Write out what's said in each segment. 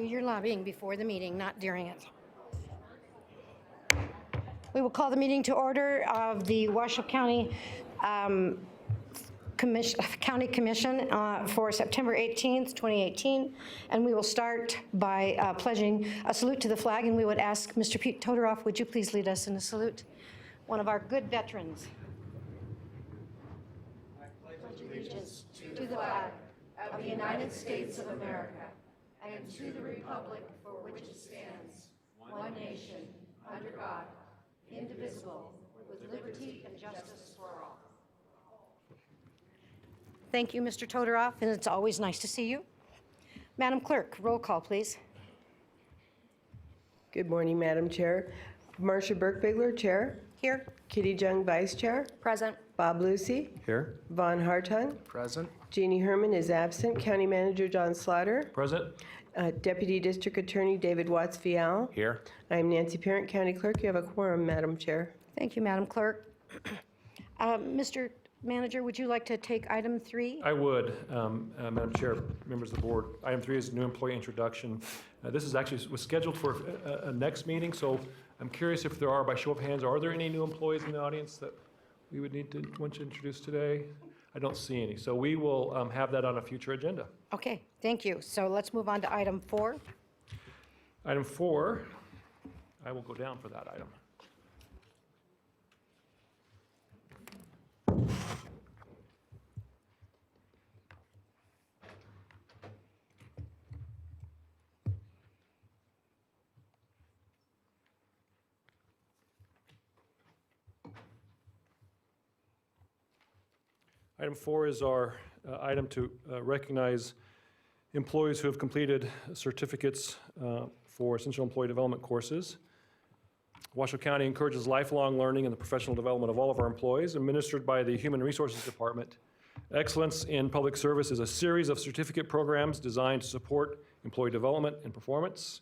do your lobbying before the meeting, not during it. We will call the meeting to order of the Washoe County County Commission for September 18th, 2018. And we will start by pledging a salute to the flag, and we would ask Mr. Pete Todoroff, would you please lead us in a salute? One of our good veterans. I pledge allegiance to the flag of the United States of America and to the republic for which it stands, one nation, under God, indivisible, with liberty and justice for all. Thank you, Mr. Todoroff, and it's always nice to see you. Madam Clerk, roll call, please. Good morning, Madam Chair. Marcia Burke-Bigler, Chair. Here. Kitty Jung, Vice Chair. Present. Bob Lucy. Here. Vaughn Hartung. Present. Jeannie Herman is absent. County Manager John Slaughter. Present. Deputy District Attorney David Watts-Vial. Here. I am Nancy Parent, County Clerk. You have a quorum, Madam Chair. Thank you, Madam Clerk. Mr. Manager, would you like to take item 3? I would, Madam Chair, members of the board. Item 3 is new employee introduction. This is actually was scheduled for a next meeting, so I'm curious if there are, by show of hands, are there any new employees in the audience that we would need to want to introduce today? I don't see any, so we will have that on a future agenda. Okay, thank you. So let's move on to item 4. Item 4, I will go down for that item. Item 4 is our item to recognize employees who have completed certificates for essential employee development courses. Washoe County encourages lifelong learning and the professional development of all of our employees, administered by the Human Resources Department. Excellence in Public Service is a series of certificate programs designed to support employee development and performance.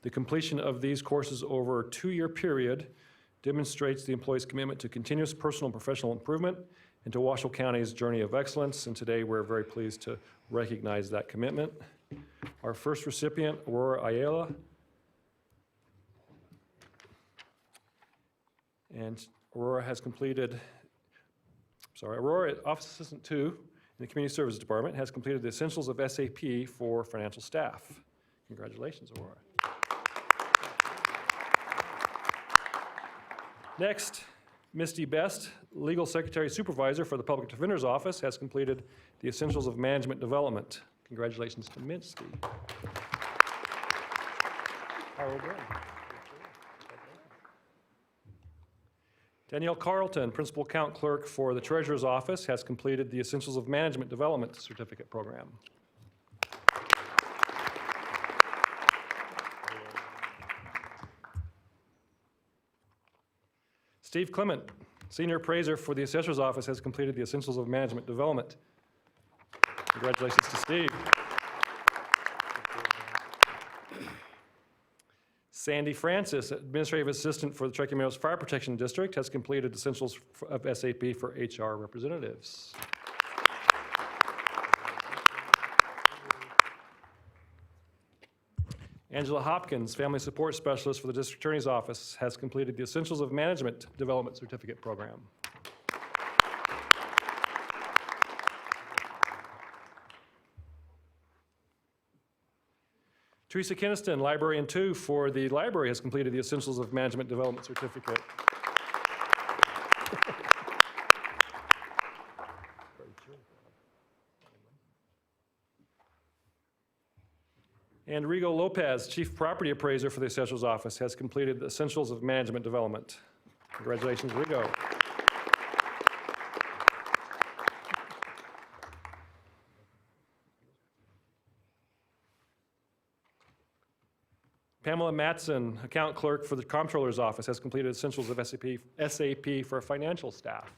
The completion of these courses over a 2-year period demonstrates the employee's commitment to continuous personal and professional improvement and to Washoe County's journey of excellence, and today we're very pleased to recognize that commitment. Our first recipient, Aurora Ayala, and Aurora, Office Assistant 2 in the Community Services Department, has completed the Essentials of SAP for financial staff. Congratulations, Aurora. Next, Misty Best, Legal Secretary Supervisor for the Public Defender's Office, has completed the Essentials of Management Development. Congratulations to Misty. How are we doing? Danielle Carlton, Principal Account Clerk for the Treasurer's Office, has completed the Essentials of Management Development Certificate Program. Steve Clement, Senior Appraiser for the Assessor's Office, has completed the Essentials of Management Development. Congratulations to Steve. Sandy Francis, Administrative Assistant for the Truckee Meadows Fire Protection District, has completed Essentials of SAP for HR representatives. Angela Hopkins, Family Support Specialist for the District Attorney's Office, has completed the Essentials of Management Development Certificate Program. Teresa Keniston, Librarian 2 for the library, has completed the Essentials of Management Development Certificate. And Rigo Lopez, Chief Property Appraiser for the Assessor's Office, has completed the Essentials of Management Development. Congratulations, Rigo. Pamela Matson, Account Clerk for the Comptroller's Office, has completed Essentials of SAP for financial staff.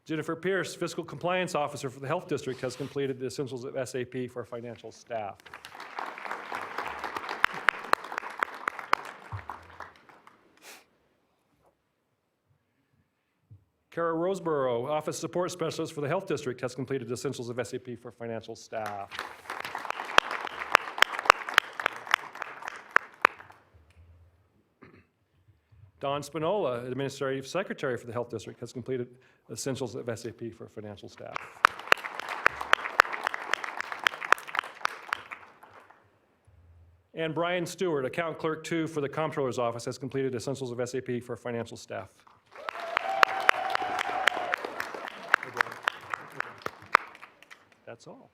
Jennifer Pierce, Fiscal Compliance Officer for the Health District, has completed the Essentials of SAP for financial staff. Kara Roseborough, Office Support Specialist for the Health District, has completed Essentials of SAP for Financial Staff. Don Spinola, Administrative Secretary for the Health District, has completed Essentials of SAP for Financial Staff. And Brian Stewart, Account Clerk 2 for the Comptroller's Office, has completed Essentials of SAP for Financial Staff. That's all.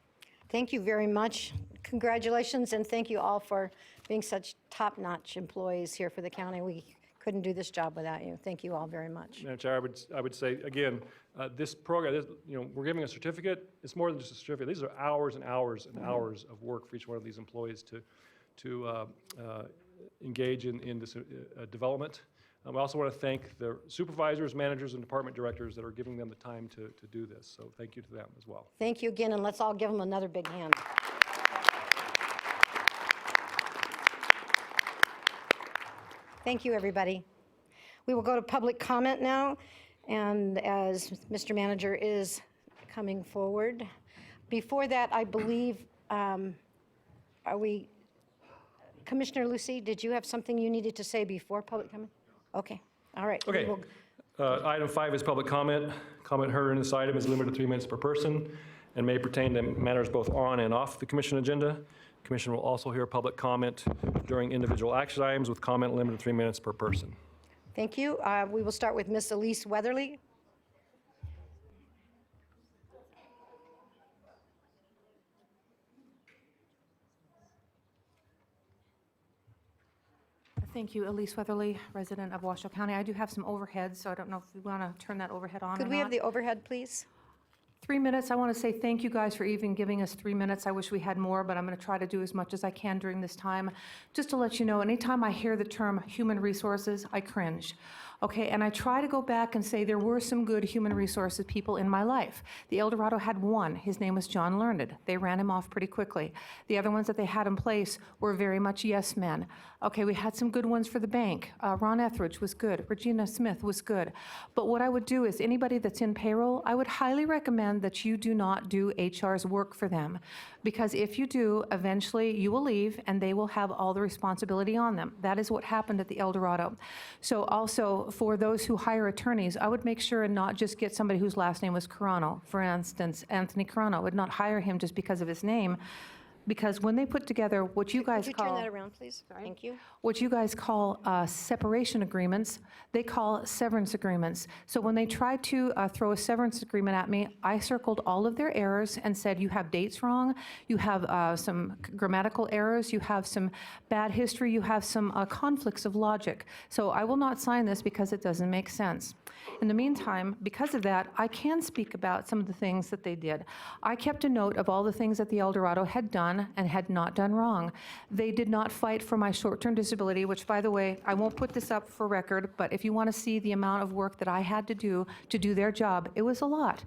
Thank you very much. Congratulations, and thank you all for being such top-notch employees here for the county. We couldn't do this job without you. Thank you all very much. Madam Chair, I would say, again, this program, we're giving a certificate. It's more than just a certificate. These are hours and hours and hours of work for each one of these employees to engage in this development. I also want to thank the supervisors, managers, and department directors that are giving them the time to do this. So thank you to them as well. Thank you again, and let's all give them another big hand. Thank you, everybody. We will go to public comment now, and as Mr. Manager is coming forward. Before that, I believe, Commissioner Lucy, did you have something you needed to say before public comment? Okay, all right. Okay. Item 5 is public comment. Comment heard in this item is limited to 3 minutes per person and may pertain to matters both on and off the commission agenda. Commission will also hear public comment during individual action items with comment limited to 3 minutes per person. Thank you. We will start with Miss Elise Weatherly. Thank you, Elise Weatherly, resident of Washoe County. I do have some overhead, so I don't know if we want to turn that overhead on or not. Could we have the overhead, please? 3 minutes. I want to say thank you guys for even giving us 3 minutes. I wish we had more, but I'm going to try to do as much as I can during this time. Just to let you know, anytime I hear the term human resources, I cringe. Okay, and I try to go back and say there were some good human resources people in my life. The El Dorado had one. His name was John Learned. They ran him off pretty quickly. The other ones that they had in place were very much yes men. Okay, we had some good ones for the bank. Ron Etheridge was good. Regina Smith was good. But what I would do is anybody that's in payroll, I would highly recommend that you do not do HR's work for them. Because if you do, eventually you will leave and they will have all the responsibility on them. That is what happened at the El Dorado. So also for those who hire attorneys, I would make sure and not just get somebody whose last name was Carano. For instance, Anthony Carano. I would not hire him just because of his name. Because when they put together what you guys Could you call... turn that around, please? Thank you. What you guys call separation agreements, they call severance agreements. So when they tried to throw a severance agreement at me, I circled all of their errors and said, you have dates wrong, you have some grammatical errors, you have some bad history, you have some conflicts of logic. So I will not sign this because it doesn't make sense. In the meantime, because of that, I can speak about some of the things that they did. I kept a note of all the things that the El Dorado had done and had not done wrong. They did not fight for my short-term disability, which, by the way, I won't put this up for record, but if you want to see the amount of work that I had to do their job, it was a lot.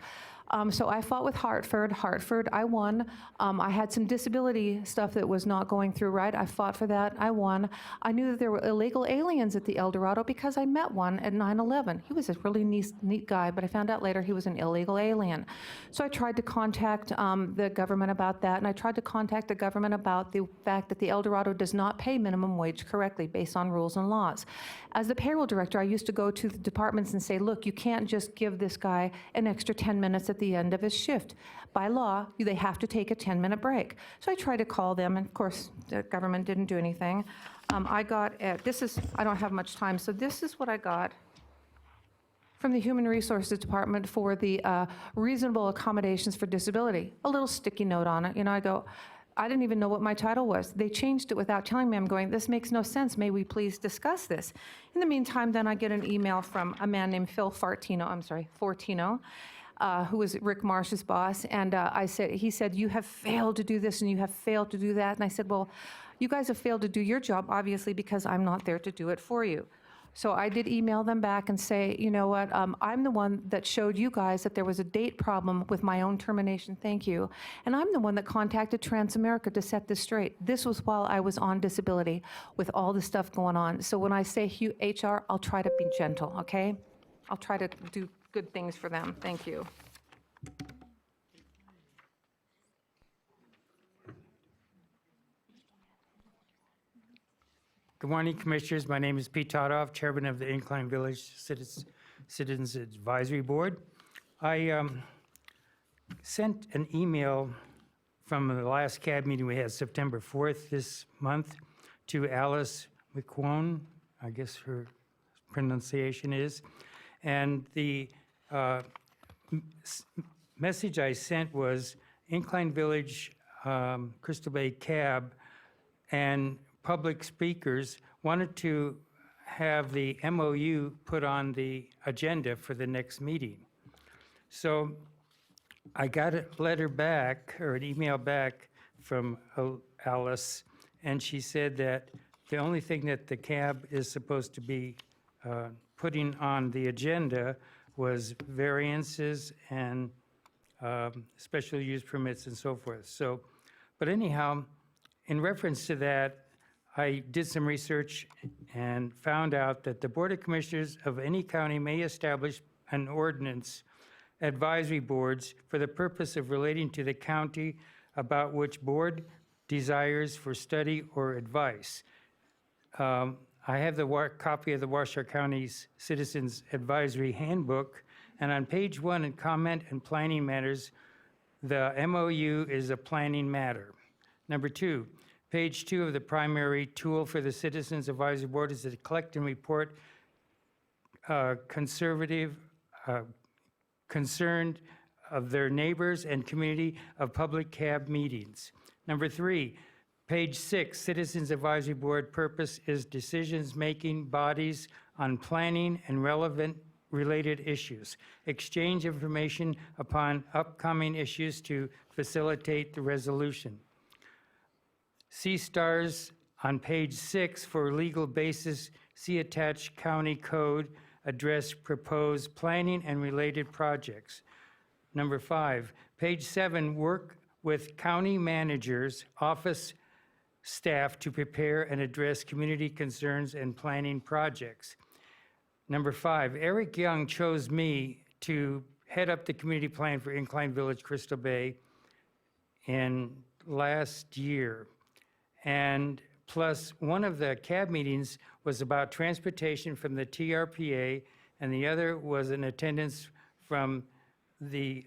So I fought with Hartford. Hartford, I won. I had some disability stuff that was not going through right. I fought for that. I won. I knew that there were illegal aliens at the El Dorado because I met one at 9/11. He was a really neat guy, but I found out later he was an illegal alien. So I tried to contact the government about that, and I tried to contact the government about the fact that the El Dorado does not pay minimum wage correctly based on rules and laws. As the payroll director, I used to go to the departments and say, look, you can't just give this guy an extra 10 minutes at the end of his shift. By law, they have to take a 10-minute break. So I tried to call them, and of course, the government didn't do anything. I got, I don't have much time, so this is what I got from the Human Resources Department for the reasonable accommodations for disability. A little sticky note on it. You know, I go, I didn't even know what my title was. They changed it without telling me. I'm going, this makes no sense. May we please discuss this? In the meantime, then I get an email from a man named Phil Fortino, who was Rick Marsh's boss, and he said, you have failed to do this and you have failed to do that. And I said, well, you guys have failed to do your job, obviously, because I'm not there to do it for you. So I did email them back and say, you know what, I'm the one that showed you guys that there was a date problem with my own termination, thank you. And I'm the one that contacted Transamerica to set this straight. This was while I was on disability with all the stuff going on. So when I say HR, I'll try to be gentle, okay? I'll try to do good things for them. Thank you. Good morning, Commissioners. My name is Pete Todoff, Chairman of the Incline Village Citizens Advisory Board. I sent an email from the last CAB meeting we had September 4th this month to Alice McQuone, I guess her pronunciation is, and the message I sent was Incline Village, Crystal Bay CAB, and public speakers wanted to have the MOU put on the agenda for the next meeting. So I got a letter back, or an email back from Alice, and she said that the only thing that the CAB is supposed to be putting on the agenda was variances and special use permits and so forth. So, but anyhow, in reference to that, I did some research and found out that the Board of Commissioners of any county may establish an ordinance advisory boards for the purpose of relating to the county about which board desires for study or advice. I have the copy of the Washoe County's Citizens Advisory Handbook, and on page 1 in comment and planning matters, the MOU is a planning matter. Number 2, page 2 of the primary tool for the Citizens Advisory Board is to collect and report concerned of their neighbors and community of public CAB meetings. Number 3, page 6, Citizens Advisory Board purpose is decisions-making bodies on planning and relevant related issues. Exchange information upon upcoming issues to facilitate the resolution. See stars on page 6 for legal basis. See attached county code address proposed planning and related projects. Number 5, page 7, work with county managers, office staff to prepare and address community concerns and planning projects. Number 5, Eric Young chose me to head up the community plan for Incline Village, Crystal Bay in last year. And plus, one of the CAB meetings was about transportation from the TRPA, and the other was an attendance from the,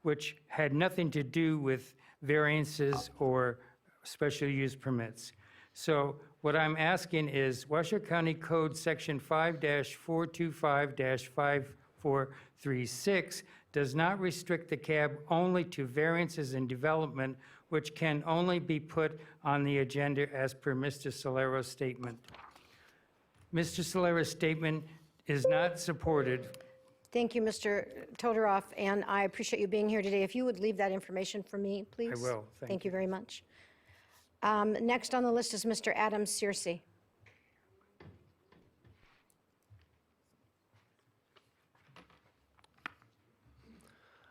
which had nothing to do with variances or special use permits. So what I'm asking is Washoe County Code Section 5-425-5436 does not restrict the CAB only to variances in development, which can only be put on the agenda as per Mr. Solero's statement. Mr. Solero's statement is not supported. Thank you, Mr. Todoroff, and I appreciate you being here today. If you would leave that information for me, please. I will, Thank you very much. Next on the list is Mr. Adam Searcy.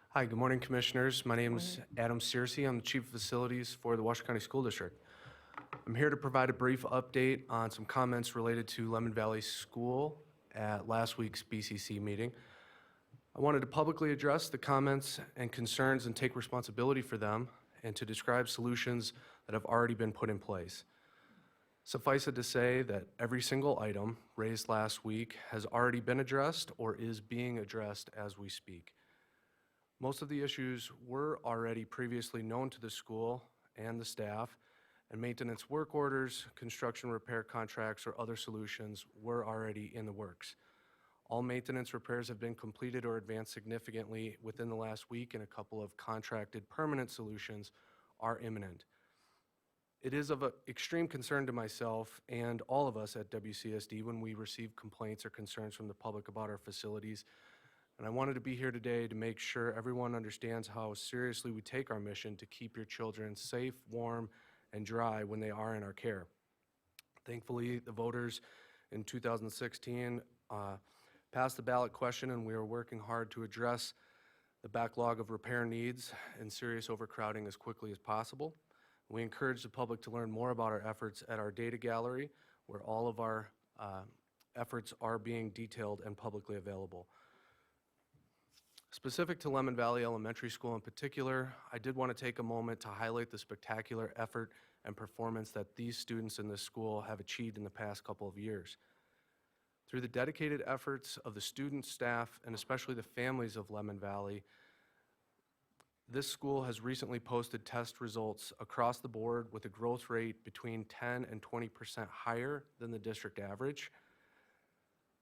Hi, good morning, Commissioners. My name is Adam Searcy. I'm the Chief of Facilities for the Washoe County School District. I'm here to provide a brief update on some comments related to Lemon Valley School at last week's BCC meeting. I wanted to publicly address the comments and concerns and take responsibility for them, and to describe solutions that have already been put in place. Suffice it to say that every single item raised last week has already been addressed or is being addressed as we speak. Most of the issues were already previously known to the school and the staff, and maintenance work orders, construction repair contracts, or other solutions were already in the works. All maintenance repairs have been completed or advanced significantly within the last week, and a couple of contracted permanent solutions are imminent. It is of extreme concern to myself and all of us at WCSD when we receive complaints or concerns from the public about our facilities. And I wanted to be here today to make sure everyone understands how seriously we take our mission to keep your children safe, warm, and dry when they are in our care. Thankfully, the voters in 2016 passed the ballot question, and we are working hard to address the backlog of repair needs and serious overcrowding as quickly as possible. We encourage the public to learn more about our efforts at our data gallery, where all of our efforts are being detailed and publicly available. Specific to Lemon Valley Elementary School in particular, I did want to take a moment to highlight the spectacular effort and performance that these students in this school have achieved in the past couple of years. Through the dedicated efforts of the students, staff, and especially the families of Lemon Valley, this school has recently posted test results across the board with a growth rate between 10 and 20% higher than the district average.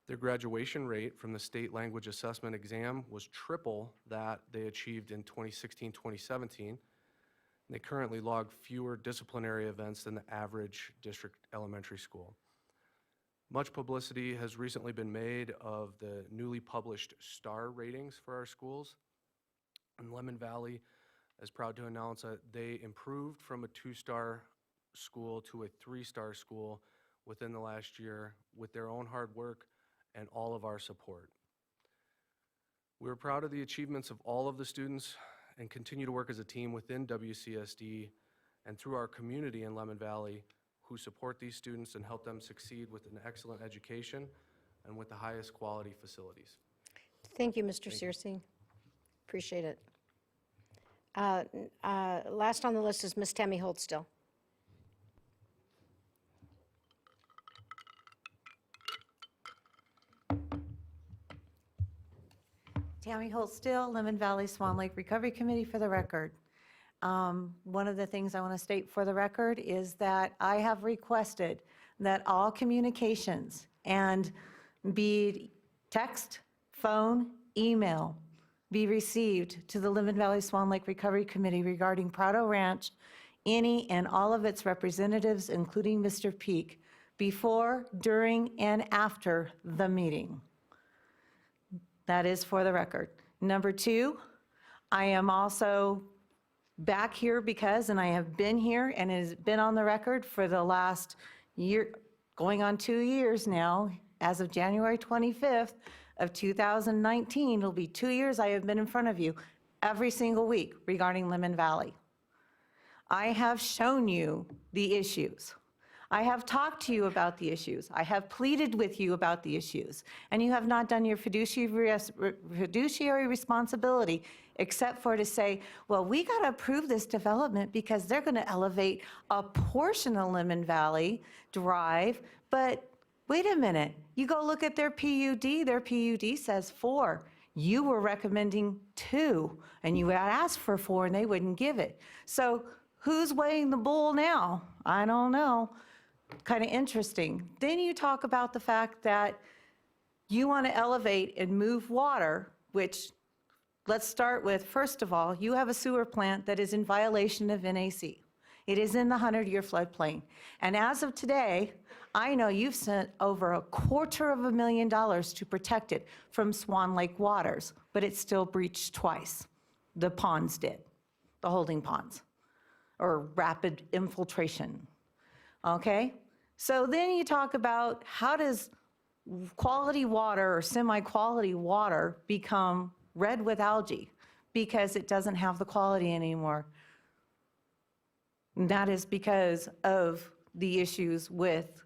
Their graduation rate from the state language assessment exam was triple that they achieved in 2016-2017. They currently log fewer disciplinary events than the average district elementary school. Much publicity has recently been made of the newly published star ratings for our schools. And Lemon Valley is proud to announce that they improved from a 2-star school to a 3-star school within the last year with their own hard work and all of our support. We're proud of the achievements of all of the students and continue to work as a team within WCSD and through our community in Lemon Valley who support these students and help them succeed with an excellent education and with the highest quality facilities. Thank you, Mr. Searcy. Appreciate it. Last on the list is Ms. Tammy Holdstill. Tammy Holt-Still, Lemon Valley Swan Lake Recovery Committee, for the record. One of the things I want to state for the record is that I have requested that all communications, and be it text, phone, email, be received to the Lemon Valley Swan Lake Recovery Committee regarding Prado Ranch, any and all of its representatives, including Mr. Peak, before, during, and after the meeting. That is for the record. Number two, I am also back here because, and I have been here, and it has been on the record for the last year, going on 2 years now, as of January 25th of 2019, it'll be 2 years I have been in front of you every single week regarding Lemon Valley. I have shown you the issues. I have talked to you about the issues. I have pleaded with you about the issues, and you have not done your fiduciary responsibility except for to say, well, we got to approve this development because they're going to elevate a portion of Lemon Valley Drive, but wait a minute, you go look at their PUD says 4. You were recommending 2, and you had asked for 4, and they wouldn't give it. So who's weighing the bull now? I don't know. Kind of interesting. Then you talk about the fact that you want to elevate and move water, which, let's start with, first of all, you have a sewer plant that is in violation of NAC. It is in the 100-year floodplain. And as of today, I know you've sent over $250,000 to protect it from Swan Lake waters, but it still breached twice. The ponds did, the holding ponds, or rapid infiltration. Okay? So then you talk about how does quality water or semi-quality water become red with algae? Because it doesn't have the quality anymore. And that is because of the issues with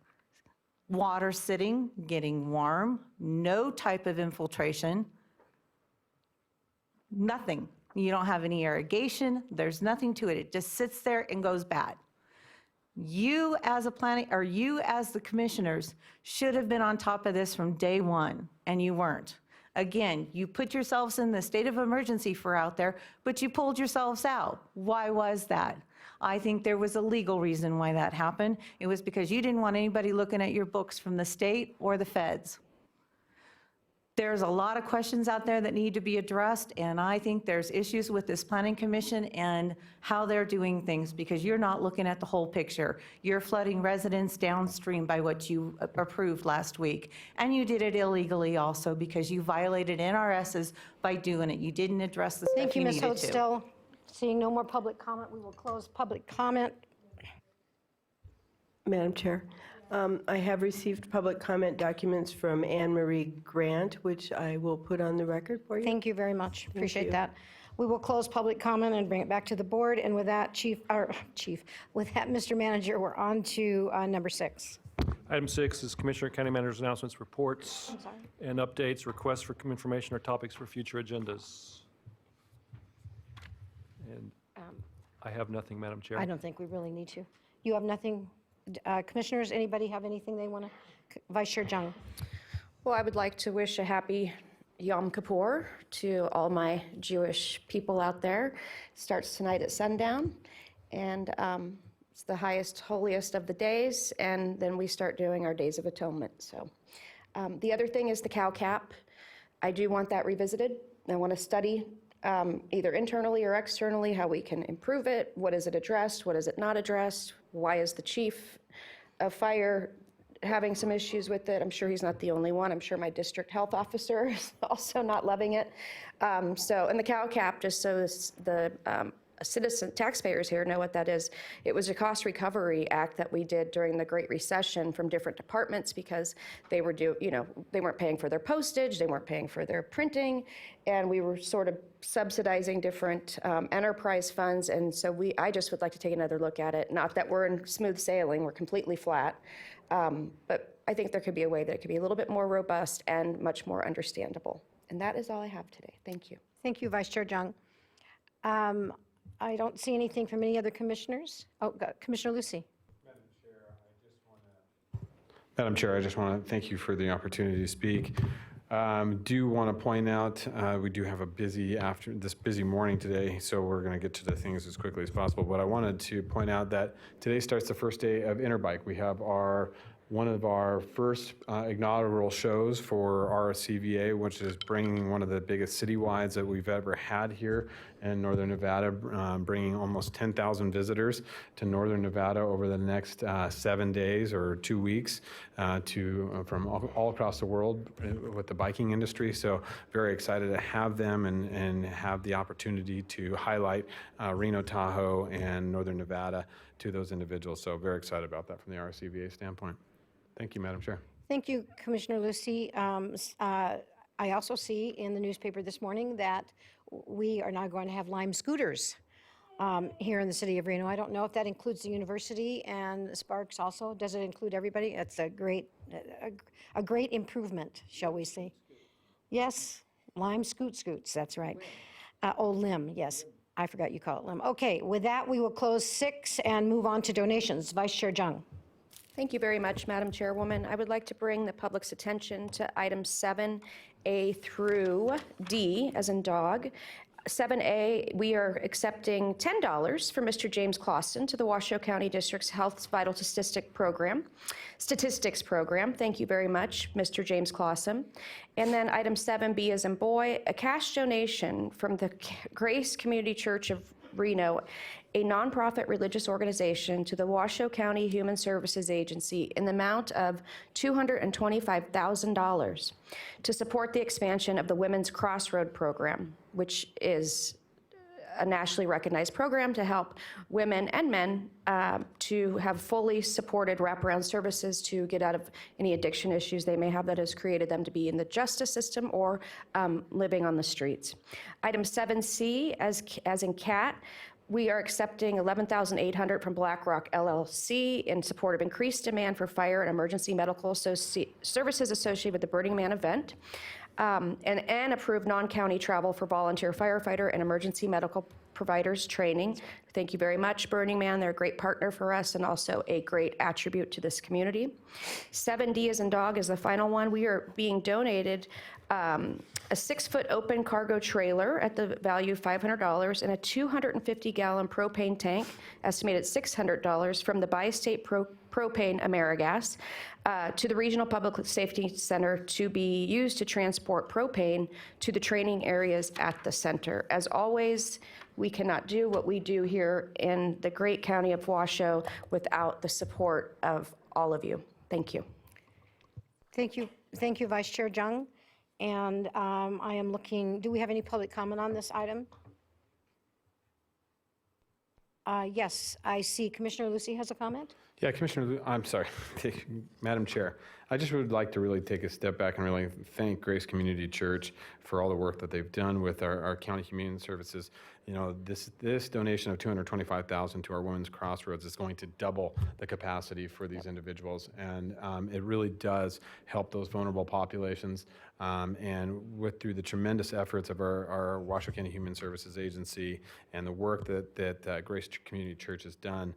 water sitting, getting warm, no type of infiltration, nothing. You don't have any irrigation, there's nothing to it. It just sits there and goes bad. You as a planning, or you as the commissioners should have been on top of this from day one, and you weren't. Again, you put yourselves in the state of emergency for out there, but you pulled yourselves out. Why was that? I think there was a legal reason why that happened. It was because you didn't want anybody looking at your books from the state or the feds. There's a lot of questions out there that need to be addressed, and I think there's issues with this planning commission and how they're doing things, because you're not looking at the whole picture. You're flooding residents downstream by what you approved last week, and you did it illegally also because you violated NRSs by doing it. You didn't address the stuff you needed to. Thank you, Ms. Holdstill. Seeing no more public comment, we will close public comment. Madam Chair, I have received public comment documents from Anne Marie Grant, which I will put on the record for you. Thank you very much. Appreciate you. that. We will close public comment and bring it back to the board. And with that, with that, Mr. Manager, we're on to number 6. Item 6 is Commissioner County Manager's announcements, reports, I'm sorry. and updates, requests for information or topics for future agendas. And I have nothing, Madam Chair. I don't think we really need to. You have nothing? Commissioners, anybody have anything they want to? Vice Chair Jung. Well, I would like to wish a happy Yom Kippur to all my Jewish people out there. It starts tonight at sundown, and it's the highest, holiest of the days, and then we start doing our Days of Atonement. So the other thing is the cow cap. I do want that revisited. I want to study either internally or externally how we can improve it. What is it addressed? What is it not addressed? Why is the chief of fire having some issues with it? I'm sure he's not the only one. I'm sure my district health officer is also not loving it. And the cow cap, just so the citizen taxpayers here know what that is. It was a cost recovery act that we did during the Great Recession from different departments because they were they weren't paying for their postage, they weren't paying for their printing, and we were sort of subsidizing different enterprise funds. And so I just would like to take another look at it. Not that we're in smooth sailing, we're completely flat, but I think there could be a way that it could be a little bit more robust and much more understandable. And that is all I have today. Thank you. Thank you, Vice Chair Jung. I don't see anything from any other commissioners. Oh, Commissioner Lucy. Madam Chair, I just want to thank you for the opportunity to speak. Do want to point out, we do have a busy morning today, so we're going to get to the things as quickly as possible. But I wanted to point out that today starts the first day of Interbike. We have one of our first inaugural shows for RCVA, which is bringing one of the biggest citywides that we've ever had here in Northern Nevada, bringing almost 10,000 visitors to Northern Nevada over the next 7 days or 2 weeks from all across the world with the biking industry. So very excited to have them and have the opportunity to highlight Reno, Tahoe, and Northern Nevada to those individuals. So very excited about that from the RCVA standpoint. Thank you, Madam Chair. Thank you, Commissioner Lucy. I also see in the newspaper this morning that we are now going to have Lime scooters here in the city of Reno. I don't know if that includes the university and Sparks also. Does it include everybody? It's a great improvement, shall we say. Yes, Lime scoots, that's right. Lim, yes. I forgot you call it Lim. Okay, with that, we will close 6 and move on to donations. Vice Chair Jung. Thank you very much, Madam Chairwoman. I would like to bring the public's attention to items 7A through D, as in dog. 7A, we are accepting $10 for Mr. James Clausen to the Washoe County District's Health Vital Statistics Program. Thank you very much, Mr. James Clausen. And then item 7B, as in boy, a cash donation from the Grace Community Church of Reno, a nonprofit religious organization, to the Washoe County Human Services Agency in the amount of $225,000 to support the expansion of the Women's Crossroad Program, which is a nationally recognized program to help women and men to have fully supported wraparound services to get out of any addiction issues they may have that has created them to be in the justice system or living on the streets. Item 7C, as in cat, we are accepting $11,800 from BlackRock LLC in support of increased demand for fire and emergency medical services associated with the Burning Man event, and approved non-county travel for volunteer firefighter and emergency medical providers training. Thank you very much, Burning Man. They're a great partner for us and also a great attribute to this community. 7D, as in dog, is the final one. We are being donated a 6-foot open cargo trailer at the value of $500 and a 250-gallon propane tank, estimated $600, from the Bi-State Propane AmeriGas to the Regional Public Safety Center to be used to transport propane to the training areas at the center. As always, we cannot do what we do here in the great county of Washoe without the support of all of you. Thank you. Thank you, Vice Chair Jung. And I am looking, do we have any public comment on this item? Yes, I see Commissioner Lucy has a comment. Yeah, Commissioner, I'm sorry, Madam Chair. I just would like to really take a step back and really thank Grace Community Church for all the work that they've done with our county community services. You know, this donation of $225,000 to our Women's Crossroads is going to double the capacity for these individuals, and it really does help those vulnerable populations. And through the tremendous efforts of our Washoe County Human Services Agency and the work that Grace Community Church has done,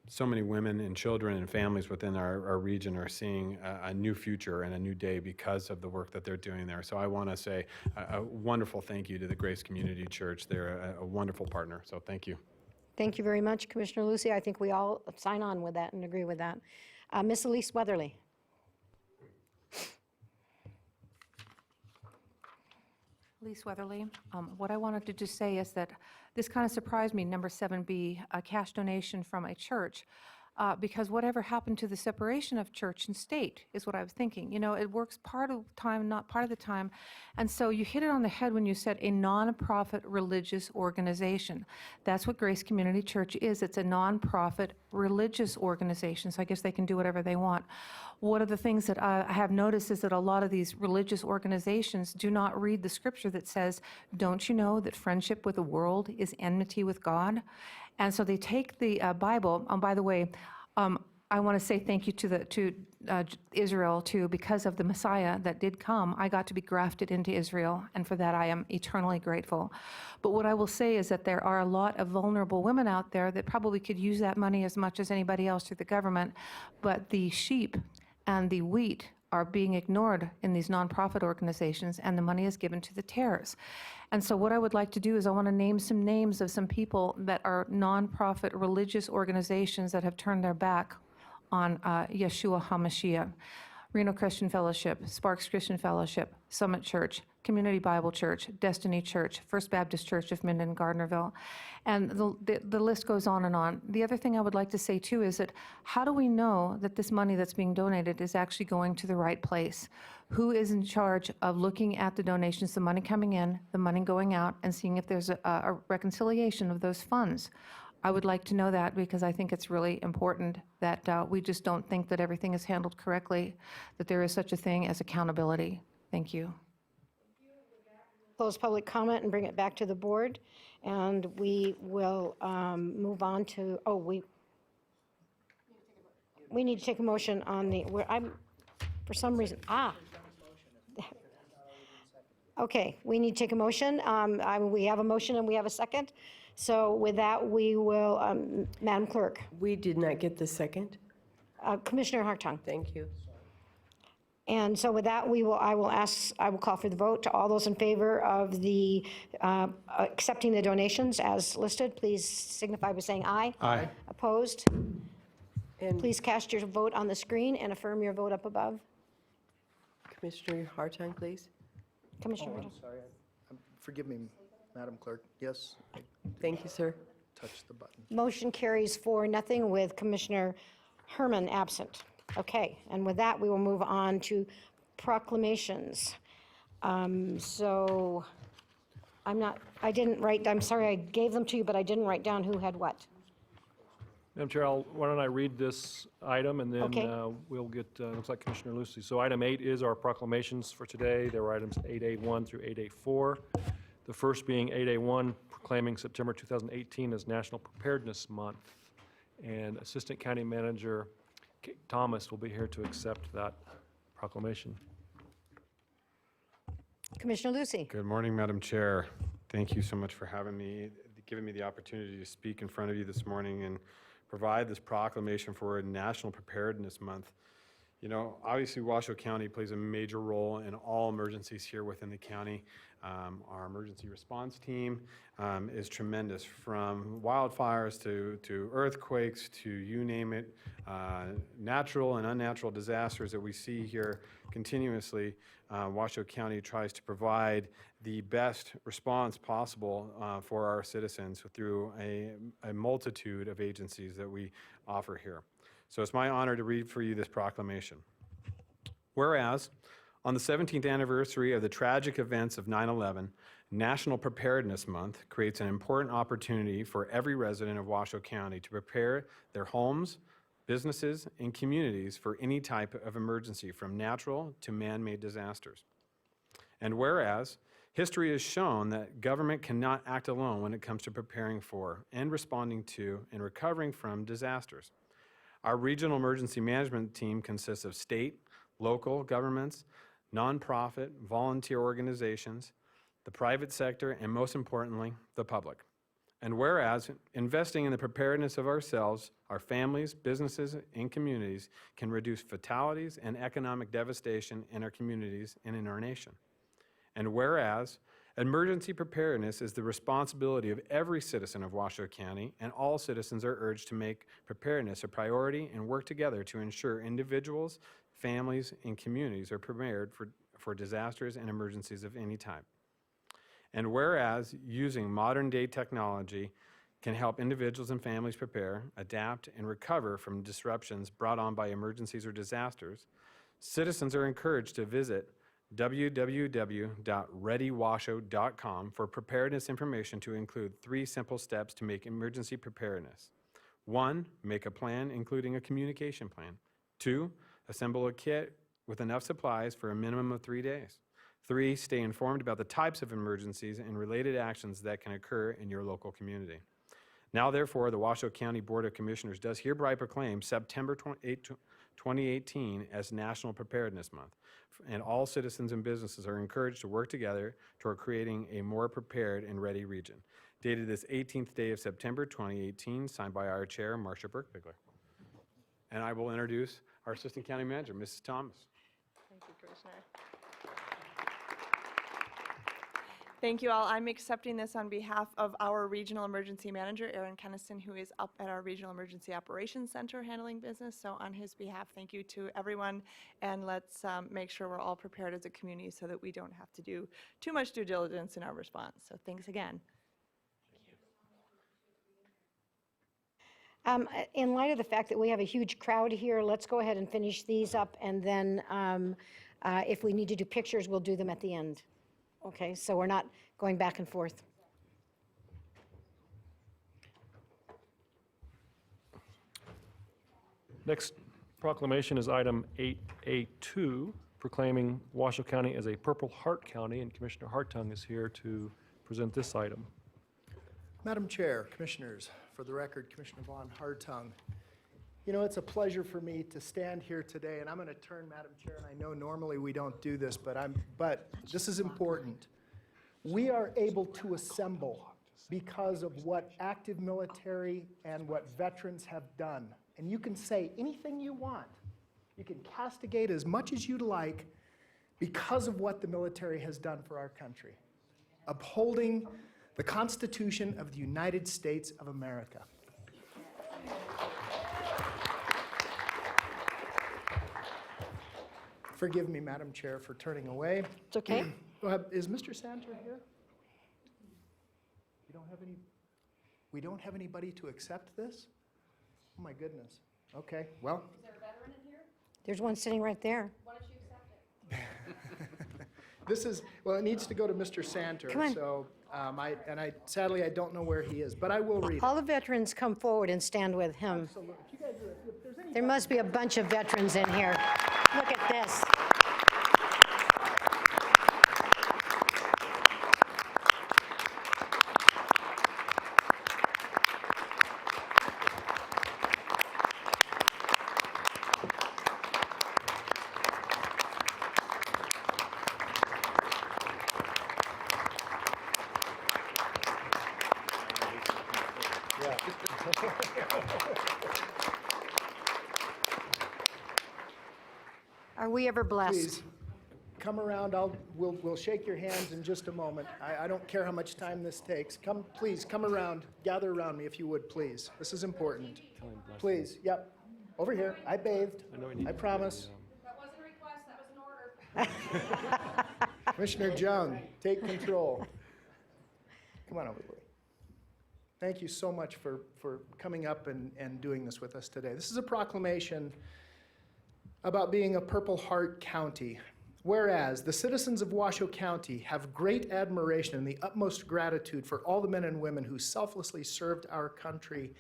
so many women and children and families within our region are seeing a new future and a new day because of the work that they're doing there. So I want to say a wonderful thank you to the Grace Community Church. They're a wonderful partner, so thank you. Thank you very much, Commissioner Lucy. I think we all sign on with that and agree with that. Ms. Elise Weatherly. Elise Weatherly. What I wanted to just say is that this kind of surprised me, number 7B, a cash donation from a church, because whatever happened to the separation of church and state is what I was thinking. You know, it works part of the time, not part of the time. And so you hit it on the head when you said a nonprofit religious organization. That's what Grace Community Church is. It's a nonprofit religious organization, so I guess they can do whatever they want. One of the things that I have noticed is that a lot of these religious organizations do not read the scripture that says, don't you know that friendship with the world is enmity with God? And so they take the Bible, by the way, I want to say thank you to Israel, too, because of the Messiah that did come. I got to be grafted into Israel, and for that I am eternally grateful. But what I will say is that there are a lot of vulnerable women out there that probably could use that money as much as anybody else through the government, but the sheep and the wheat are being ignored in these nonprofit organizations, and the money is given to the tares. And so what I would like to do is I want to name some names of some people that are nonprofit religious organizations that have turned their back on Yeshua HaMashiach. Reno Christian Fellowship, Sparks Christian Fellowship, Summit Church, Community Bible Church, Destiny Church, First Baptist Church of Minden, Gardnerville, and the list goes on and on. The other thing I would like to say too is that how do we know that this money that's being donated is actually going to the right place? Who is in charge of looking at the donations, the money coming in, the money going out, and seeing if there's a reconciliation of those funds? I would like to know that because I think it's really important that we just don't think that everything is handled correctly, that there is such a thing as accountability. Thank you. Close public comment and bring it back to the board. And we will move on to, we need to take a motion on the, for some reason, Okay, we need to take a motion. We have a motion and we have a second. So with that, we will, Madam Clerk, We did not get the second. Commissioner Hartung. Thank you. And so with that, I will call for the vote. To all those in favor of the accepting the donations as listed, please signify by saying aye. Aye. Opposed? And Please cast your vote on the screen and affirm your vote up above. Commissioner Hartung, please. Commissioner Riddle. Sorry, forgive me, Madam Clerk. Yes, I Thank you, sir. touched the button. Motion carries 4-0 with Commissioner Herman absent. Okay, and with that, we will move on to proclamations. So I'm sorry, I gave them to you, but I didn't write down who had what. Madam Chair, why don't I read this item, and then Okay. we'll get, looks like Commissioner Lucy. So item 8 is our proclamations for today. There were items 8A1 through 8A4. The first being 8A1, proclaiming September 2018 as National Preparedness Month. And Assistant County Manager Kate Thomas will be here to accept that proclamation. Commissioner Lucy. Good morning, Madam Chair. Thank you so much for giving me the opportunity to speak in front of you this morning and provide this proclamation for National Preparedness Month. You know, obviously Washoe County plays a major role in all emergencies here within the county. Our emergency response team is tremendous, from wildfires to earthquakes to you name it, natural and unnatural disasters that we see here continuously. Washoe County tries to provide the best response possible for our citizens through a multitude of agencies that we offer here. So it's my honor to read for you this proclamation. Whereas, on the 17th anniversary of the tragic events of 9/11, National Preparedness Month creates an important opportunity for every resident of Washoe County to prepare their homes, businesses, and communities for any type of emergency, from natural to man-made disasters. And whereas history has shown that government cannot act alone when it comes to preparing for and responding to and recovering from disasters. Our regional emergency management team consists of state, local governments, nonprofit, volunteer organizations, the private sector, and most importantly, the public. And whereas investing in the preparedness of ourselves, our families, businesses, and communities can reduce fatalities and economic devastation in our communities and in our nation. And whereas emergency preparedness is the responsibility of every citizen of Washoe County, and all citizens are urged to make preparedness a priority and work together to ensure individuals, families, and communities are prepared for disasters and emergencies of any type. And whereas using modern-day technology can help individuals and families prepare, adapt, and recover from disruptions brought on by emergencies or disasters, citizens are encouraged to visit www.readywashoe.com for preparedness information to include 3 simple steps to make emergency preparedness. 1, make a plan, including a communication plan. 2, assemble a kit with enough supplies for a minimum of 3 days. 3, stay informed about the types of emergencies and related actions that can occur in your local community. Now, therefore, the Washoe County Board of Commissioners does hereby proclaim September 28, 2018 as National Preparedness Month, and all citizens and businesses are encouraged to work together toward creating a more prepared and ready region. Dated this 18th day of September 2018, signed by our chair, Marcia Burkbigler. And I will introduce our Assistant County Manager, Mrs. Thomas. Thank you, Commissioner. Thank you all. I'm accepting this on behalf of our Regional Emergency Manager, Aaron Kennison, who is up at our Regional Emergency Operations Center handling business. So on his behalf, thank you to everyone, and let's make sure we're all prepared as a community so that we don't have to do too much due diligence in our response. So thanks again. In light of the fact that we have a huge crowd here, let's go ahead and finish these up, and then if we need to do pictures, we'll do them at the end. Okay, so we're not going back and forth. Next proclamation is item 8A2, proclaiming Washoe County as a Purple Heart County, and Commissioner Hartung is here to present this item. Madam Chair, Commissioners, for the record, Commissioner Von Hartung. You know, it's a pleasure for me to stand here today, and I'm going to turn, Madam Chair, and I know normally we don't do this, but this is important. We are able to assemble because of what active military and what veterans have done. And you can say anything you want. You can castigate as much as you'd like because of what the military has done for our country, upholding the Constitution of the United States of America. Forgive me, Madam Chair, for turning away. It's okay. Is Mr. Santer here? We don't have anybody to accept this? Oh, my goodness. Okay, well. Is there a veteran in here? There's one sitting right there. Why don't you accept it? Well, it needs to go to Mr. Santer. Come on. So, sadly, I don't know where he is, but I will read it. All the veterans come forward and stand with him. Absolutely. If you guys if there's any There must be a bunch of veterans in here. Look at this. Are we ever blessed? Please, come around. We'll shake your hands in just a moment. I don't care how much time this takes. Please, come around. Gather around me if you would, please. This is important. Please, yep. Over here. I bathed. I promise. That wasn't a request, that was an order. Commissioner Jung, take control. Come on over, Louis. Thank you so much for coming up and doing this with us today. This is a proclamation about being a Purple Heart County. Whereas the citizens of Washoe County have great admiration and the utmost gratitude for all the men and women who selflessly served our country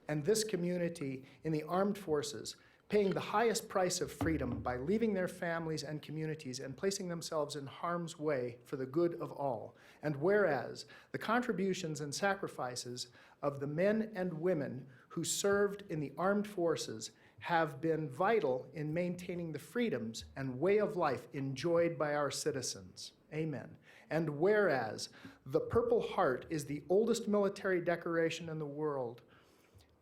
and this community in the armed forces, paying the highest price of freedom by leaving their families and communities and placing themselves in harm's way for the good of all. And whereas the contributions and sacrifices of the men and women who served in the armed forces have been vital in maintaining the freedoms and way of life enjoyed by our citizens. Amen. And whereas the Purple Heart is the oldest military decoration in the world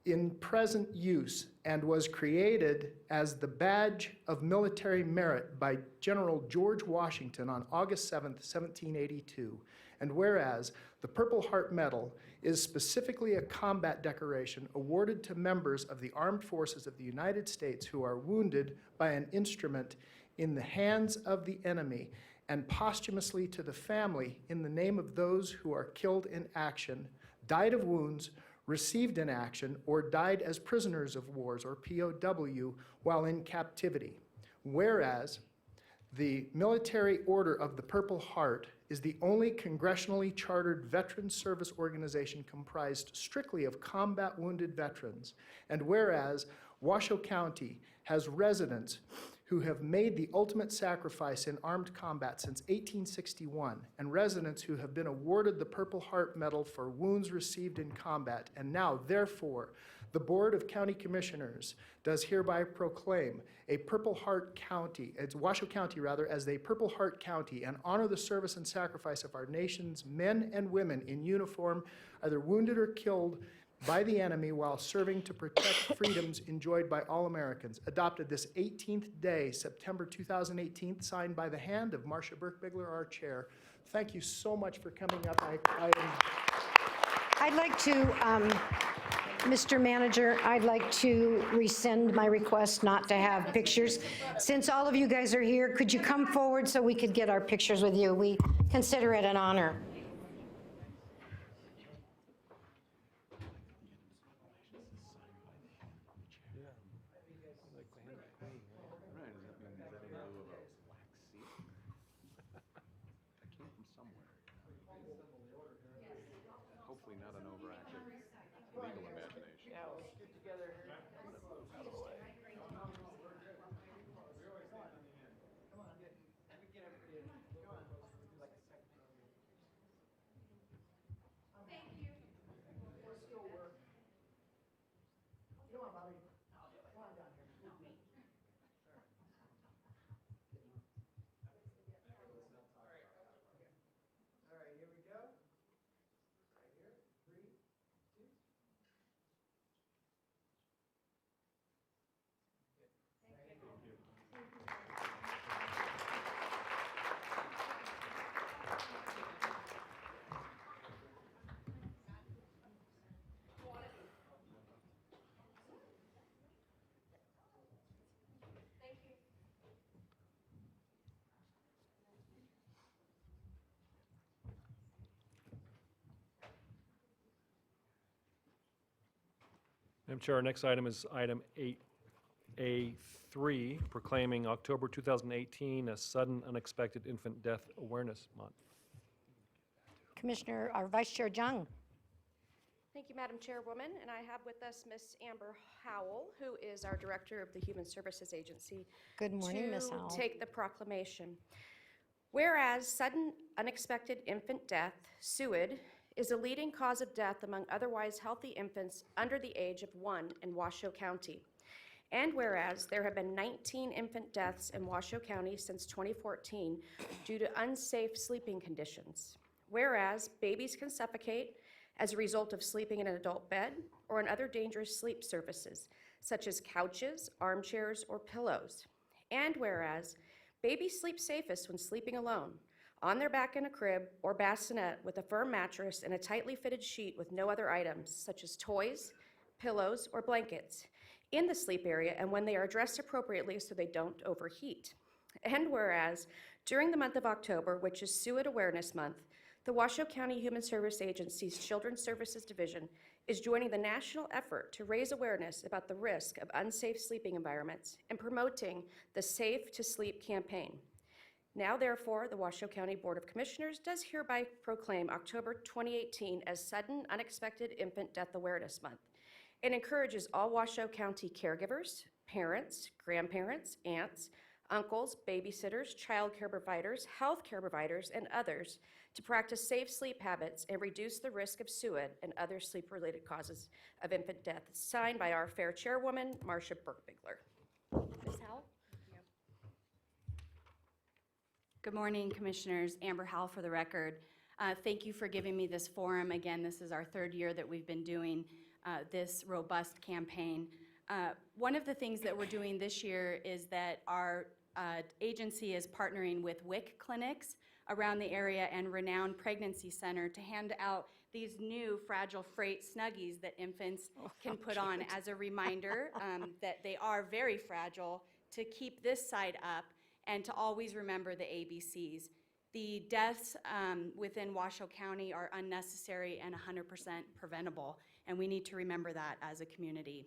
in present use and was created as the badge of military merit by General George Washington on August 7th, 1782. And whereas the Purple Heart Medal is specifically a combat decoration awarded to members of the armed forces of the United States who are wounded by an instrument in the hands of the enemy, and posthumously to the family in the name of those who are killed in action, died of wounds, received in action, or died as prisoners of wars, or POW, while in captivity. Whereas the Military Order of the Purple Heart is the only congressionally chartered veteran service organization comprised strictly of combat wounded veterans, and whereas Washoe County has residents who have made the ultimate sacrifice in armed combat since 1861, and residents who have been awarded the Purple Heart Medal for wounds received in combat, and now, therefore, the Board of County Commissioners does hereby proclaim a Purple Heart County, it's Washoe County rather, as a Purple Heart County, and honor the service and sacrifice of our nation's men and women in uniform, either wounded or killed by the enemy while serving to protect freedoms enjoyed by all Americans. Adopted this 18th day, September 2018, signed by the hand of Marcia Burke-Bigler, our chair. Thank you so much for coming up. I'd like to, Mr. Manager, I'd like to rescind my request not to have pictures. Since all of you guys are here, could you come forward so we could get our pictures with you? We consider it an honor. Hopefully not an overactive legal imagination. Yeah, let's get together here. Out of the way. Madam Chair, our next item is item 8A3, proclaiming October 2018 as Sudden Unexpected Infant Death Awareness Month. Commissioner, our Vice Chair Jung. Thank you, Madam Chairwoman, and I have with us Ms. Amber Howell, who is our Director of the Human Services Agency. Good morning, Ms. Howell. To take the proclamation. Whereas sudden unexpected infant death, SUID, is a leading cause of death among otherwise healthy infants under the age of 1 in Washoe County. And whereas there have been 19 infant deaths in Washoe County since 2014 due to unsafe sleeping conditions. Whereas babies can suffocate as a result of sleeping in an adult bed or in other dangerous sleep surfaces, such as couches, armchairs, or pillows. And whereas babies sleep safest when sleeping alone, on their back in a crib or bassinet with a firm mattress and a tightly fitted sheet with no other items, such as toys, pillows, or blankets, in the sleep area and when they are dressed appropriately so they don't overheat. And whereas during the month of October, which is SUID Awareness Month, the Washoe County Human Service Agency's Children's Services Division is joining the national effort to raise awareness about the risk of unsafe sleeping environments and promoting the Safe to Sleep campaign. Now, therefore, the Washoe County Board of Commissioners does hereby proclaim October 2018 as Sudden Unexpected Infant Death Awareness Month. and encourages all Washoe County caregivers, parents, grandparents, aunts, uncles, babysitters, child care providers, health care providers, and others to practice safe sleep habits and reduce the risk of SUID and other sleep-related causes of infant death. Signed by our fair chairwoman, Marcia Burkbigler. Ms. Howell? Good morning, Commissioners. Amber Howell for the record. Thank you for giving me this forum. Again, this is our third year that we've been doing this robust campaign. One of the things that we're doing this year is that our agency is partnering with WIC clinics around the area and Renowned Pregnancy Center to hand out these new fragile freight Snuggies that infants can put on as a reminder that they are very fragile, to keep this side up and to always remember the ABCs. The deaths within Washoe County are unnecessary and 100% preventable, and we need to remember that as a community.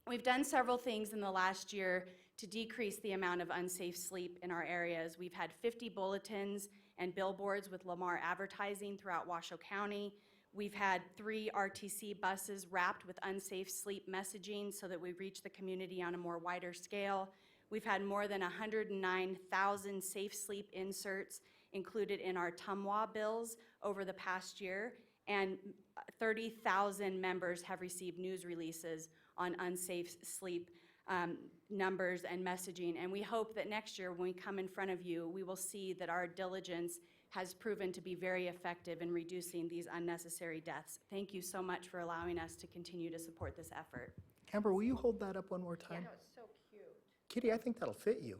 We've done several things in the last year to decrease the amount of unsafe sleep in our areas. We've had 50 bulletins and billboards with Lamar advertising throughout Washoe County. We've had 3 RTC buses wrapped with unsafe sleep messaging so that we reach the community on a more wider scale. We've had more than 109,000 safe sleep inserts included in our TUMWA bills over the past year, and 30,000 members have received news releases on unsafe sleep numbers and messaging. And we hope that next year when we come in front of you, we will see that our diligence has proven to be very effective in reducing these unnecessary deaths. Thank you so much for allowing us to continue to support this effort. Amber, will you hold that up one more time? It's so cute. Kitty, I think that'll fit you.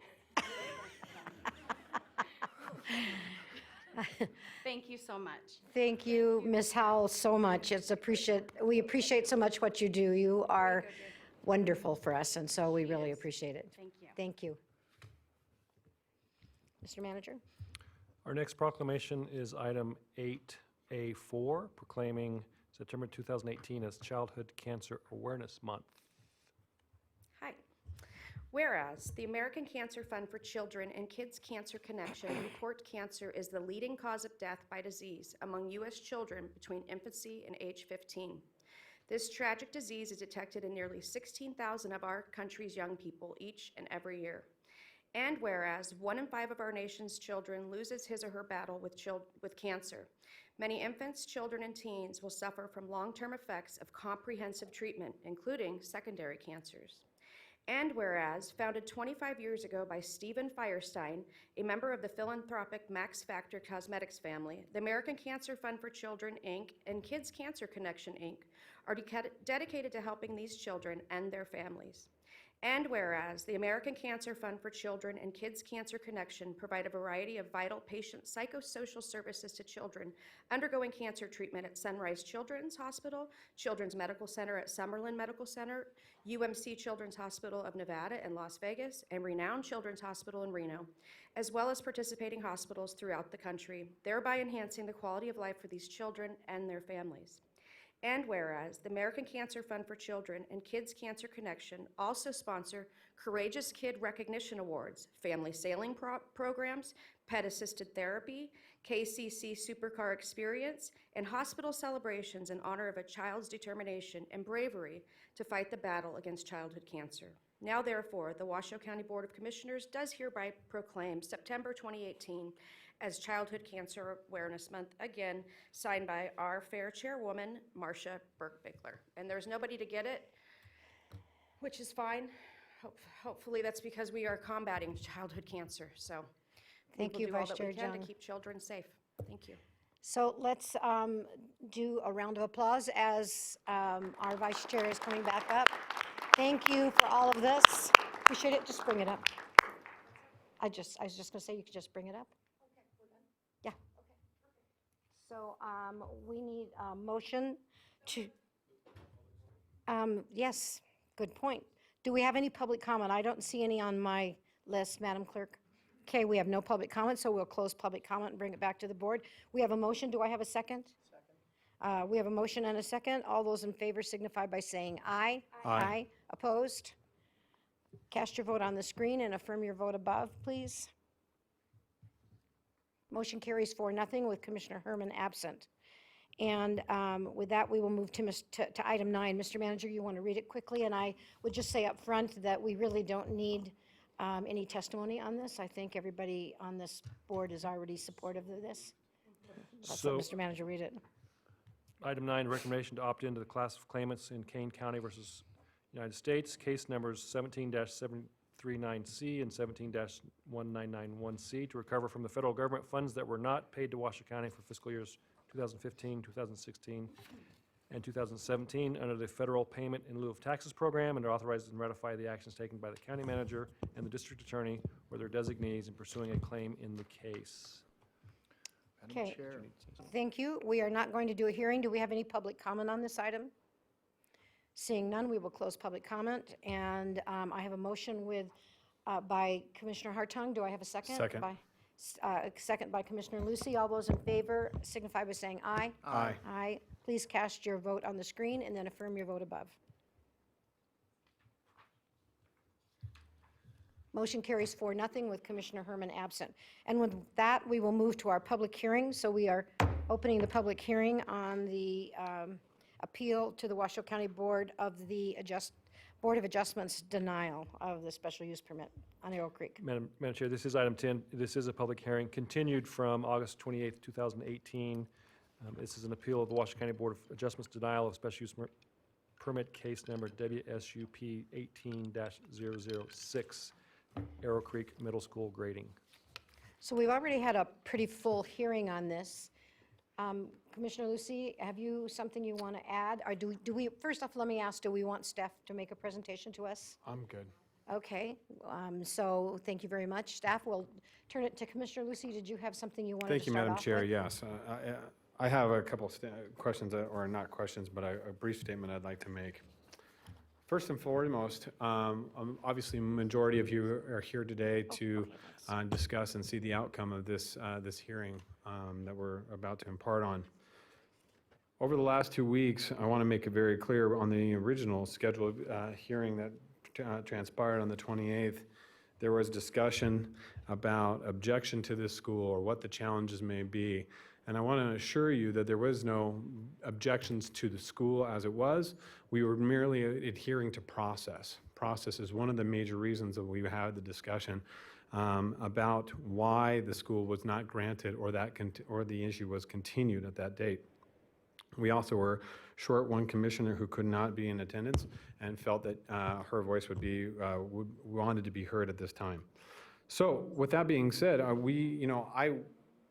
Thank you so much. Thank you, Ms. Howell, so much. We appreciate so much what you do. You are wonderful for us, and so we really appreciate it. Thank you. Thank you. Mr. Manager? Our next proclamation is item 8A4, proclaiming September 2018 as Childhood Cancer Awareness Month. Hi. Whereas the American Cancer Fund for Children and Kids Cancer Connection report cancer is the leading cause of death by disease among U.S. children between infancy and age 15. This tragic disease is detected in nearly 16,000 of our country's young people each and every year. And whereas 1 in 5 of our nation's children loses his or her battle with cancer, many infants, children, and teens will suffer from long-term effects of comprehensive treatment, including secondary cancers. And whereas, founded 25 years ago by Stephen Firestein, a member of the philanthropic Max Factor Cosmetics family, the American Cancer Fund for Children, Inc., and Kids Cancer Connection, Inc., are dedicated to helping these children and their families. And whereas the American Cancer Fund for Children and Kids Cancer Connection provide a variety of vital patient psychosocial services to children undergoing cancer treatment at Sunrise Children's Hospital, Children's Medical Center at Summerlin Medical Center, UMC Children's Hospital of Nevada and Las Vegas, and Renowned Children's Hospital in Reno, as well as participating hospitals throughout the country, thereby enhancing the quality of life for these children and their families. And whereas the American Cancer Fund for Children and Kids Cancer Connection also sponsor Courageous Kid Recognition Awards, family sailing programs, pet-assisted therapy, KCC Supercar Experience, and hospital celebrations in honor of a child's determination and bravery to fight the battle against childhood cancer. Now, therefore, the Washoe County Board of Commissioners does hereby proclaim September 2018 as Childhood Cancer Awareness Month, again, signed by our fair chairwoman, Marcia Burkbigler. And there's nobody to get it, which is fine. Hopefully that's because we are combating childhood cancer. So Thank you, Vice Chair we will do all that we can Jung. to keep children safe. Thank you. So let's do a round of applause as our Vice Chair is coming back up. Thank you for all of this. Appreciate it. Just bring it up. I was just going to say you could just bring it up. Yeah. So we need a motion to, yes, good point. Do we have any public comment? I don't see any on my list, Madam Clerk. Okay, we have no public comment, so we'll close public comment and bring it back to the board. We have a motion. Do I have a second? Second. We have a motion and a second. All those in favor signify by saying aye. Aye. Opposed? Cast your vote on the screen and affirm your vote above, please. Motion carries 4-0 with Commissioner Herman absent. And with that, we will move to item 9. Mr. Manager, you want to read it quickly? And I would just say up front that we really don't need any testimony on this. I think everybody on this board is already supportive of this. Let's let So, Mr. Manager read it. item 9, recommendation to opt into the class of claimants in Kane County versus United States, case numbers 17-739C and 17-1991C, to recover from the federal government funds that were not paid to Washoe County for fiscal years 2015, 2016, and 2017 under the Federal Payment in Lieu of Taxes Program, and to authorize and ratify the actions taken by the county manager and the district attorney or their designees in pursuing a claim in the case. Madam Okay. Chair. Thank you. We are not going to do a hearing. Do we have any public comment on this item? Seeing none, we will close public comment. And I have a motion by Commissioner Hartung. Do I have a second? Second. Second by Commissioner Lucy. All those in favor signify by saying aye. Aye. Aye. Please cast your vote on the screen and then affirm your vote above. Motion carries 4-0 with Commissioner Herman absent. And with that, we will move to our public hearing. So we are opening the public hearing on the appeal to the Washoe County Board of Adjustments denial of the special use permit on Arrow Creek. Madam Chair, this is item 10. This is a public hearing continued from August 28th, 2018. This is an appeal of the Washoe County Board of Adjustments denial of special use permit case number WSUP 18-006, Arrow Creek Middle School grading. So we've already had a pretty full hearing on this. Commissioner Lucy, have you something you want to add? Or do we, first off, let me ask, do we want staff to make a presentation to us? I'm good. Okay, so thank you very much. Staff, we'll turn it to Commissioner Lucy. Did you have something you wanted Thank to you, start Madam off Chair. with? Yes. I have a couple questions, or not questions, but a brief statement I'd like to make. First and foremost, obviously, majority of you are here today to discuss and see the outcome of this hearing that we're about to impart on. Over the last 2 weeks, I want to make it very clear on the original scheduled hearing that transpired on the 28th, there was discussion about objection to this school or what the challenges may be. And I want to assure you that there was no objections to the school as it was. We were merely adhering to process. Process is one of the major reasons that we had the discussion about why the school was not granted or the issue was continued at that date. We also were short one commissioner who could not be in attendance and felt that her voice wanted to be heard at this time. So with that being said,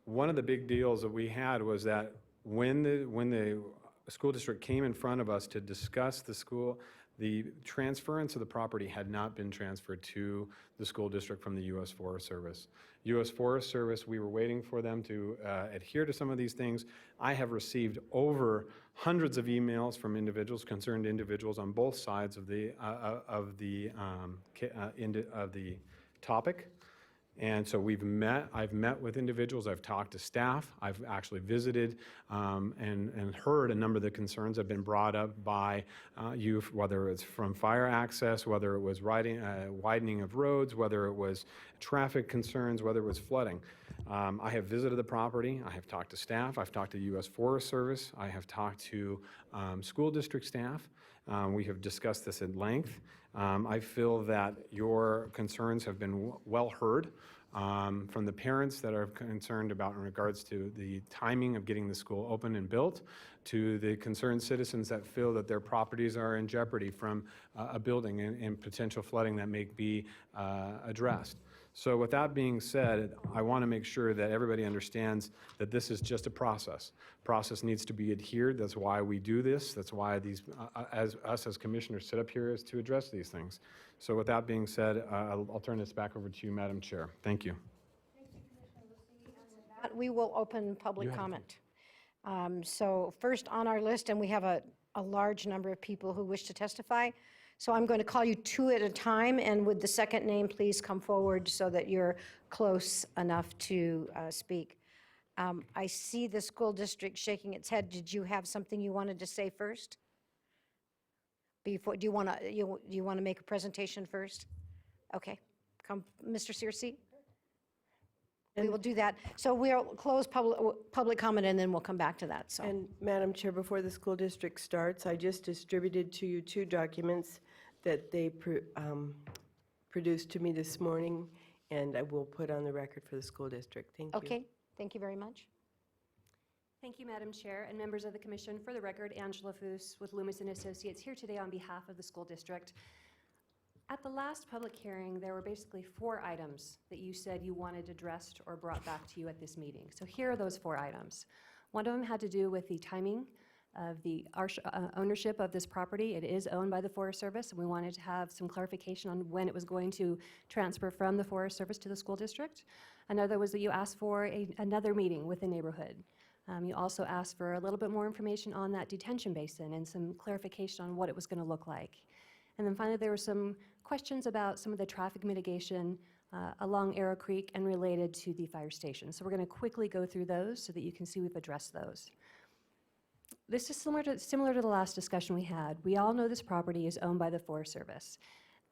one of the big deals that we had was that when the school district came in front of us to discuss the school, the transference of the property had not been transferred to the school district from the U.S. Forest Service. U.S. Forest Service, we were waiting for them to adhere to some of these things. I have received over hundreds of emails from concerned individuals on both sides of the topic. And so I've met with individuals, I've talked to staff, I've actually visited and heard a number of the concerns that have been brought up by you, whether it's from fire access, whether it was widening of roads, whether it was traffic concerns, whether it was flooding. I have visited the property, I have talked to staff, I've talked to U.S. Forest Service, I have talked to school district staff. We have discussed this at length. I feel that your concerns have been well heard from the parents that are concerned about in regards to the timing of getting the school open and built, to the concerned citizens that feel that their properties are in jeopardy from a building and potential flooding that may be addressed. So with that being said, I want to make sure that everybody understands that this is just a process. Process needs to be adhered. That's why we do this. That's why us as commissioners sit up here is to address these things. So with that being said, I'll turn this back over to you, Madam Chair. Thank you. We will open public comment. So first on our list, and we have a large number of people who wish to testify. So I'm going to call you two at a time, and with the second name, please come forward so that you're close enough to speak. I see the school district shaking its head. Did you have something you wanted to say first? Do you want to make a presentation first? Okay, come, Mr. Searcy. We will do that. So we'll close public comment, and then we'll come back to that, so. And Madam Chair, before the school district starts, I just distributed to you 2 documents that they produced to me this morning, and I will put on the record for the school district. Thank you. Okay, thank you very much. Thank you, Madam Chair and members of the Commission. For the record, Angela Foos with Loomis and Associates here today on behalf of the school district. At the last public hearing, there were basically 4 items that you said you wanted addressed or brought back to you at this meeting. So here are those 4 items. One of them had to do with the timing of the ownership of this property. It is owned by the Forest Service, and we wanted to have some clarification on when it was going to transfer from the Forest Service to the school district. Another was that you asked for another meeting with the neighborhood. You also asked for a little bit more information on that detention basin and some clarification on what it was going to look like. And then finally, there were some questions about some of the traffic mitigation along Arrow Creek and related to the fire station. So we're going to quickly go through those so that you can see we've addressed those. This is similar to the last discussion we had. We all know this property is owned by the Forest Service.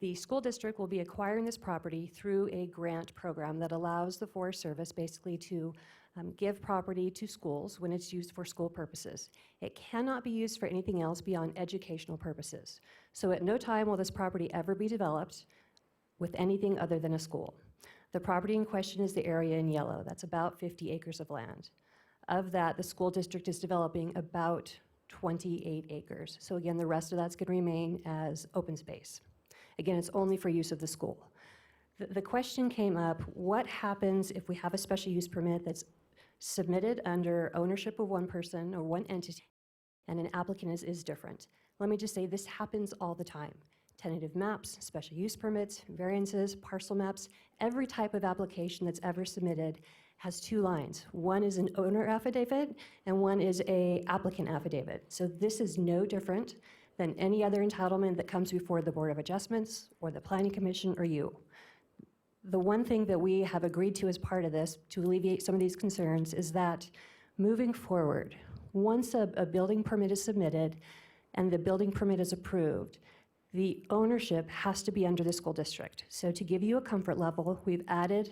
The school district will be acquiring this property through a grant program that allows the Forest Service basically to give property to schools when it's used for school purposes. It cannot be used for anything else beyond educational purposes. So at no time will this property ever be developed with anything other than a school. The property in question is the area in yellow. That's about 50 acres of land. Of that, the school district is developing about 28 acres. So again, the rest of that's going to remain as open space. Again, it's only for use of the school. The question came up, what happens if we have a special use permit that's submitted under ownership of one person or one entity and an applicant is different? Let me just say this happens all the time. Tentative maps, special use permits, variances, parcel maps, every type of application that's ever submitted has 2 lines. One is an owner affidavit and one is an applicant affidavit. So this is no different than any other entitlement that comes before the Board of Adjustments or the Planning Commission or you. The one thing that we have agreed to as part of this to alleviate some of these concerns is that moving forward, once a building permit is submitted and the building permit is approved, the ownership has to be under the school district. So to give you a comfort level, we've added,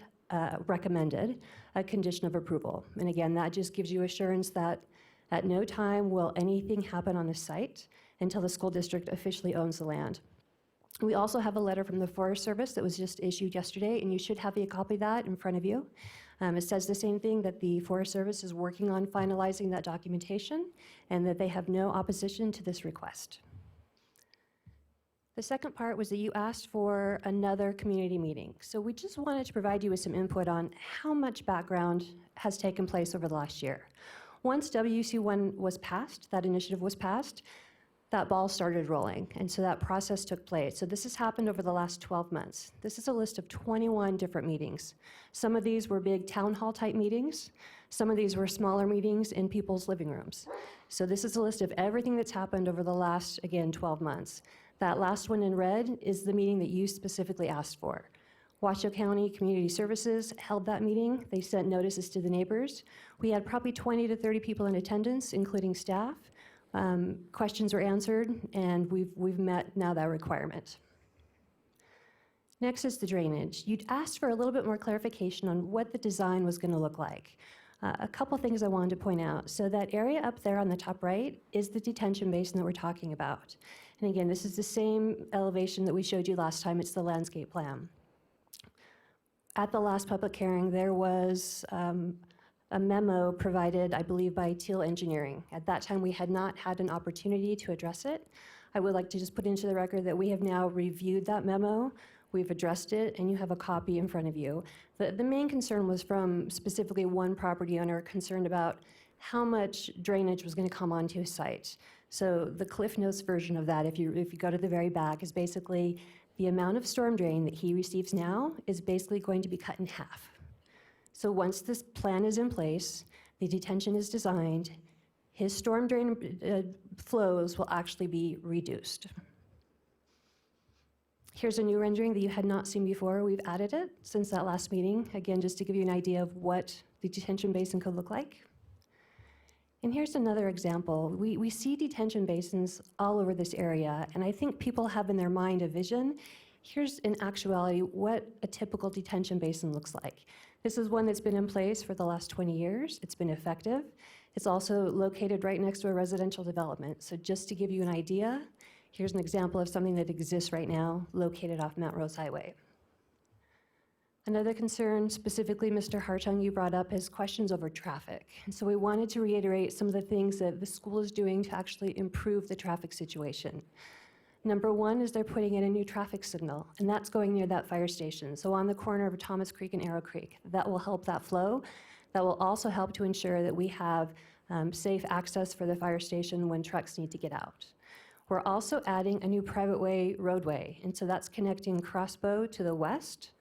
recommended a condition of approval. And again, that just gives you assurance that at no time will anything happen on the site until the school district officially owns the land. We also have a letter from the Forest Service that was just issued yesterday, and you should have a copy of that in front of you. It says the same thing, that the Forest Service is working on finalizing that documentation and that they have no opposition to this request. The second part was that you asked for another community meeting. So we just wanted to provide you with some input on how much background has taken place over the last year. Once WC1 was passed, that initiative was passed, that ball started rolling, and so that process took place. So this has happened over the last 12 months. This is a list of 21 different meetings. Some of these were big town hall type meetings. Some of these were smaller meetings in people's living rooms. So this is a list of everything that's happened over the last, again, 12 months. That last one in red is the meeting that you specifically asked for. Washoe County Community Services held that meeting. They sent notices to the neighbors. We had probably 20 to 30 people in attendance, including staff. Questions were answered, and we've met now that requirement. Next is the drainage. You'd asked for a little bit more clarification on what the design was going to look like. A couple things I wanted to point out. So that area up there on the top right is the detention basin that we're talking about. And again, this is the same elevation that we showed you last time. It's the landscape plan. At the last public hearing, there was a memo provided, I believe, by Teal Engineering. At that time, we had not had an opportunity to address it. I would like to just put into the record that we have now reviewed that memo. We've addressed it, and you have a copy in front of you. The main concern was from specifically one property owner concerned about how much drainage was going to come onto his site. So the Cliff Notes version of that, if you go to the very back, is basically the amount of storm drain that he receives now is basically going to be cut in half. So once this plan is in place, the detention is designed, his storm drain flows will actually be reduced. Here's a new rendering that you had not seen before. We've added it since that last meeting, again, just to give you an idea of what the detention basin could look like. And here's another example. We see detention basins all over this area, and I think people have in their mind a vision Here's in actuality what a typical detention basin looks like. This is one that's been in place for the last 20 years. It's been effective. It's also located right next to a residential development. So just to give you an idea, here's an example of something that exists right now located off Mount Rose Highway. Another concern, specifically Mr. Hartung, you brought up is questions over traffic. And so we wanted to reiterate some of the things that the school is doing to actually improve the traffic situation. Number one is they're putting in a new traffic signal, and that's going near that fire station. So on the corner of Thomas Creek and Arrow Creek, that will help that flow. That will also help to ensure that we have safe access for the fire station when trucks need to get out. We're also adding a new private way roadway, and so that's connecting Crossbow to the west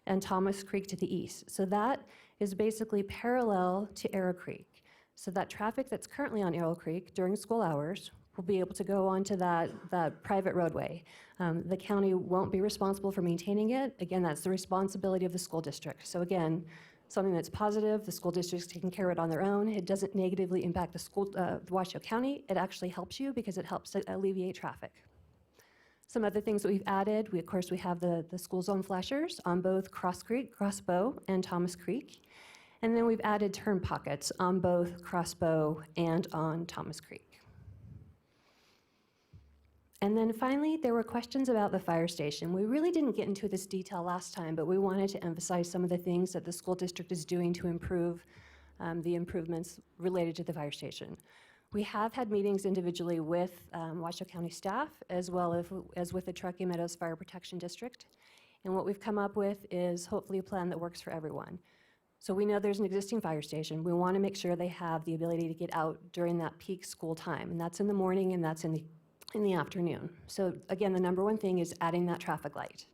and Thomas Creek to the east. So that is basically parallel to Arrow Creek. So that traffic that's currently on Arrow Creek during school hours will be able to go onto that private roadway. The county won't be responsible for maintaining it. Again, that's the responsibility of the school district. So again, something that's positive, the school district's taking care of it on their own. It doesn't negatively impact the Washoe County. It actually helps you because it helps alleviate traffic. Some other things that we've added, of course, we have the school zone flashers on both Crossbow and Thomas Creek. And then we've added turn pockets on both Crossbow and on Thomas Creek. And then finally, there were questions about the fire station. We really didn't get into this detail last time, but we wanted to emphasize some of the things that the school district is doing to improve the improvements related to the fire station. We have had meetings individually with Washoe County staff as well as with the Truckee Meadows Fire Protection District. And what we've come up with is hopefully a plan that works for everyone. So we know there's an existing fire station. We want to make sure they have the ability to get out during that peak school time, and that's in the morning and that's in the afternoon. So again, the number one thing is adding that traffic light.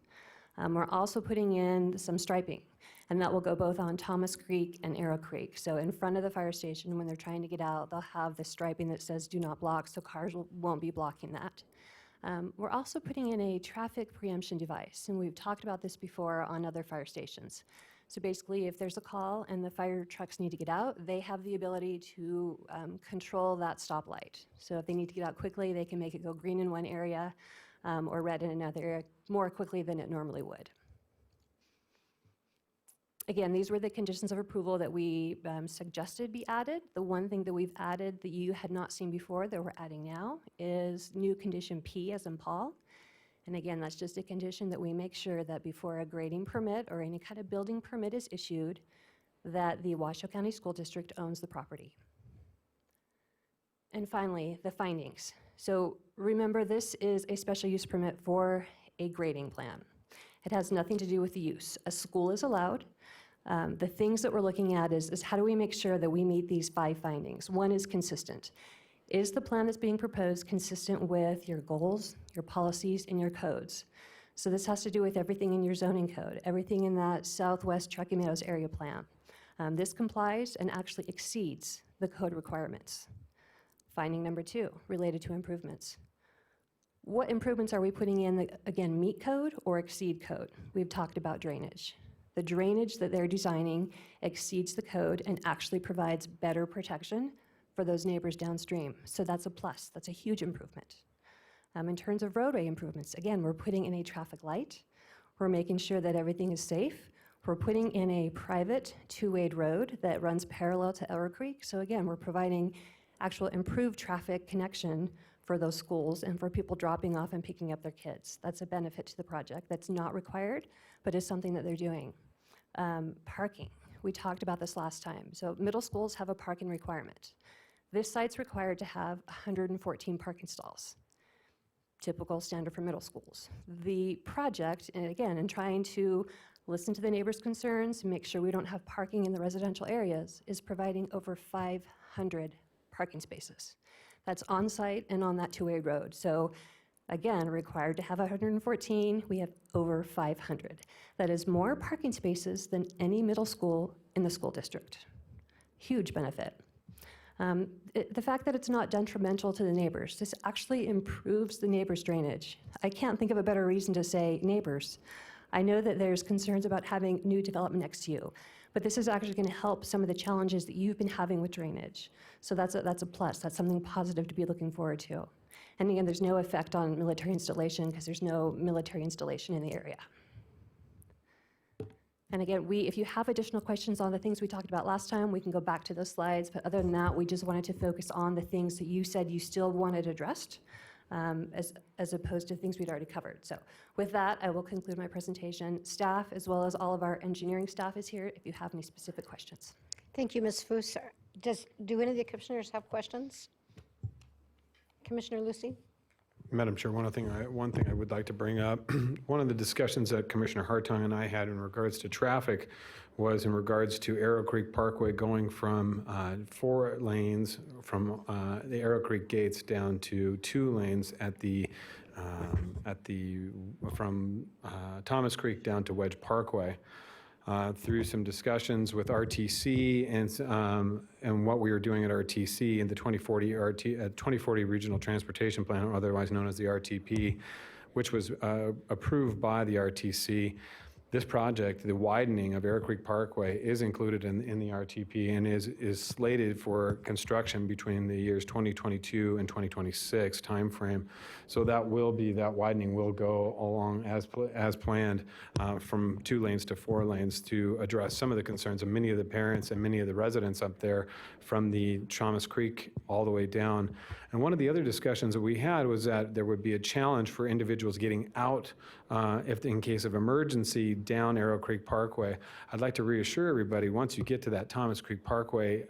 We're also putting in some striping, and that will go both on Thomas Creek and Arrow Creek. So in front of the fire station, when they're trying to get out, they'll have the striping that says do not block, so cars won't be blocking that. We're also putting in a traffic preemption device, and we've talked about this before on other fire stations. So basically, if there's a call and the fire trucks need to get out, they have the ability to control that stoplight. So if they need to get out quickly, they can make it go green in one area or red in another area more quickly than it normally would. Again, these were the conditions of approval that we suggested be added. The one thing that we've added that you had not seen before that we're adding now is new condition P as in Paul. And again, that's just a condition that we make sure that before a grading permit or any kind of building permit is issued, that the Washoe County School District owns the property. And finally, the findings. So remember, this is a special use permit for a grading plan. It has nothing to do with the use. A school is allowed. The things that we're looking at is how do we make sure that we meet these 5 findings? One is consistent. Is the plan that's being proposed consistent with your goals, your policies, and your codes? So this has to do with everything in your zoning code, everything in that Southwest Truckee Meadows area plan. This complies and actually exceeds the code requirements. Finding number 2, related to improvements. What improvements are we putting in that, again, meet code or exceed code? We've talked about drainage. The drainage that they're designing exceeds the code and actually provides better protection for those neighbors downstream. So that's a plus. That's a huge improvement. In terms of roadway improvements, again, we're putting in a traffic light. We're making sure that everything is safe. We're putting in a private 2-way road that runs parallel to Arrow Creek. So again, we're providing actual improved traffic connection for those schools and for people dropping off and picking up their kids. That's a benefit to the project. That's not required, but is something that they're doing. Parking. We talked about this last time. So middle schools have a parking requirement. This site's required to have 114 parking stalls, typical standard for middle schools. The project, and again, in trying to listen to the neighbors' concerns, make sure we don't have parking in the residential areas, is providing over 500 parking spaces. That's on site and on that 2-way road. So again, required to have 114, we have over 500. That is more parking spaces than any middle school in the school district. Huge benefit. The fact that it's not detrimental to the neighbors, this actually improves the neighbors' drainage. I can't think of a better reason to say neighbors. I know that there's concerns about having new development next to you, but this is actually going to help some of the challenges that you've been having with drainage. So that's a plus. That's something positive to be looking forward to. And again, there's no effect on military installation because there's no military installation in the area. And again, if you have additional questions on the things we talked about last time, we can go back to those slides. But other than that, we just wanted to focus on the things that you said you still wanted addressed, as opposed to things we'd already covered. So with that, I will conclude my presentation. Staff, as well as all of our engineering staff, is here if you have any specific questions. Thank you, Ms. Foose. Do any of the commissioners have questions? Commissioner Lucy? Madam Chair, one thing I would like to bring up, one of the discussions that Commissioner Hartung and I had in regards to traffic was in regards to Arrow Creek Parkway going from 4 lanes from the Arrow Creek gates down to 2 lanes from Thomas Creek down to Wedge Parkway. Through some discussions with RTC and what we were doing at RTC and the 2040 Regional Transportation Plan, otherwise known as the RTP, which was approved by the RTC. This project, the widening of Arrow Creek Parkway, is included in the RTP and is slated for construction between the years 2022 and 2026 timeframe. So that widening will go along as planned from 2 lanes to 4 lanes to address some of the concerns of many of the parents and many of the residents up there from the Thomas Creek all the way down. And one of the other discussions that we had was that there would be a challenge for individuals getting out in case of emergency down Arrow Creek Parkway. I'd like to reassure everybody, once you get to that Thomas Creek Parkway,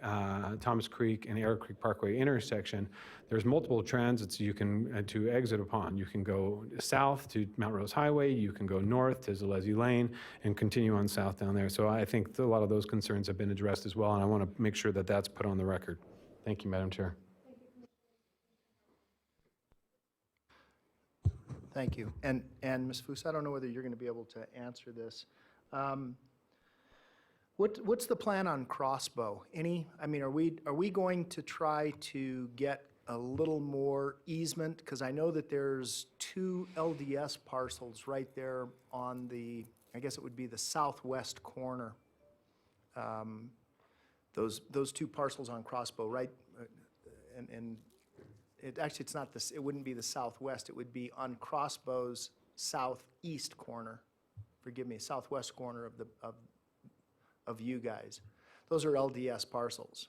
Thomas Creek and Arrow Creek Parkway intersection, there's multiple transits you can to exit upon. You can go south to Mount Rose Highway, you can go north to Zalesi Lane, and continue on south down there. So I think a lot of those concerns have been addressed as well, and I want to make sure that that's put on the record. Thank you, Madam Chair. Thank you. And Ms. Foose, I don't know whether you're going to be able to answer this. What's the plan on Crossbow? Are we going to try to get a little more easement? Because I know that there's 2 LDS parcels right there on the, I guess it would be the southwest corner. Those 2 parcels on Crossbow, right? And it's not this. It wouldn't be the southwest. It would be on Crossbow's southeast corner. Forgive me, southwest corner of you guys. Those are LDS parcels.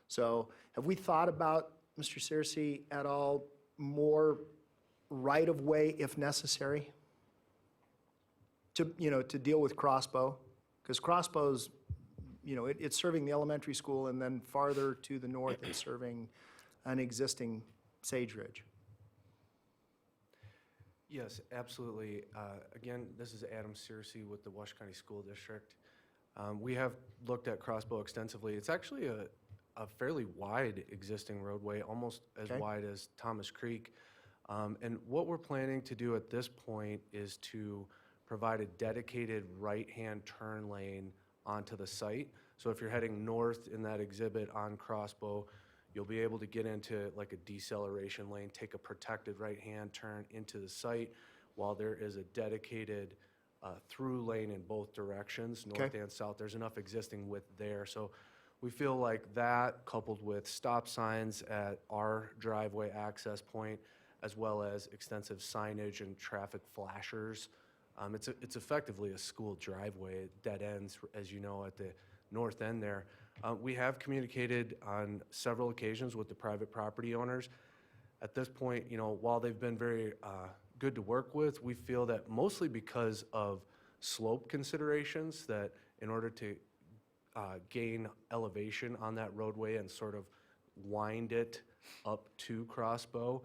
So have we thought about, Mr. Searcy, at all more right of way if necessary to deal with Crossbow? Because Crossbow's, it's serving the elementary school, and then farther to the north, it's serving an existing Sage Ridge. Yes, absolutely. Again, this is Adam Searcy with the Washoe County School District. We have looked at Crossbow extensively. It's actually a fairly wide existing roadway, almost as wide as Thomas Creek. And what we're planning to do at this point is to provide a dedicated right-hand turn lane onto the site. So if you're heading north in that exhibit on Crossbow, you'll be able to get into like a deceleration lane, take a protected right-hand turn into the site, while there is a dedicated through lane in both directions, north and south. There's enough existing width there. So we feel like that, coupled with stop signs at our driveway access point, as well as extensive signage and traffic flashers, it's effectively a school driveway. It dead ends, as you know, at the north end there. We have communicated on several occasions with the private property owners. At this point, while they've been very good to work with, we feel that mostly because of slope considerations, that in order to gain elevation on that roadway and sort of wind it up to Crossbow,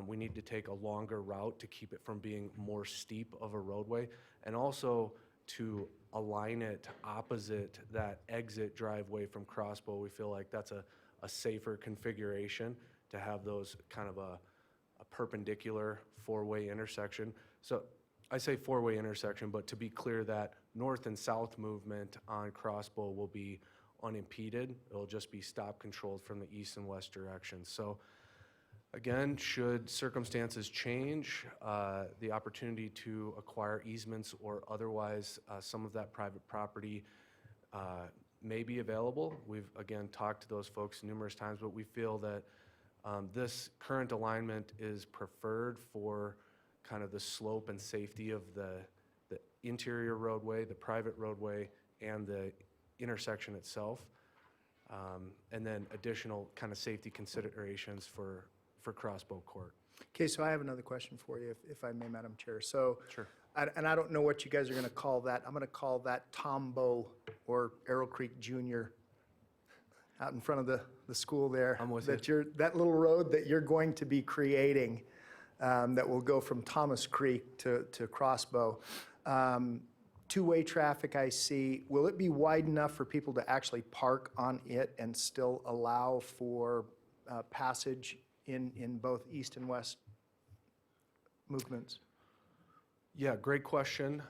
we need to take a longer route to keep it from being more steep of a roadway, and also to align it opposite that exit driveway from Crossbow. We feel like that's a safer configuration to have those kind of a perpendicular 4-way intersection. So I say 4-way intersection, but to be clear, that north and south movement on Crossbow will be unimpeded. It'll just be stop controlled from the east and west directions. So Again, should circumstances change, the opportunity to acquire easements or otherwise some of that private property may be available. We've, again, talked to those folks numerous times, but we feel that this current alignment is preferred for kind of the slope and safety of the interior roadway, the private roadway, and the intersection itself. And then additional kind of safety considerations for Crossbow Court. Okay, so I have another question for you, if I may, Madam Chair. So, Sure. and I don't know what you guys are going to call that. I'm going to call that Tombow or Arrow Creek Junior out in front of the school there. I'm with that that little road that you're going to be creating that will go from Thomas Creek to Crossbow. Two-way traffic I see. Will it be wide enough for people to actually park on it and still allow for passage in both east and west movements? Yeah, great question.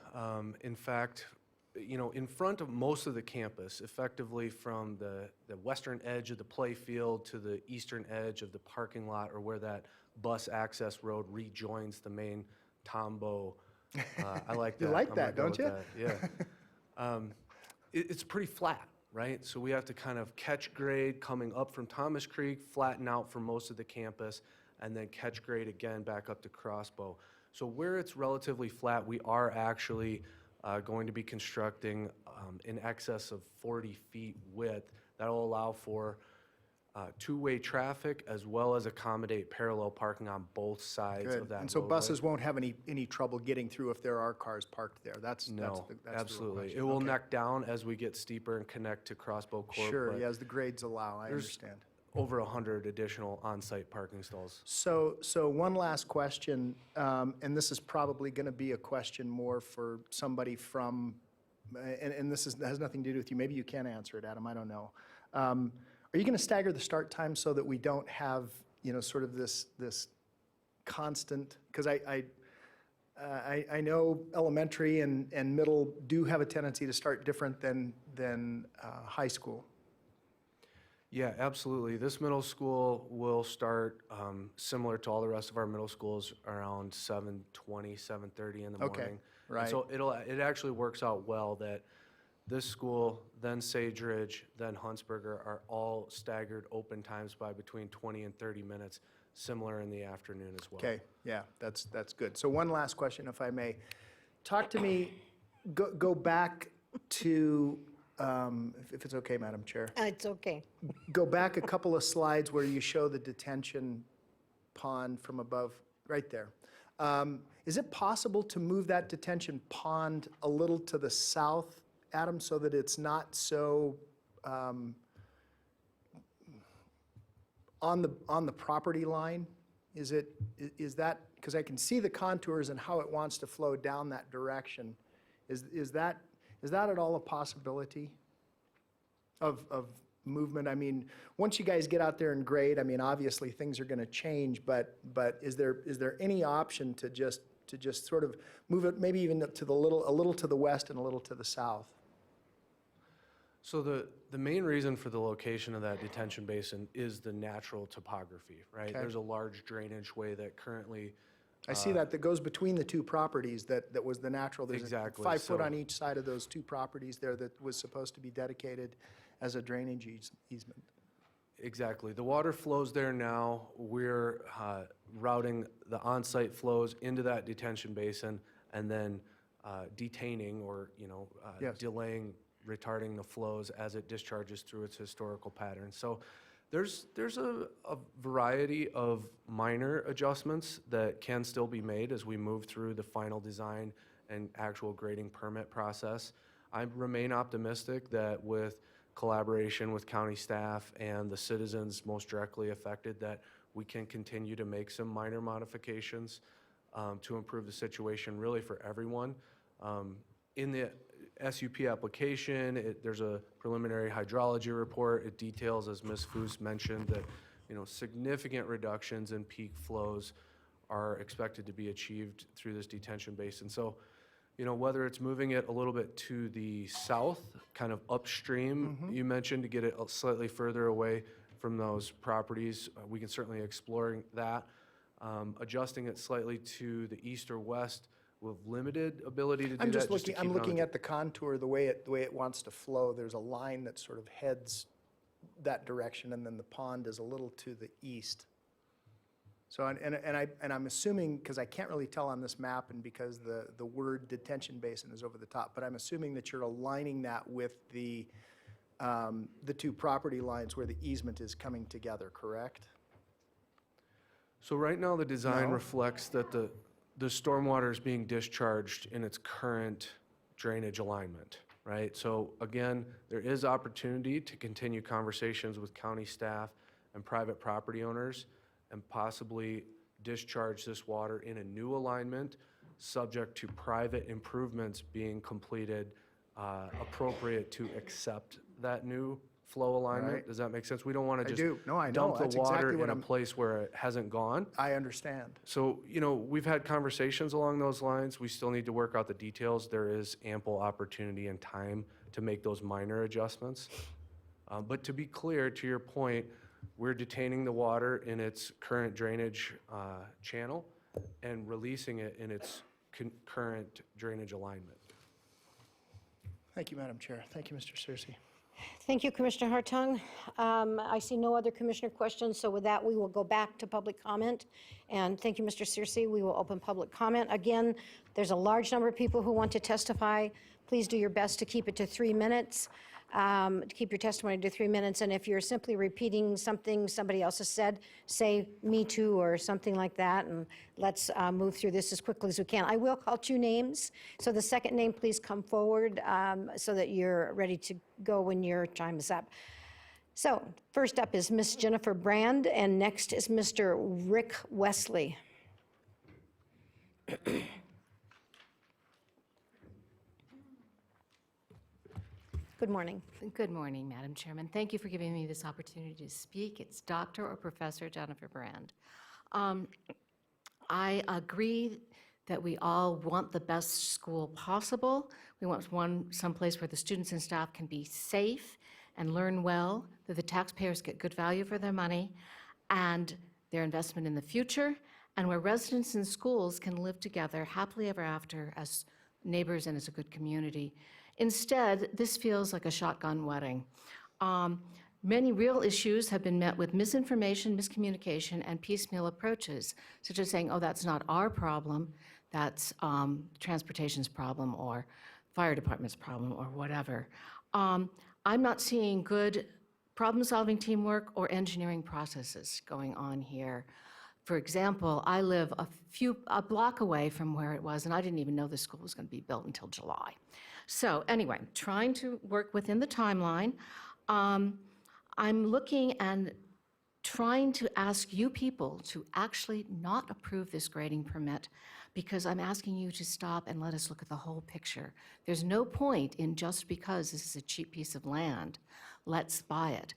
In fact, you know, in front of most of the campus, effectively from the western edge of the play field to the eastern edge of the parking lot, or where that bus access road rejoins the main Tombow. I like that. You like I'm gonna that, go don't with you? that. Yeah. It's pretty flat, right? So we have to kind of catch grade coming up from Thomas Creek, flatten out for most of the campus, and then catch grade again back up to Crossbow. So where it's relatively flat, we are actually going to be constructing in excess of 40 feet width. That will allow for two-way traffic as well as accommodate parallel parking on both sides Good. of that And so roadway. buses won't have any trouble getting through if there are cars parked there? That's No, the real absolutely. question. It will Okay. neck down as we get steeper and connect to Crossbow Court. Sure, but yeah, as the grades allow, I there's- understand. Over 100 additional on-site parking stalls. So one last question, and this is probably going to be a question more for somebody from, and this has nothing to do with you. Maybe you can answer it, Adam, I don't know. Are you going to stagger the start time so that we don't have, you know, sort of this constant, because I know elementary and middle do have a tendency to start different than high school. Yeah, absolutely. This middle school will start similar to all the rest of our middle schools around 7:20, 7:30 in the Okay, morning. And right. so it actually works out well that this school, then Sage Ridge, then Huntsberger are all staggered open times by between 20 and 30 minutes, similar in the afternoon as well. Okay, yeah, that's good. So one last question, if I may. Talk to me, go back to, if it's okay, Madam Chair. It's okay. Go back a couple of slides where you show the detention pond from above, right there. Is it possible to move that detention pond a little to the south, Adam, so that it's not so on the property line? Is that, because I can see the contours and how it wants to flow down that direction. Is that at all a possibility of movement? I mean, once you guys get out there and grade, I mean, obviously things are going to change, but is there any option to just sort of move it maybe even to a little to the west and a little to the south? So the main reason for the location of that detention basin is the natural topography, right? Okay. There's a large drainage way that currently I see that goes between the two properties that was the natural. There's Exactly, 5 foot so- on each side of those two properties there that was supposed to be dedicated as a drainage easement. Exactly. The water flows there now. We're routing the on-site flows into that detention basin and then detaining or, Yes. delaying, retarding the flows as it discharges through its historical pattern. So there's a variety of minor adjustments that can still be made as we move through the final design and actual grading permit process. I remain optimistic that with collaboration with county staff and the citizens most directly affected, that we can continue to make some minor modifications to improve the situation really for everyone. In the SUP application, there's a preliminary hydrology report. It details, as Ms. Foos mentioned, that significant reductions in peak flows are expected to be achieved through this detention basin. So, whether it's moving it a little bit to the south, kind of upstream, you mentioned, to get it slightly further away, from those properties, we can certainly explore that. Adjusting it slightly to the east or west with limited ability to do that. I'm just to looking, keep I'm it on looking the- at the contour, the way it wants to flow. There's a line that sort of heads that direction, and then the pond is a little to the east. So, and I'm assuming, because I can't really tell on this map and because the word detention basin is over the top, but I'm assuming that you're aligning that with the two property lines where the easement is coming together, correct? So right now, the design No? reflects that the stormwater is being discharged in its current drainage alignment, right? So again, there is opportunity to continue conversations with county staff and private property owners and possibly discharge this water in a new alignment, subject to private improvements being completed appropriate to accept that new flow alignment. Right. Does that make sense? We don't want I to just do. No, I know. dump the That's water exactly what in a I'm, place where it hasn't gone. I understand. So, we've had conversations along those lines. We still need to work out the details. There is ample opportunity and time to make those minor adjustments. But to be clear, to your point, we're detaining the water in its current drainage channel and releasing it in its current drainage alignment. Thank you, Madam Chair. Thank you, Mr. Searcy. Thank you, Commissioner Hartung. I see no other commissioner questions, so with that, we will go back to public comment. And thank you, Mr. Searcy. We will open public comment. Again, there's a large number of people who want to testify. Please do your best to keep it to 3 minutes, to keep your testimony to 3 minutes. And if you're simply repeating something somebody else has said, say "me too" or something like that, and let's move through this as quickly as we can. I will call 2 names, so the second name, please come forward so that you're ready to go when your time is up. So first up is Miss Jennifer Brand, and next is Mr. Rick Wesley. Good morning. Good morning, Madam Chairman. Thank you for giving me this opportunity to speak. It's Dr. or Professor Jennifer Brand. I agree that we all want the best school possible. We want someplace where the students and staff can be safe and learn well, that the taxpayers get good value for their money and their investment in the future, and where residents and schools can live together happily ever after as neighbors and as a good community. Instead, this feels like a shotgun wedding. Many real issues have been met with misinformation, miscommunication, and piecemeal approaches, such as saying, oh, that's not our problem, that's transportation's problem or fire department's problem or whatever. I'm not seeing good problem-solving teamwork or engineering processes going on here. For example, I live a block away from where it was, and I didn't even know the school was going to be built until July. So anyway, trying to work within the timeline. I'm looking and trying to ask you people to actually not approve this grading permit because I'm asking you to stop and let us look at the whole picture. There's no point in just because this is a cheap piece of land, let's buy it.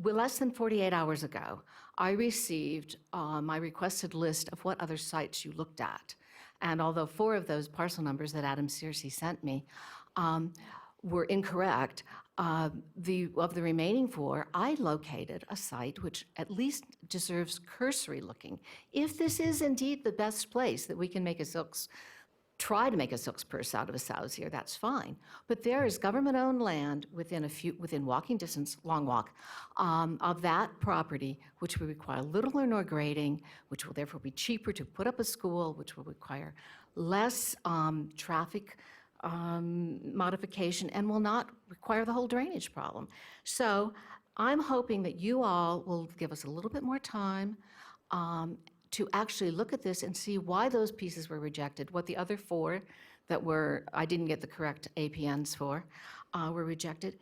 Less than 48 hours ago, I received my requested list of what other sites you looked at. And although 4 of those parcel numbers that Adam Searcy sent me were incorrect, of the remaining 4, I located a site which at least deserves cursory looking. If this is indeed the best place that we can make try to make a silk's purse out of a sow's ear, that's fine. But there is government-owned land within walking distance, long walk, of that property, which will require little or no grading, which will therefore be cheaper to put up a school, which will require less traffic modification, and will not require the whole drainage problem. So I'm hoping that you all will give us a little bit more time to actually look at this and see why those pieces were rejected, what the other 4 that I didn't get the correct APNs for, were rejected.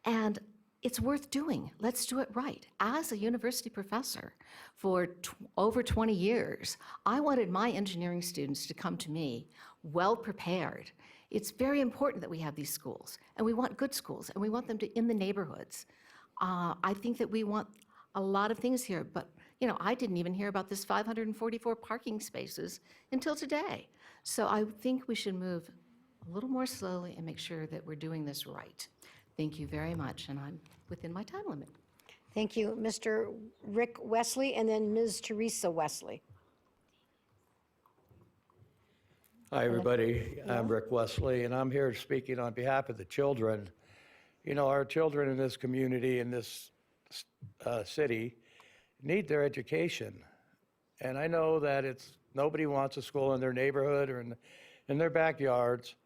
And it's worth doing. Let's do it right. As a university professor for over 20 years, I wanted my engineering students to come to me well prepared. It's very important that we have these schools, and we want good schools, and we want them in the neighborhoods. I think that we want a lot of things here, but I didn't even hear about this 544 parking spaces until today. So I think we should move a little more slowly and make sure that we're doing this right. Thank you very much, and I'm within my time limit. Thank you. Mr. Rick Wesley, and then Ms. Teresa Wesley. Hi, everybody. I'm Rick Wesley, and I'm here speaking on behalf of the children. You know, our children in this community, in this city, need their education. And I know that nobody wants a school in their neighborhood or in their backyards,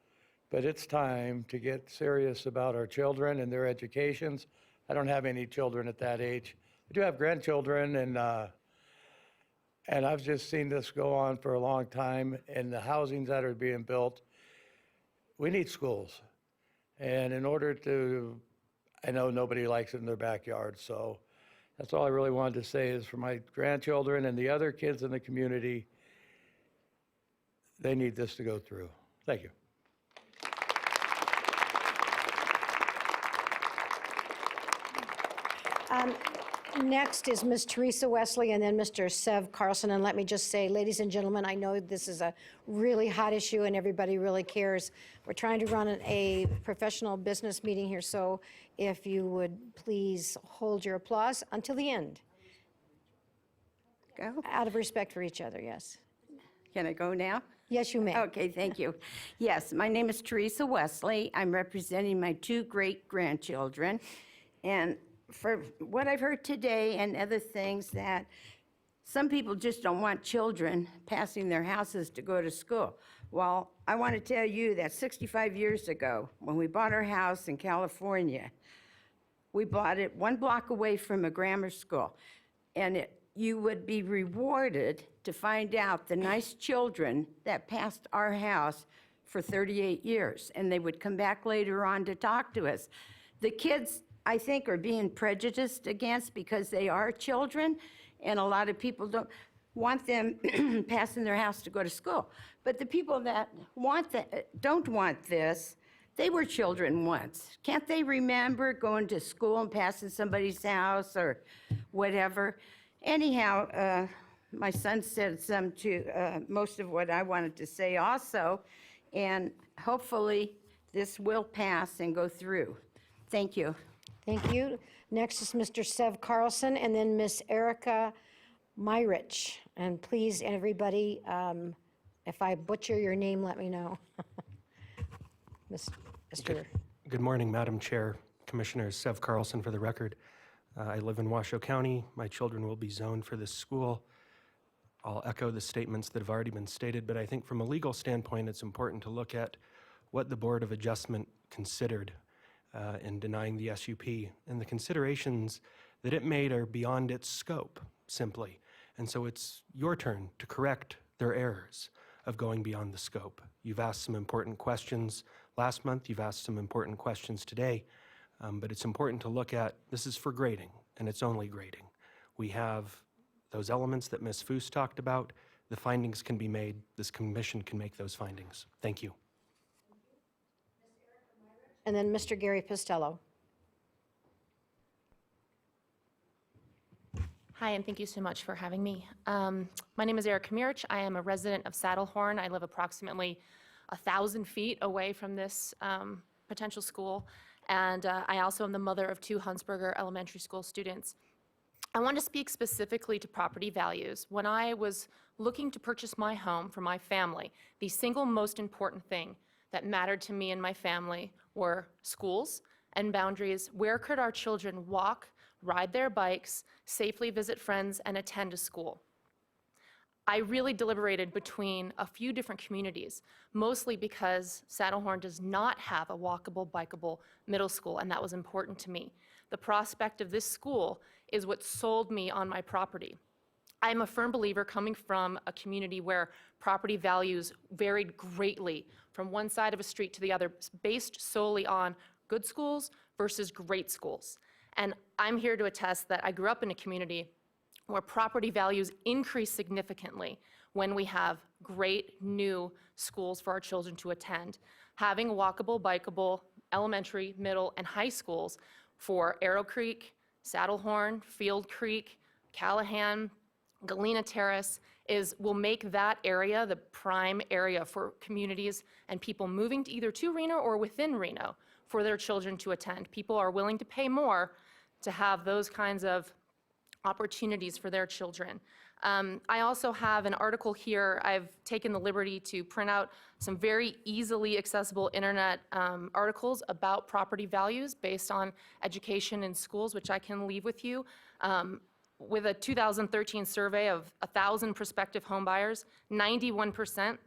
but it's time to get serious about our children and their educations. I don't have any children at that age. I do have grandchildren, and I've just seen this go on for a long time. And the housings that are being built, we need schools. And in order to, I know nobody likes it in their backyard, so that's all I really wanted to say is for my grandchildren and the other kids in the community, they need this to go through. Thank you. Next is Ms. Teresa Wesley and then Mr. Sev Carlson. And let me just say, ladies and gentlemen, I know this is a really hot issue and everybody really cares. We're trying to run a professional business meeting here, so if you would please hold your applause until the end. Go. Out of respect for each other, yes. Can I go now? Yes, you may. Okay, thank you. Yes, my name is Teresa Wesley. I'm representing my 2 great-grandchildren. And for what I've heard today and other things, that some people just don't want children passing their houses to go to school. Well, I want to tell you that 65 years ago, when we bought our house in California, we bought it 1 block away from a grammar school. And you would be rewarded to find out the nice children that passed our house for 38 years. And they would come back later on to talk to us. The kids, I think, are being prejudiced against because they are children, and a lot of people don't want them passing their house to go to school. But the people that don't want this, they were children once. Can't they remember going to school and passing somebody's house or whatever? Anyhow, my son said most of what I wanted to say also, and hopefully this will pass and go through. Thank you. Thank you. Next is Mr. Sev Carlson and then Miss Erica Myrich. And please, everybody, if I butcher your name, let me know. Mr. Good morning, Madam Chair, Commissioners. Sev Carlson for the record. I live in Washoe County. My children will be zoned for this school. I'll echo the statements that have already been stated, but I think from a legal standpoint, it's important to look at what the Board of Adjustment considered in denying the SUP. And the considerations that it made are beyond its scope, simply. And so it's your turn to correct their errors of going beyond the scope. You've asked some important questions last month. You've asked some important questions today. But it's important to look at, this is for grading, and it's only grading. We have those elements that Ms. Foose talked about. The findings can be made. This commission can make those findings. Thank you. And then Mr. Gary Pistello. Hi, and thank you so much for having me. My name is Erica Mirich. I am a resident of Saddlehorn. I live approximately 1,000 feet away from this potential school. And I also am the mother of 2 Huntsberger Elementary School students. I want to speak specifically to property values. When I was looking to purchase my home for my family, the single most important thing that mattered to me and my family were schools and boundaries. Where could our children walk, ride their bikes, safely visit friends, and attend a school? I really deliberated between a few different communities, mostly because Saddlehorn does not have a walkable, bikeable middle school, and that was important to me. The prospect of this school is what sold me on my property. I'm a firm believer, coming from a community where property values varied greatly from one side of a street to the other, based solely on good schools versus great schools. And I'm here to attest that I grew up in a community where property values increase significantly when we have great new schools for our children to attend. Having walkable, bikeable elementary, middle, and high schools for Arrow Creek, Saddlehorn, Field Creek, Callahan, Galena Terrace will make that area the prime area for communities and people moving to either to Reno or within Reno for their children to attend. People are willing to pay more to have those kinds of opportunities for their children. I also have an article here. I've taken the liberty to print out some very easily accessible internet articles about property values based on education in schools, which I can leave with you. With a 2013 survey of 1,000 prospective homebuyers, 91%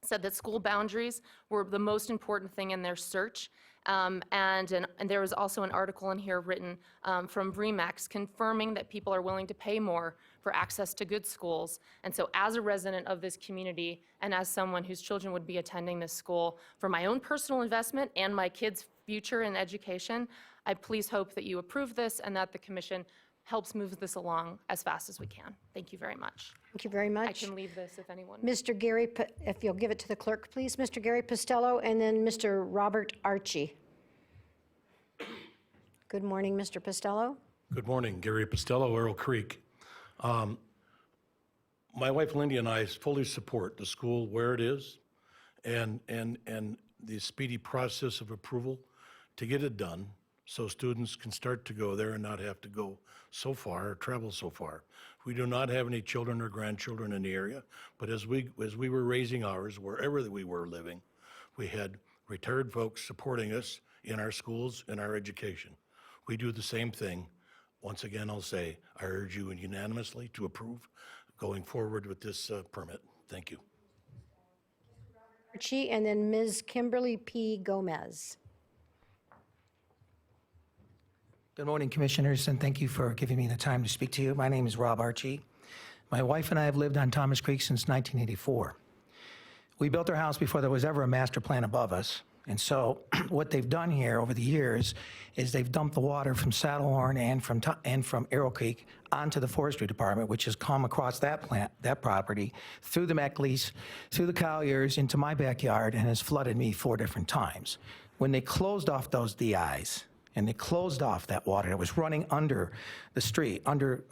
said that school boundaries were the most important thing in their search. And there was also an article in here written from BREMAX confirming that people are willing to pay more for access to good schools. And so as a resident of this community and as someone whose children would be attending this school, for my own personal investment and my kids' future in education, I please hope that you approve this and that the commission helps move this along as fast as we can. Thank you very much. Thank you very much. I can leave this if anyone. Mr. Gary, if you'll give it to the clerk, please. Mr. Gary Costello, and then Mr. Robert Archie. Good morning, Mr. Costello. Good morning, Gary Costello, Arrow Creek. My wife Lindy and I fully support the school where it is and the speedy process of approval to get it done so students can start to go there and not have to go so far or travel so far. We do not have any children or grandchildren in the area, but as we were raising ours, wherever we were living, we had retired folks supporting us in our schools and our education. We do the same thing. Once again, I'll say, I urge you unanimously to approve going forward with this permit. Thank you. Archie, and then Ms. Kimberly P. Gomez. Good morning, Commissioners, and thank you for giving me the time to speak to you. My name is Rob Archie. My wife and I have lived on Thomas Creek since 1984. We built our house before there was ever a master plan above us. And so what they've done here over the years is they've dumped the water from Saddlehorn and from Arrow Creek onto the Forestry Department, which has come across that property, through the Meckleys, through the Colliers, into my backyard, and has flooded me 4 different times. When they closed off those DIs, and they closed off that water that was running under the street, under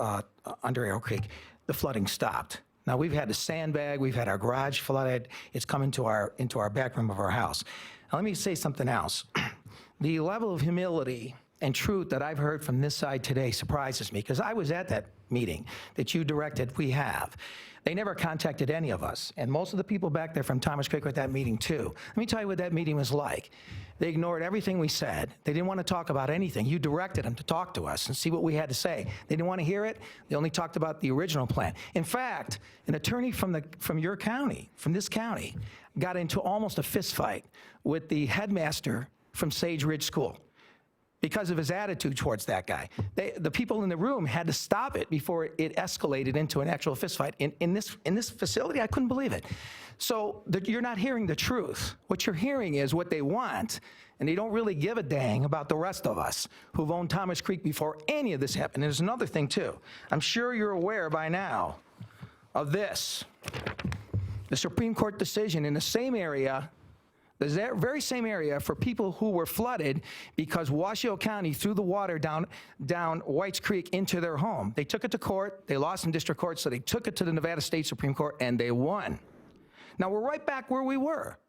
Arrow Creek, the flooding stopped. Now, we've had to sandbag, we've had our garage flooded, it's come into our back room of our house. Now, let me say something else. The level of humility and truth that I've heard from this side today surprises me, because I was at that meeting that you directed we have. They never contacted any of us, and most of the people back there from Thomas Creek were at that meeting too. Let me tell you what that meeting was like. They ignored everything we said. They didn't want to talk about anything. You directed them to talk to us and see what we had to say. They didn't want to hear it. They only talked about the original plan. In fact, an attorney from your county, from this county, got into almost a fist fight with the headmaster from Sage Ridge School because of his attitude towards that guy. The people in the room had to stop it before it escalated into an actual fist fight. In this facility, I couldn't believe it. So you're not hearing the truth. What you're hearing is what they want, and they don't really give a dang about the rest of us who've owned Thomas Creek before any of this happened. And there's another thing, too. I'm sure you're aware by now of this. The Supreme Court decision in the same area, the very same area, for people who were flooded because Washoe County threw the water down Whites Creek into their home. They took it to court. They lost in district court, so they took it to the Nevada State Supreme Court, and they won. Now, we're right back where we were.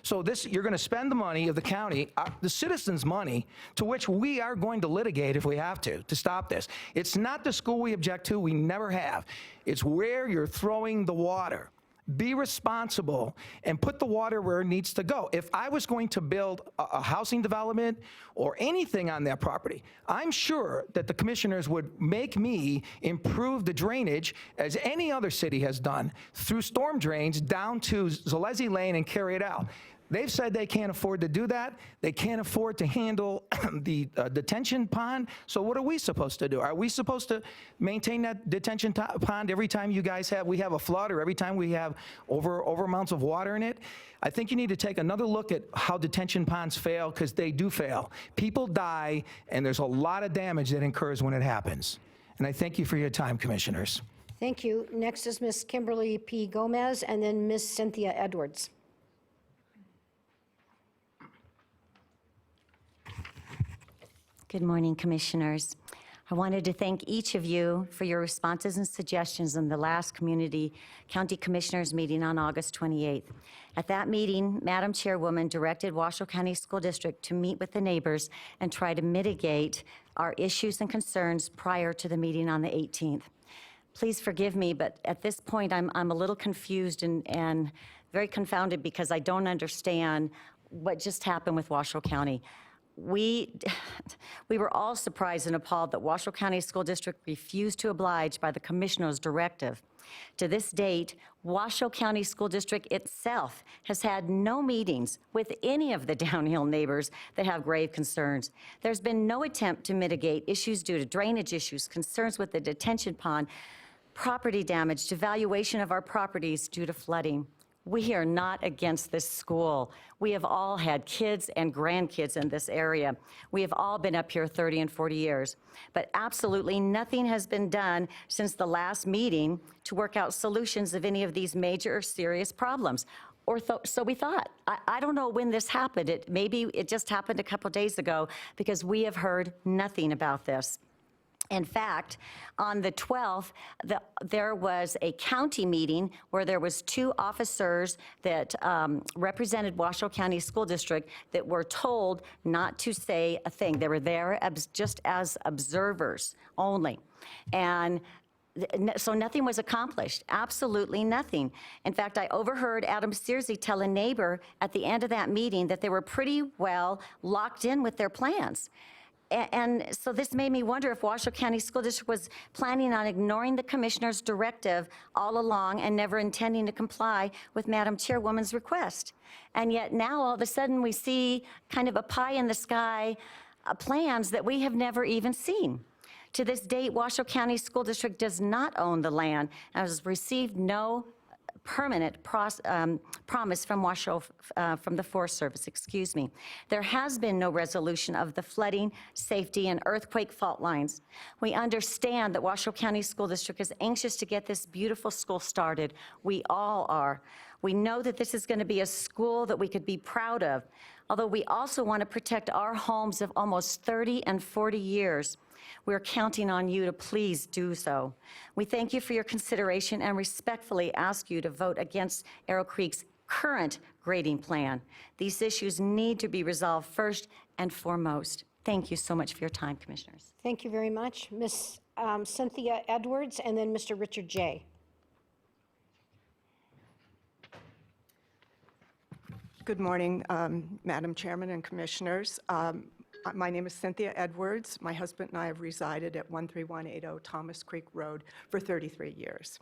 So you're going to spend the money of the county, the citizens' money, to which we are going to litigate if we have to stop this. It's not the school we object to. We never have. It's where you're throwing the water. Be responsible and put the water where it needs to go. If I was going to build a housing development or anything on that property, I'm sure that the commissioners would make me improve the drainage, as any other city has done, through storm drains down to Zalesi Lane and carry it out. They've said they can't afford to do that. They can't afford to handle the detention pond. So what are we supposed to do? Are we supposed to maintain that detention pond every time we have a flood, or every time we have over amounts of water in it? I think you need to take another look at how detention ponds fail, because they do fail. People die, and there's a lot of damage that occurs when it happens. And I thank you for your time, Commissioners. Thank you. Next is Ms. Kimberly P. Gomez, and then Ms. Cynthia Edwards. Good morning, Commissioners. I wanted to thank each of you for your responses and suggestions in the last County Commissioners meeting on August 28th. At that meeting, Madam Chairwoman directed Washoe County School District to meet with the neighbors and try to mitigate our issues and concerns prior to the meeting on the 18th. Please forgive me, but at this point, I'm a little confused and very confounded because I don't understand what just happened with Washoe County. We were all surprised and appalled that Washoe County School District refused to oblige by the commissioner's directive. To this date, Washoe County School District itself has had no meetings with any of the downhill neighbors that have grave concerns. There's been no attempt to mitigate issues due to drainage issues, concerns with the detention pond, property damage, devaluation of our properties due to flooding. We are not against this school. We have all had kids and grandkids in this area. We have all been up here 30 and 40 years. But absolutely nothing has been done since the last meeting to work out solutions of any of these major or serious problems. Or so we thought. I don't know when this happened. Maybe it just happened a couple days ago because we have heard nothing about this. In fact, on the 12th, there was a county meeting where there was 2 officers that represented Washoe County School District that were told not to say a thing. They were there just as observers only. And so nothing was accomplished, absolutely nothing. In fact, I overheard Adam Searcy tell a neighbor at the end of that meeting that they were pretty well locked in with their plans. And so this made me wonder if Washoe County School District was planning on ignoring the commissioner's directive all along and never intending to comply with Madam Chairwoman's request. And yet now all of a sudden we see kind of a pie in the sky plans that we have never even seen. To this date, Washoe County School District does not own the land and has received no permanent promise from from the Forest Service, excuse me. There has been no resolution of the flooding, safety, and earthquake fault lines. We understand that Washoe County School District is anxious to get this beautiful school started. We all are. We know that this is going to be a school that we could be proud of, although we also want to protect our homes of almost 30 and 40 years. We're counting on you to please do so. We thank you for your consideration and respectfully ask you to vote against Arrow Creek's current grading plan. These issues need to be resolved first and foremost. Thank you so much for your time, Commissioners. Thank you very much. Ms. Cynthia Edwards, and then Mr. Richard J. Good morning, Madam Chairman and Commissioners. My name is Cynthia Edwards. My husband and I have resided at 13180 Thomas Creek Road for 33 years.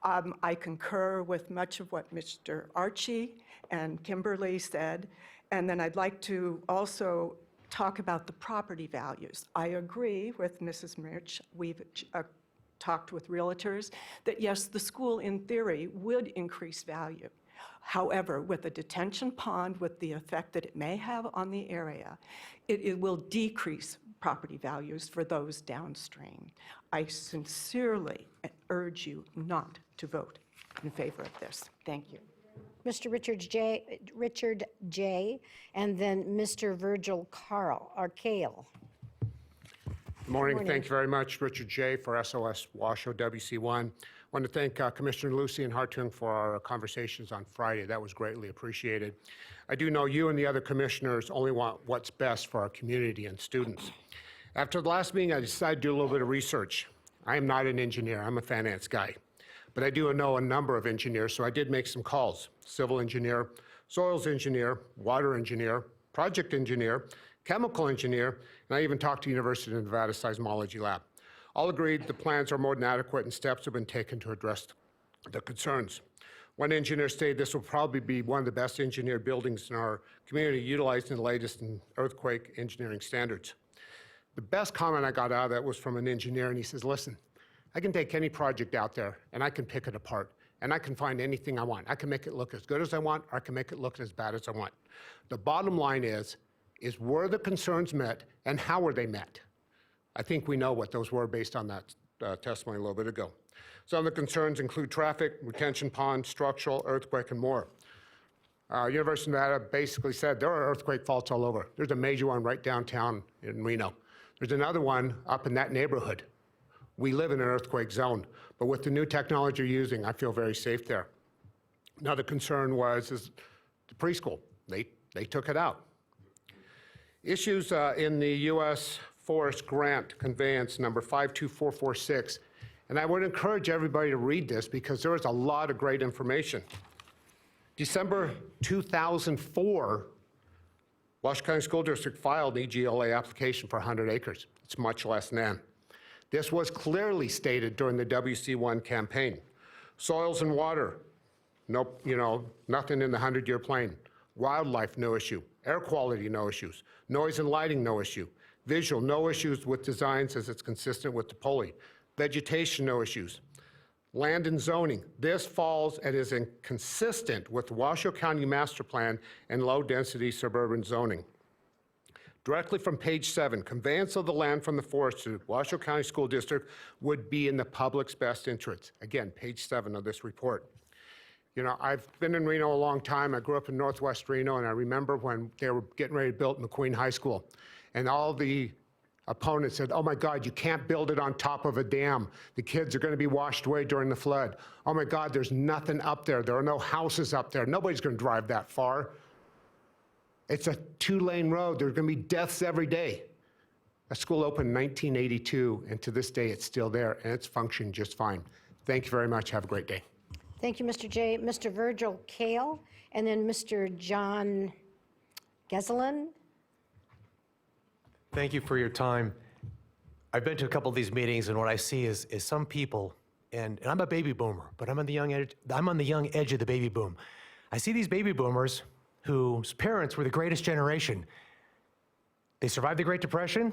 I concur with much of what Mr. Archie and Kimberly said, and then I'd like to also talk about the property values. I agree with Mrs. Mirch. We've talked with realtors that yes, the school in theory would increase value. However, with a detention pond, with the effect that it may have on the area, it will decrease property values for those downstream. I sincerely urge you not to vote in favor of this. Thank you. Mr. Richard J., and then Mr. Virgil Kale. Good morning. Thank you very much, Richard J. for SOS Washoe WC1. I want to thank Commissioner Lucy and Hartung for our conversations on Friday. That was greatly appreciated. I do know you and the other commissioners only want what's best for our community and students. After the last meeting, I decided to do a little bit of research. I am not an engineer. I'm a finance guy. But I do know a number of engineers, so I did make some calls. Civil engineer, soils engineer, water engineer, project engineer, chemical engineer, and I even talked to University of Nevada Seismology Lab. All agreed the plans are more than adequate and steps have been taken to address the concerns. One engineer stated this will probably be one of the best engineered buildings in our community utilizing the latest in earthquake engineering standards. The best comment I got out of that was from an engineer, and he says, listen, I can take any project out there and I can pick it apart and I can find anything I want. I can make it look as good as I want or I can make it look as bad as I want. The bottom line is were the concerns met and how were they met? I think we know what those were based on that testimony a little bit ago. Some of the concerns include traffic, retention pond, structural, earthquake, and more. University of Nevada basically said there are earthquake faults all over. There's a major one right downtown in Reno. There's another one up in that neighborhood. We live in an earthquake zone, but with the new technology you're using, I feel very safe there. Another concern is the preschool. They took it out. Issues in the U.S. Forest Grant Conveyance number 52446, and I would encourage everybody to read this because there is a lot of great information. December 2004, Washoe County School District filed an EGLA application for 100 acres. It's much less than. This was clearly stated during the WC1 campaign. Soils and water, nope, nothing in the 100-year plan. Wildlife, no issue. Air quality, no issues. Noise and lighting, no issue. Visual, no issues with designs as it's consistent with the POLI. Vegetation, no issues. Land and zoning, this falls and is consistent with the Washoe County Master Plan and low-density suburban zoning. Directly from page 7, conveyance of the land from the forest to Washoe County School District would be in the public's best interest. Again, page 7 of this report. I've been in Reno a long time. I grew up in Northwest Reno, and I remember when they were getting ready to build McQueen High School, and all the opponents said, oh my God, you can't build it on top of a dam. The kids are going to be washed away during the flood. Oh my God, there's nothing up there. There are no houses up there. Nobody's going to drive that far. It's a 2-lane road. There's going to be deaths every day. That school opened in 1982, and to this day it's still there, and it's functioning just fine. Thank you very much. Have a great day. Thank you, Mr. J. Mr. Virgil Kale, and then Mr. John Geselin. Thank you for your time. I've been to a couple of these meetings, and what I see is some people, and I'm a baby boomer, but I'm on the young edge of the baby boom. I see these baby boomers whose parents were the greatest generation. They survived the Great Depression.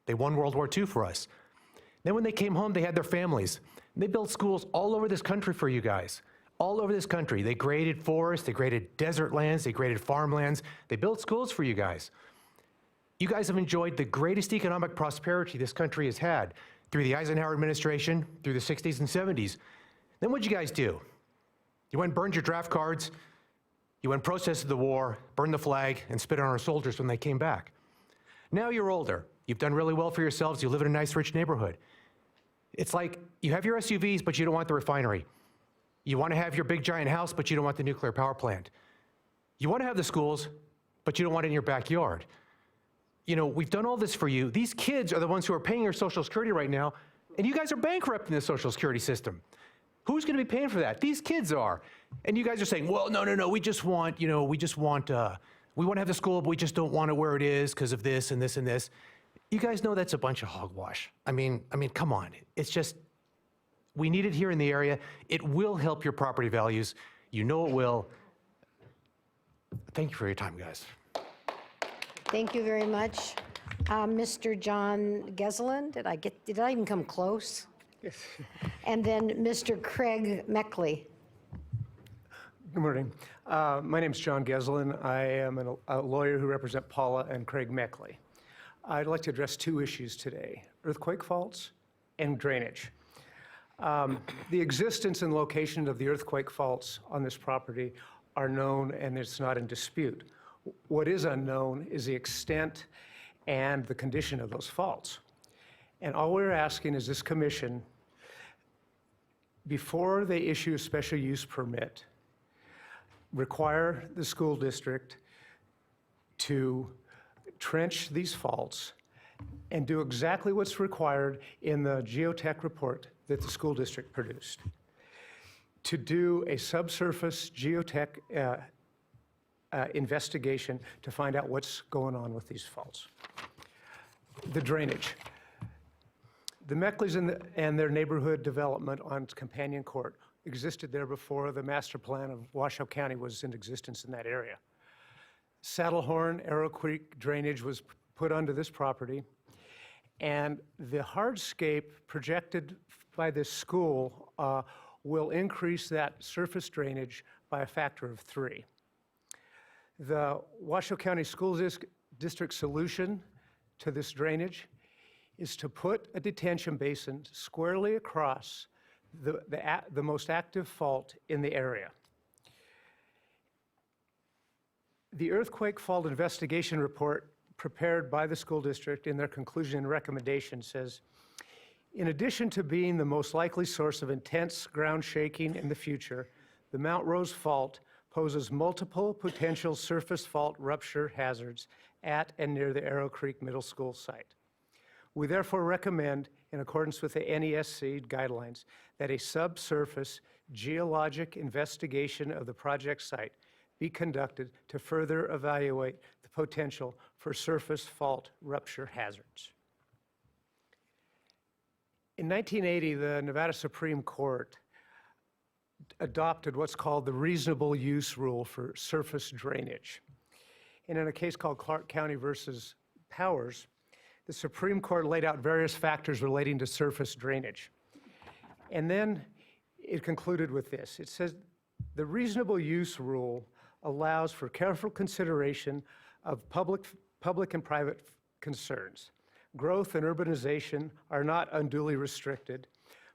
They won World War II for us. Then when they came home, they had their families. They built schools all over this country for you guys. All over this country. They graded forests, they graded desert lands, they graded farmlands. They built schools for you guys. You guys have enjoyed the greatest economic prosperity this country has had through the Eisenhower administration, through the 60s and 70s. Then what'd you guys do? You went and burned your draft cards, you went and protested the war, burned the flag, and spit on our soldiers when they came back. Now you're older. You've done really well for yourselves. You live in a nice, rich neighborhood. It's like you have your SUVs, but you don't want the refinery. You want to have your big, giant house, but you don't want the nuclear power plant. You want to have the schools, but you don't want it in your backyard. We've done all this for you. These kids are the ones who are paying your Social Security right now, and you guys are bankrupting the Social Security system. Who's going to be paying for that? These kids are. And you guys are saying, well, no, we want to have the school, but we just don't want it where it is because of this and this and this. You guys know that's a bunch of hogwash. I mean, come on. It's just, we need it here in the area. It will help your property values. You know it will. Thank you for your time, guys. Thank you very much. Mr. John Geselin, did I even come close? Yes. And then Mr. Craig Meckley. Good morning. My name is John Geselin. I am a lawyer who represent Paula and Craig Meckley. I'd like to address 2 issues today, earthquake faults and drainage. The existence and location of the earthquake faults on this property are known, and it's not in dispute. What is unknown is the extent and the condition of those faults. And all we're asking is this commission, before they issue a special use permit, require the school district to trench these faults and do exactly what's required in the geotech report that the school district produced. To do a subsurface geotech investigation to find out what's going on with these faults. The drainage. The Meckleys and their neighborhood development on Companion Court existed there before the master plan of Washoe County was in existence in that area. Saddlehorn, Arrow Creek drainage was put onto this property, and the hardscape projected by this school will increase that surface drainage by a factor of 3. The Washoe County School District solution to this drainage is to put a detention basin squarely across the most active fault in the area. The earthquake fault investigation report prepared by the school district in their conclusion and recommendation says, in addition to being the most likely source of intense ground shaking in the future, the Mount Rose Fault poses multiple potential surface fault rupture hazards at and near the Arrow Creek Middle School site. We therefore recommend, in accordance with the NESC guidelines, that a subsurface geologic investigation of the project site be conducted to further evaluate the potential for surface fault rupture hazards. In 1980, the Nevada Supreme Court adopted what's called the reasonable use rule for surface drainage. And in a case called Clark County versus Powers, the Supreme Court laid out various factors relating to surface drainage. And then it concluded with this. It says the reasonable use rule allows for careful consideration of public and private concerns. Growth and urbanization are not unduly restricted,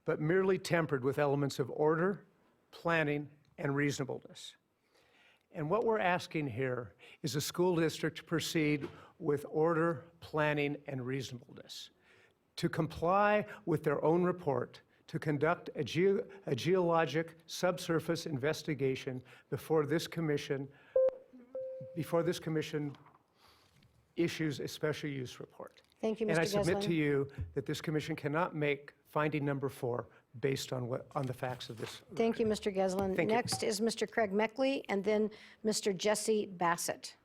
but merely tempered with elements of order, planning, and reasonableness. And what we're asking here is the school district to proceed with order, planning, and reasonableness, to comply with their own report, to conduct a geologic subsurface investigation before this commission issues a special use report. Thank you, Mr. And I submit Geslin. to you that this commission cannot make finding number 4 based on the facts of this. Thank you, Mr. Geslin. Thank you. Next is Mr. Craig Meckley, and then Mr. Jesse Bassett.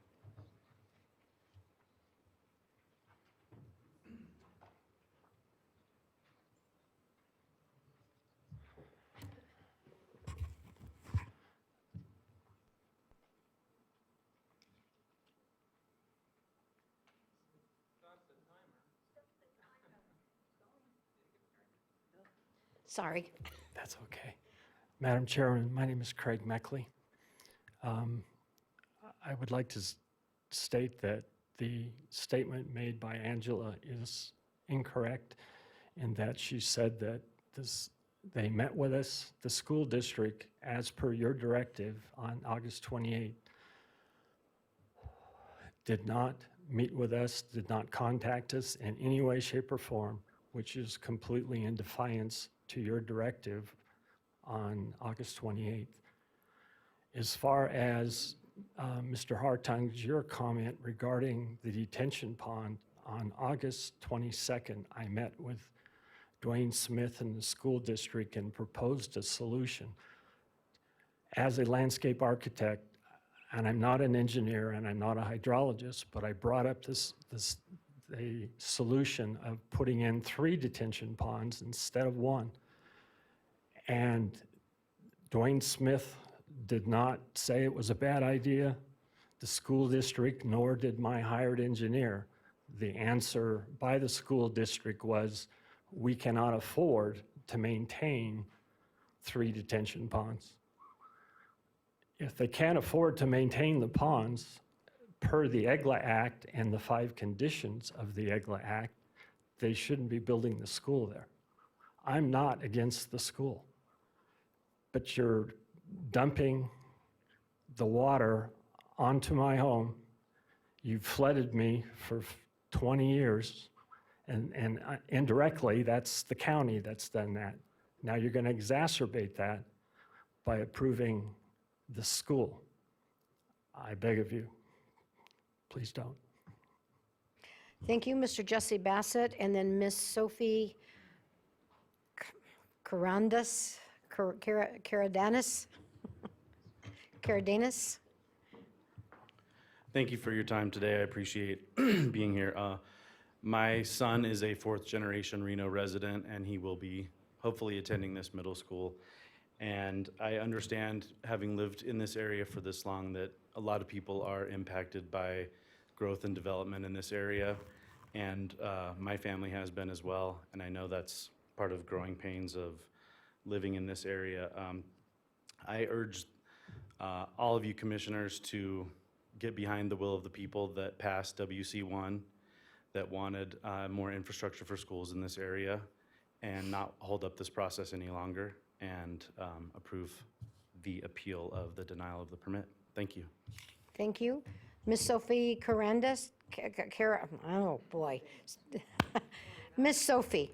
Sorry. That's okay. Madam Chairman, my name is Craig Meckley. I would like to state that the statement made by Angela is incorrect in that she said that they met with us, the school district, as per your directive on August 28th, did not meet with us, did not contact us in any way, shape, or form, which is completely in defiance to your directive on August 28th. As far as Mr. Hartung's, your comment regarding the detention pond, on August 22nd, I met with Dwayne Smith and the school district and proposed a solution. As a landscape architect, and I'm not an engineer and I'm not a hydrologist, but I brought up the solution of putting in 3 detention ponds instead of 1. And Dwayne Smith did not say it was a bad idea, the school district, nor did my hired engineer. The answer by the school district was, we cannot afford to maintain 3 detention ponds. If they can't afford to maintain the ponds, per the EGLA Act and the 5 conditions of the EGLA Act, they shouldn't be building the school there. I'm not against the school, but you're dumping the water onto my home. You've flooded me for 20 years, and indirectly, that's the county that's done that. Now you're going to exacerbate that by approving the school. I beg of you, please don't. Thank you, Mr. Jesse Bassett, and then Miss Sophie Caradanis. Caradanis. Thank you for your time today. I appreciate being here. My son is a 4th-generation Reno resident, and he will be hopefully attending this middle school. And I understand, having lived in this area for this long, that a lot of people are impacted by growth and development in this area. And my family has been as well, and I know that's part of growing pains of living in this area. I urge all of you commissioners to get behind the will of the people that passed WC1, that wanted more infrastructure for schools in this area, and not hold up this process any longer, and approve the appeal of the denial of the permit. Thank you. Thank you. Miss Sophie Caradanis. Kara, oh, boy. Miss Sophie.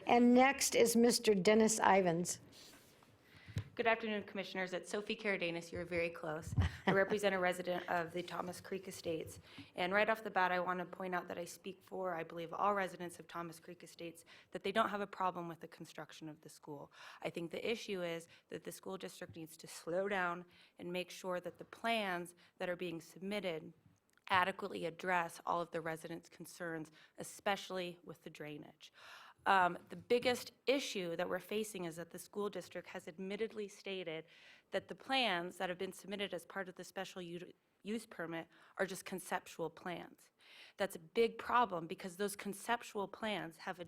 And next is Mr. Dennis Ivans. Good afternoon, Commissioners. It's Sophie Cardenas. You're very close. I represent a resident of the Thomas Creek Estates. And right off the bat, I want to point out that I speak for, I believe, all residents of Thomas Creek Estates, that they don't have a problem with the construction of the school. I think the issue is that the school district needs to slow down and make sure that the plans that are being submitted adequately address all of the residents' concerns, especially with the drainage. The biggest issue that we're facing is that the school district has admittedly stated that the plans that have been submitted as part of the special use permit are just conceptual plans. That's a big problem because those conceptual plans have a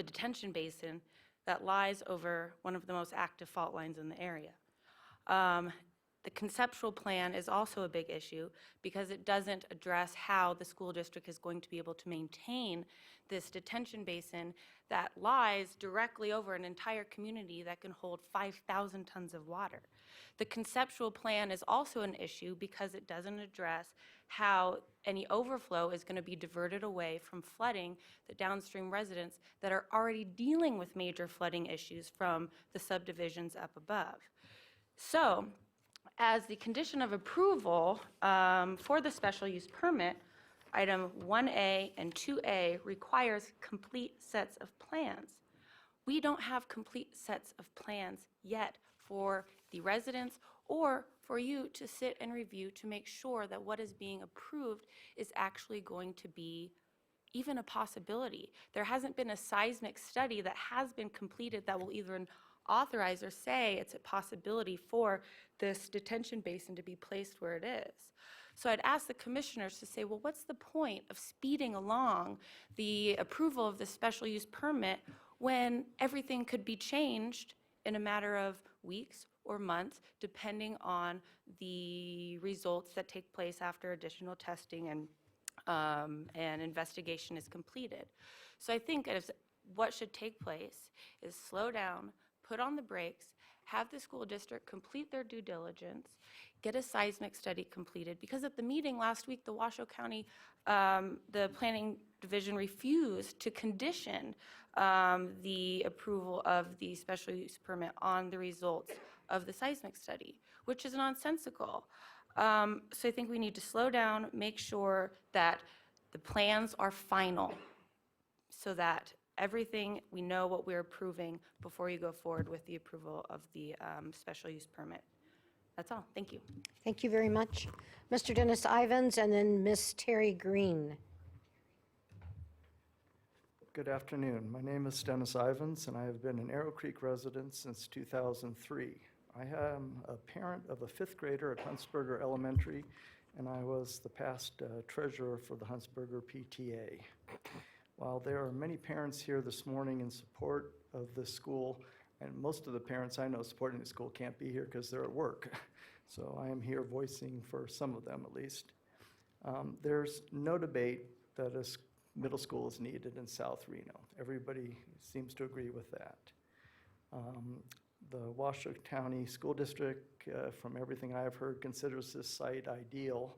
detention basin that lies over one of the most active fault lines in the area. The conceptual plan is also a big issue because it doesn't address how the school district is going to be able to maintain this detention basin that lies directly over an entire community that can hold 5,000 tons of water. The conceptual plan is also an issue because it doesn't address how any overflow is going to be diverted away from flooding the downstream residents that are already dealing with major flooding issues from the subdivisions up above. So, as the condition of approval for the special use permit, item 1A and 2A requires complete sets of plans. We don't have complete sets of plans yet for the residents or for you to sit and review to make sure that what is being approved is actually going to be even a possibility. There hasn't been a seismic study that has been completed that will either authorize or say it's a possibility for this detention basin to be placed where it is. So I'd ask the commissioners to say, well, what's the point of speeding along the approval of the special use permit when everything could be changed in a matter of weeks or months, depending on the results that take place after additional testing and investigation is completed. So I think what should take place is slow down, put on the brakes, have the school district complete their due diligence, get a seismic study completed, because at the meeting last week, the Washoe County, the Planning Division refused to condition the approval of the special use permit on the results of the seismic study, which is nonsensical. So I think we need to slow down, make sure that the plans are final so that everything, we know what we're approving before you go forward with the approval of the special use permit. That's all. Thank you. Thank you very much. Mr. Dennis Ivans and then Miss Terry Green. Good afternoon. My name is Dennis Ivans, and I have been an Arrow Creek resident since 2003. I am a parent of a fifth grader at Huntsberger Elementary, and I was the past treasurer for the Huntsberger PTA. While there are many parents here this morning in support of this school, and most of the parents I know supporting the school can't be here because they're at work. So I am here voicing for some of them at least. There's no debate that a middle school is needed in South Reno. Everybody seems to agree with that. The Washoe County School District, from everything I've heard, considers this site ideal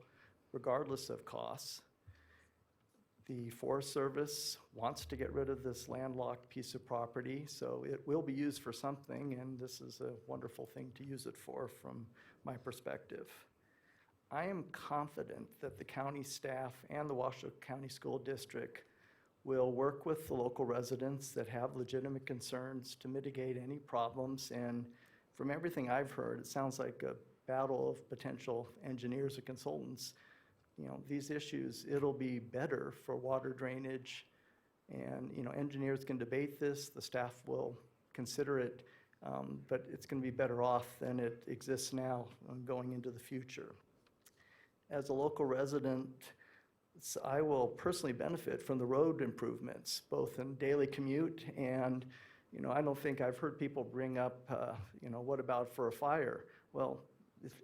regardless of costs. The Forest Service wants to get rid of this landlocked piece of property, so it will be used for something, and this is a wonderful thing to use it for from my perspective. I am confident that the county staff and the Washoe County School District will work with the local residents that have legitimate concerns to mitigate any problems, and from everything I've heard, it sounds like a battle of potential engineers and consultants. You know, these issues, it'll be better for water drainage, and, you know, engineers can debate this, the staff will consider it, but it's going to be better off than it exists now going into the future. As a local resident, I will personally benefit from the road improvements, both in daily commute and, you know, I don't think I've heard people bring up, you know, what about for a fire? Well,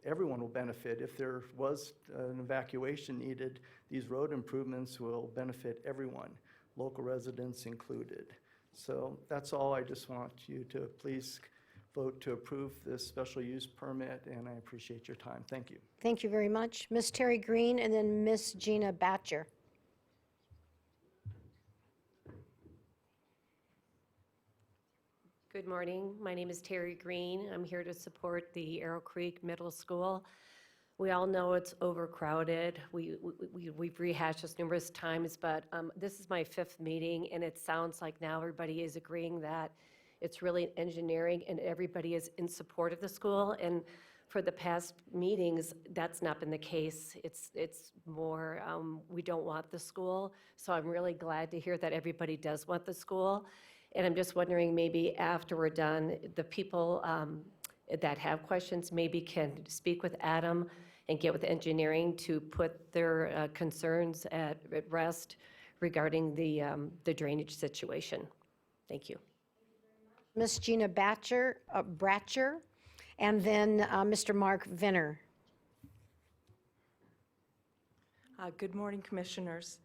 everyone will benefit. If there was an evacuation needed, these road improvements will benefit everyone, local residents included. So that's all. I just want you to please vote to approve this special use permit, and I appreciate your time. Thank you. Thank you very much. Ms. Terry Green and then Ms. Gina Batcher. Good morning. My name is Terry Green. I'm here to support the Arrow Creek Middle School. We all know it's overcrowded. We've rehashed this numerous times, but this is my 5th meeting, and it sounds like now everybody is agreeing that it's really engineering and everybody is in support of the school. And for the past meetings, that's not been the case. It's more, we don't want the school. So I'm really glad to hear that everybody does want the school. And I'm just wondering, maybe after we're done, the people that have questions maybe can speak with Adam and get with engineering to put their concerns at rest regarding the drainage situation. Thank you. Ms. Gina Batcher, and then Mr. Mark Venner. Good morning, Commissioners.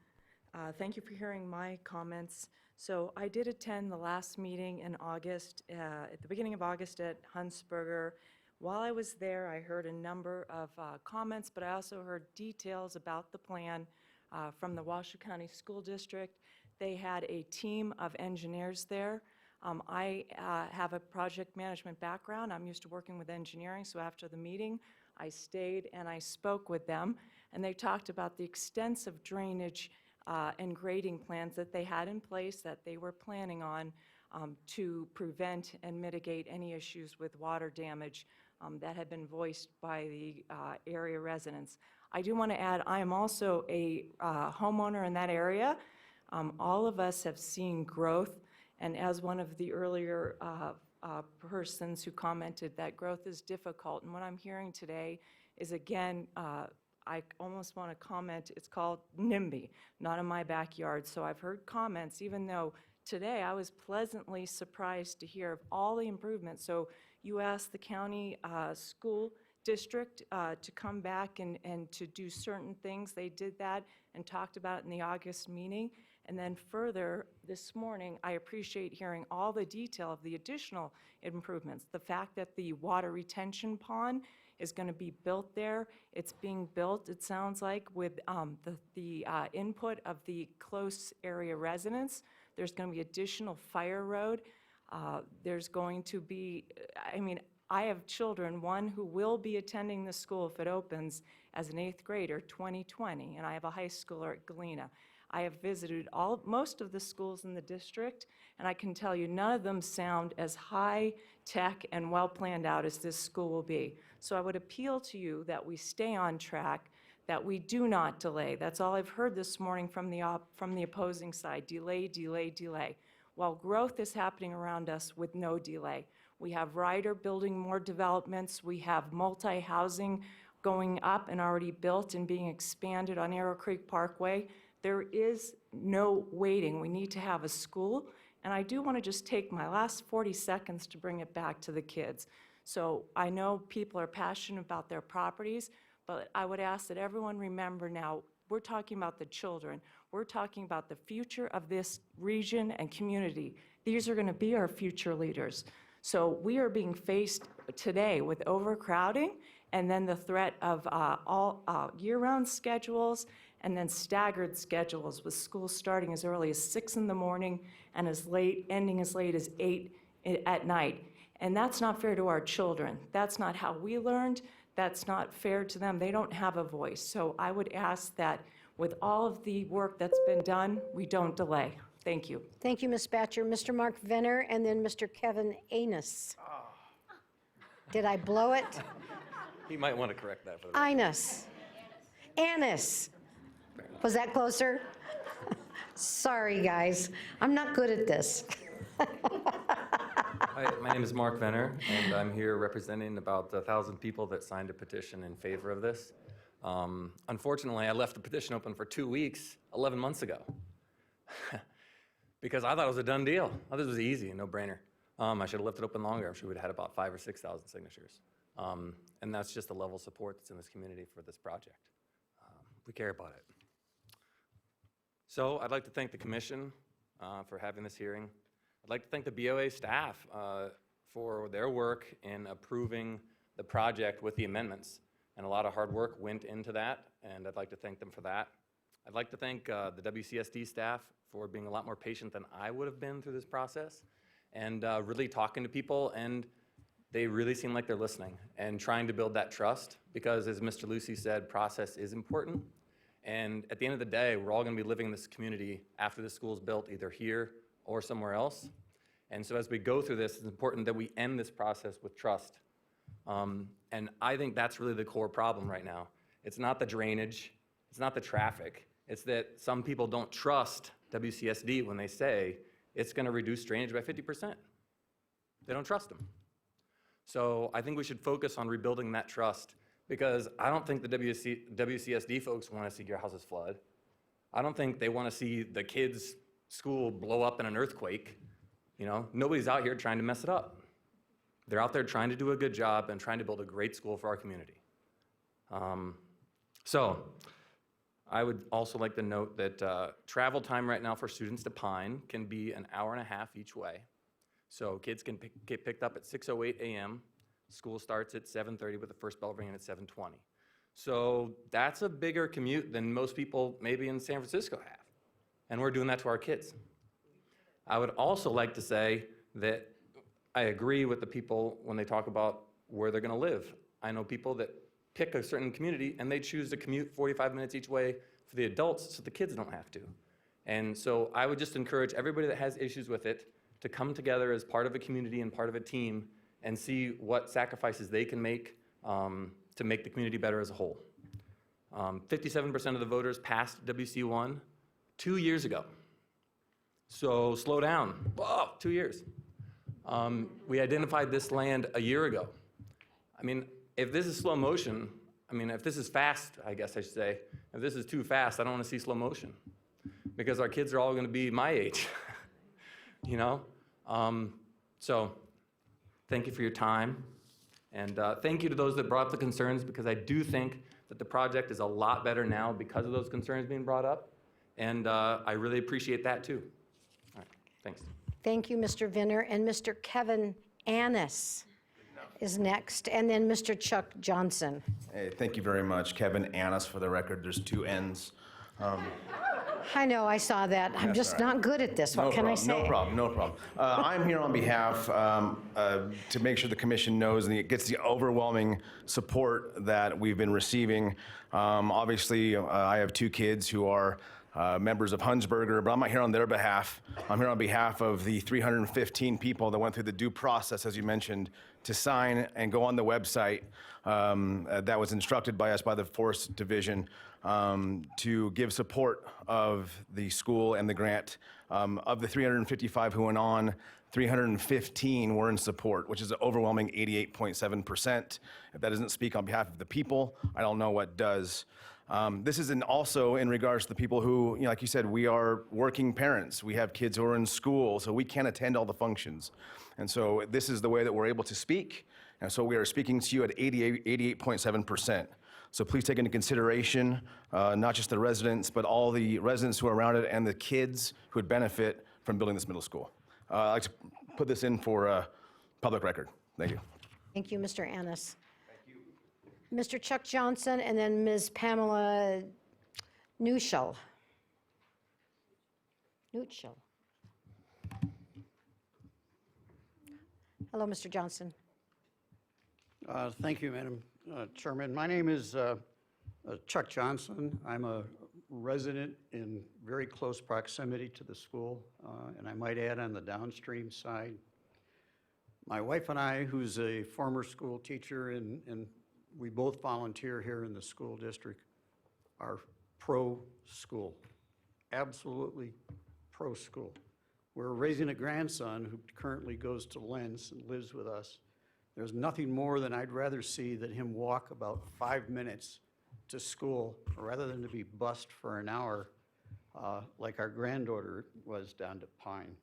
Thank you for hearing my comments. So I did attend the last meeting in August, at the beginning of August at Huntsberger. While I was there, I heard a number of comments, but I also heard details about the plan from the Washoe County School District. They had a team of engineers there. I have a project management background. I'm used to working with engineering, so after the meeting, I stayed and I spoke with them, and they talked about the extensive drainage and grading plans that they had in place that they were planning on to prevent and mitigate any issues with water damage that had been voiced by the area residents. I do want to add, I am also a homeowner in that area. All of us have seen growth, and as one of the earlier persons who commented that growth is difficult, and what I'm hearing today is, again, I almost want to comment, it's called NIMBY, not in my backyard. So I've heard comments, even though today I was pleasantly surprised to hear of all the improvements. So you asked the county school district to come back and to do certain things. They did that and talked about it in the August meeting. And then further, this morning, I appreciate hearing all the detail of the additional improvements. The fact that the water retention pond is going to be built there. It's being built, it sounds like, with the input of the close area residents. There's going to be additional fire road. There's going to be, I mean, I have children, one who will be attending the school if it opens as an 8th grader, 2020, and I have a high schooler at Galena. I have visited most of the schools in the district, and I can tell you none of them sound as high-tech and well-planned out as this school will be. So I would appeal to you that we stay on track, that we do not delay. That's all I've heard this morning from the opposing side, delay, delay, delay. While growth is happening around us with no delay. We have Ryder building more developments. We have multi-housing going up and already built and being expanded on Arrow Creek Parkway. There is no waiting. We need to have a school. And I do want to just take my last 40 seconds to bring it back to the kids. So I know people are passionate about their properties, but I would ask that everyone remember now, we're talking about the children. We're talking about the future of this region and community. These are going to be our future leaders. So we are being faced today with overcrowding and then the threat of all year-round schedules and then staggered schedules with schools starting as early as 6 in the morning and ending as late as 8 at night. And that's not fair to our children. That's not how we learned. That's not fair to them. They don't have a voice. So I would ask that with all of the work that's been done, we don't delay. Thank you. Thank you, Ms. Batcher. Mr. Mark Venner, and then Mr. Kevin Anus. Did I blow it? He might want to correct that for the Anus. Anus. Was that closer? Sorry, guys. I'm not good at this. Hi, my name is Mark Venner, and I'm here representing about 1,000 people that signed a petition in favor of this. Unfortunately, I left the petition open for 2 weeks, 11 months ago, because I thought it was a done deal. I thought it was easy, no-brainer. I should have left it open longer. I'm sure we'd have had about 5,000 or 6,000 signatures. And that's just the level of support that's in this community for this project. We care about it. So I'd like to thank the commission for having this hearing. I'd like to thank the BOA staff for their work in approving the project with the amendments. And a lot of hard work went into that, and I'd like to thank them for that. I'd like to thank the WCSD staff for being a lot more patient than I would have been through this process, and really talking to people, and they really seem like they're listening and trying to build that trust, because as Mr. Lucy said, process is important. And at the end of the day, we're all gonna be living in this community after the school's built, either here or somewhere else. And so as we go through this, it's important that we end this process with trust. And I think that's really the core problem right now. It's not the drainage, it's not the traffic, it's that some people don't trust WCSD when they say it's gonna reduce drainage by 50%. They don't trust them. So I think we should focus on rebuilding that trust, because I don't think the WCSD folks wanna see your houses flood. I don't think they wanna see the kids' school blow up in an earthquake. You know, nobody's out here trying to mess it up. They're out there trying to do a good job and trying to build a great school for our community. So I would also like to note that travel time right now for students to Pine can be an hour and a half each way. So kids can get picked up at 6:08 a.m. School starts at 7:30 with the first bell ringing at 7:20. So that's a bigger commute than most people maybe in San Francisco have. And we're doing that to our kids. I would also like to say that I agree with the people when they talk about where they're gonna live. I know people that pick a certain community and they choose to commute 45 minutes each way for the adults so the kids don't have to. And so I would just encourage everybody that has issues with it to come together as part of a community and part of a team and see what sacrifices they can make to make the community better as a whole. 57% of the voters passed WC1 2 years ago. So slow down. Whoa, 2 years. We identified this land a year ago. I mean, if this is slow motion, I mean, if this is fast, I guess I should say, if this is too fast, I don't want to see slow motion, because our kids are all going to be my age, you know? So thank you for your time, and thank you to those that brought up the concerns, because I do think that the project is a lot better now because of those concerns being brought up, and I really appreciate that too. All right, thanks. Thank you, Mr. Vinner. And Mr. Kevin Annis is next, and then Mr. Chuck Johnson. Hey, thank you very much. Kevin Annis, for the record. There's 2 N's. I know, I saw that. I'm That's just all right. not good at this. What can I say? No problem, no problem. I'm here on behalf to make sure the commission knows and it gets the overwhelming support that we've been receiving. Obviously, I have 2 kids who are members of Hunsberger, but I'm not here on their behalf. I'm here on behalf of the 315 people that went through the due process, as you mentioned, to sign and go on the website that was instructed by us by the Forest Division to give support of the school and the grant. Of the 355 who went on, 315 were in support, which is an overwhelming 88.7%. If that doesn't speak on behalf of the people, I don't know what does. This is also in regards to the people who, you know, like you said, we are working parents. We have kids who are in school, so we can't attend all the functions. And so this is the way that we're able to speak. And so we are speaking to you at 88.7%. So please take into consideration, not just the residents, but all the residents who are around it and the kids who would benefit from building this middle school. I'd like to put this in for public record. Thank you. Thank you, Mr. Annis. Mr. Chuck Johnson, and then Ms. Pamela Nuchel. Hello, Mr. Johnson. Thank you, Madam Chairman. My name is Chuck Johnson. I'm a resident in very close proximity to the school, and I might add on the downstream side. My wife and I, who's a former school teacher, and we both volunteer here in the school district, are pro-school, absolutely pro-school. We're raising a grandson who currently goes to Lens and lives with us. There's nothing more than I'd rather see than him walk about 5 minutes to school rather than to be bused for an hour like our granddaughter was down to Pine.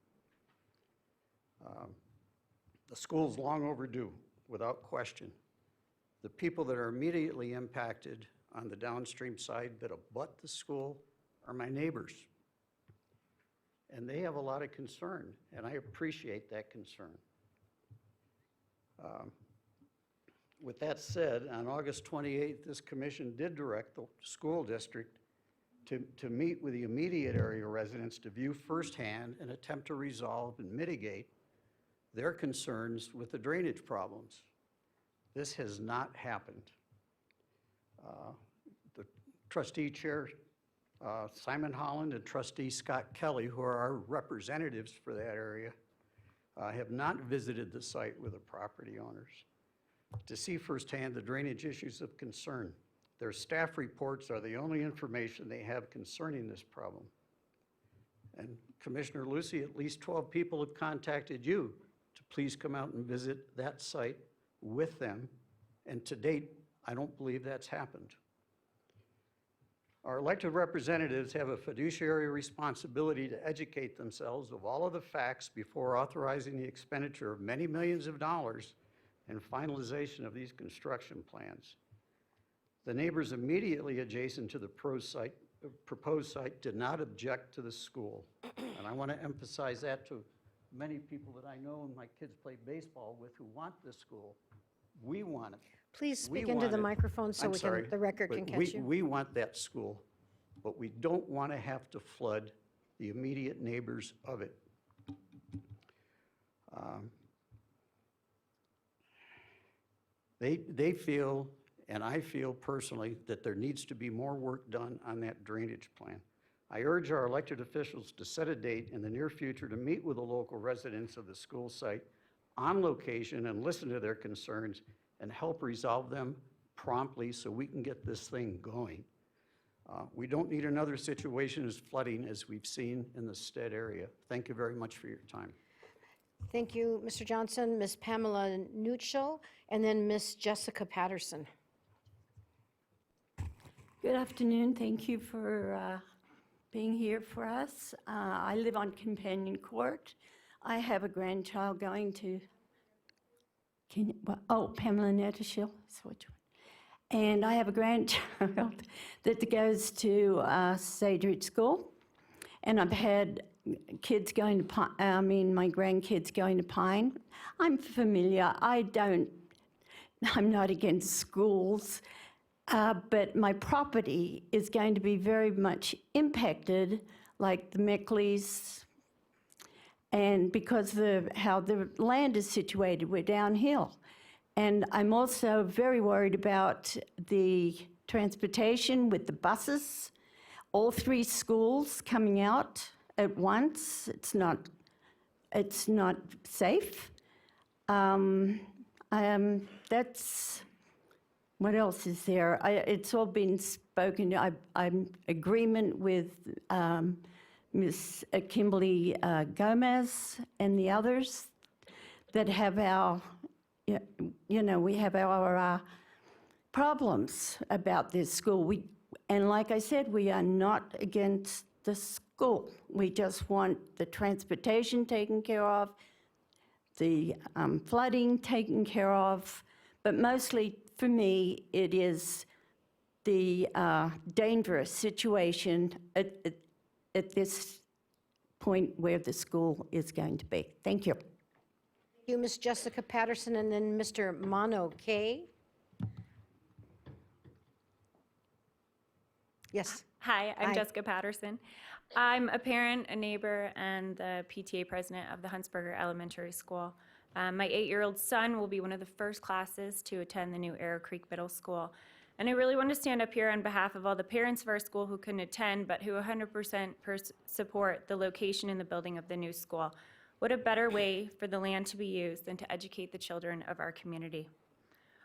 The school's long overdue, without question. The people that are immediately impacted on the downstream side that abut the school are my neighbors. And they have a lot of concern, and I appreciate that concern. With that said, on August 28th, this commission did direct the school district to meet with the immediate area residents to view firsthand and attempt to resolve and mitigate their concerns with the drainage problems. This has not happened. The trustee chair, Simon Holland, and trustee Scott Kelly, who are our representatives for that area, have not visited the site with the property owners to see firsthand the drainage issues of concern. Their staff reports are the only information they have concerning this problem. And Commissioner Lucy, at least 12 people have contacted you to please come out and visit that site with them. And to date, I don't believe that's happened. Our elected representatives have a fiduciary responsibility to educate themselves of all of the facts before authorizing the expenditure of many millions of dollars and finalization of these construction plans. The neighbors immediately adjacent to the proposed site did not object to the school. And I want to emphasize that to many people that I know and my kids play baseball with who want this school. We want it. Please speak into the microphone so the record can catch you. We want that school, but we don't want to have to flood the immediate neighbors of it. They feel, and I feel personally, that there needs to be more work done on that drainage plan. I urge our elected officials to set a date in the near future to meet with the local residents of the school site on location and listen to their concerns and help resolve them promptly so we can get this thing going. We don't need another situation as flooding as we've seen in the Stead area. Thank you very much for your time. Thank you, Mr. Johnson, Ms. Pamela Nutschel, and then Ms. Jessica Patterson. Good afternoon. Thank you for being here for us. I live on Companion Court. I have a grandchild going to, Pamela Nutschel, and I have a grandchild that goes to Sadridge School, and I've had kids going to, my grandkids going to Pine. I'm familiar. I'm not against schools, but my property is going to be very much impacted, like the Meckleys, and because of how the land is situated, we're downhill. And I'm also very worried about the transportation with the buses, all three schools coming out at once. It's not safe. That's, what else is there? It's all been spoken. I'm agreement with Ms. Kimberly Gomez and the others that have our, we have our problems about this school. And like I said, we are not against the school. We just want the transportation taken care of, the flooding taken care of, but mostly for me, it is the dangerous situation at this point where the school is going to be. Thank you. Thank you, Ms. Jessica Patterson, and then Mr. Mono K. Yes. Hi, I'm Hi. Jessica Patterson. I'm a parent, a neighbor, and the PTA president of the Huntsberger Elementary School. My 8-year-old son will be one of the first classes to attend the new Arrow Creek Middle School. And I really want to stand up here on behalf of all the parents of our school who couldn't attend, but who 100% support the location and the building of the new school. What a better way for the land to be used than to educate the children of our community.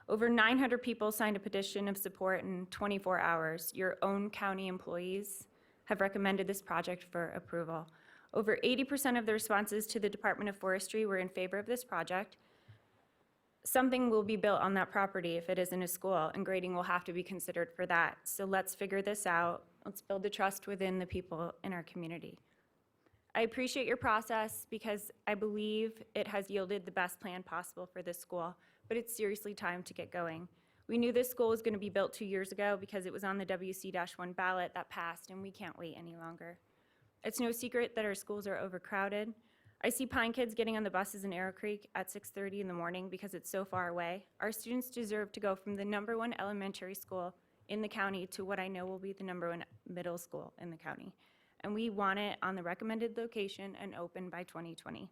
Over 900 people signed a petition of support in 24 hours. Your own county employees have recommended this project for approval. Over 80% of the responses to the Department of Forestry were in favor of this project. Something will be built on that property if it isn't a school, and grading will have to be considered for that. So let's figure this out. Let's build the trust within the people in our community. I appreciate your process because I believe it has yielded the best plan possible for this school, but it's seriously time to get going. We knew this school was going to be built 2 years ago because it was on the WC-1 ballot that passed, and we can't wait any longer. It's no secret that our schools are overcrowded. I see Pine kids getting on the buses in Arrow Creek at 6:30 in the morning because it's so far away. Our students deserve to go from the #1 elementary school in the county to what I know will be the #1 middle school in the county. And we want it on the recommended location and open by 2020.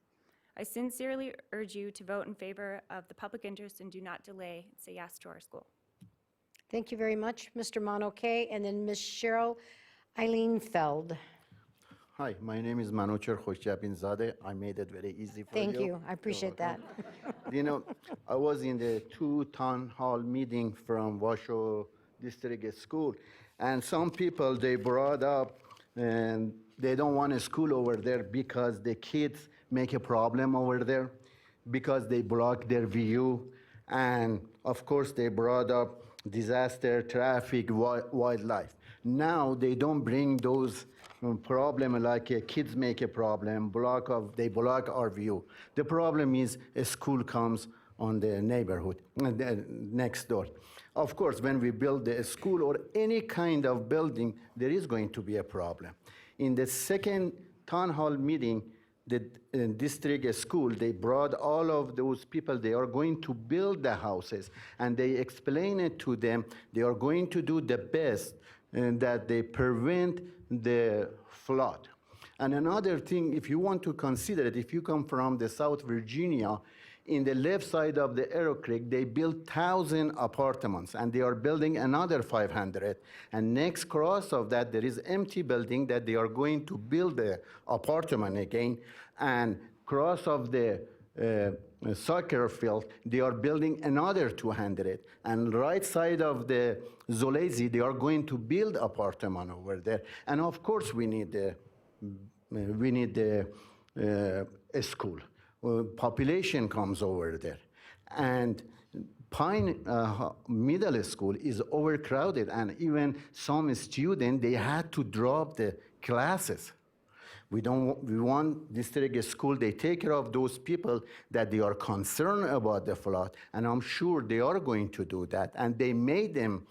I sincerely urge you to vote in favor of the public interest and do not delay. Say yes to our school. Thank you very much, Mr. Mano Kay, and then Ms. Cheryl Eileen Feld. Hi, my name is Manocher Khoshjabinzadeh. I made it very easy for you. Thank you. I appreciate that. You know, I was in the 2 town hall meeting from Washoe District School, and some people, they brought up, and they don't want a school over there because the kids make a problem over there, because they block their view, and of course, they brought up disaster, traffic, wildlife. Now, they don't bring those problem like kids make a problem, they block our view. The problem is a school comes on the neighborhood, next door. Of course, when we build a school or any kind of building, there is going to be a problem. In the second town hall meeting, the district school, they brought all of those people, they are going to build the houses, and they explain it to them, they are going to do the best and that they prevent the flood. And another thing, if you want to consider it, if you come from the South Virginia, in the left side of the Arrow Creek, they built 1,000 apartments, and they are building another 500. And next cross of that, there is empty building that they are going to build the apartment again. And cross of the soccer field, they are building another 200. And right side of the Zolezi, they are going to build apartment over there. And of course, we need a school. Population comes over there. And Pine Middle School is overcrowded, and even some students, they had to drop the classes. We want district school, they take care of those people that they are concerned about the flood, and I'm sure they are going to do that. And they made them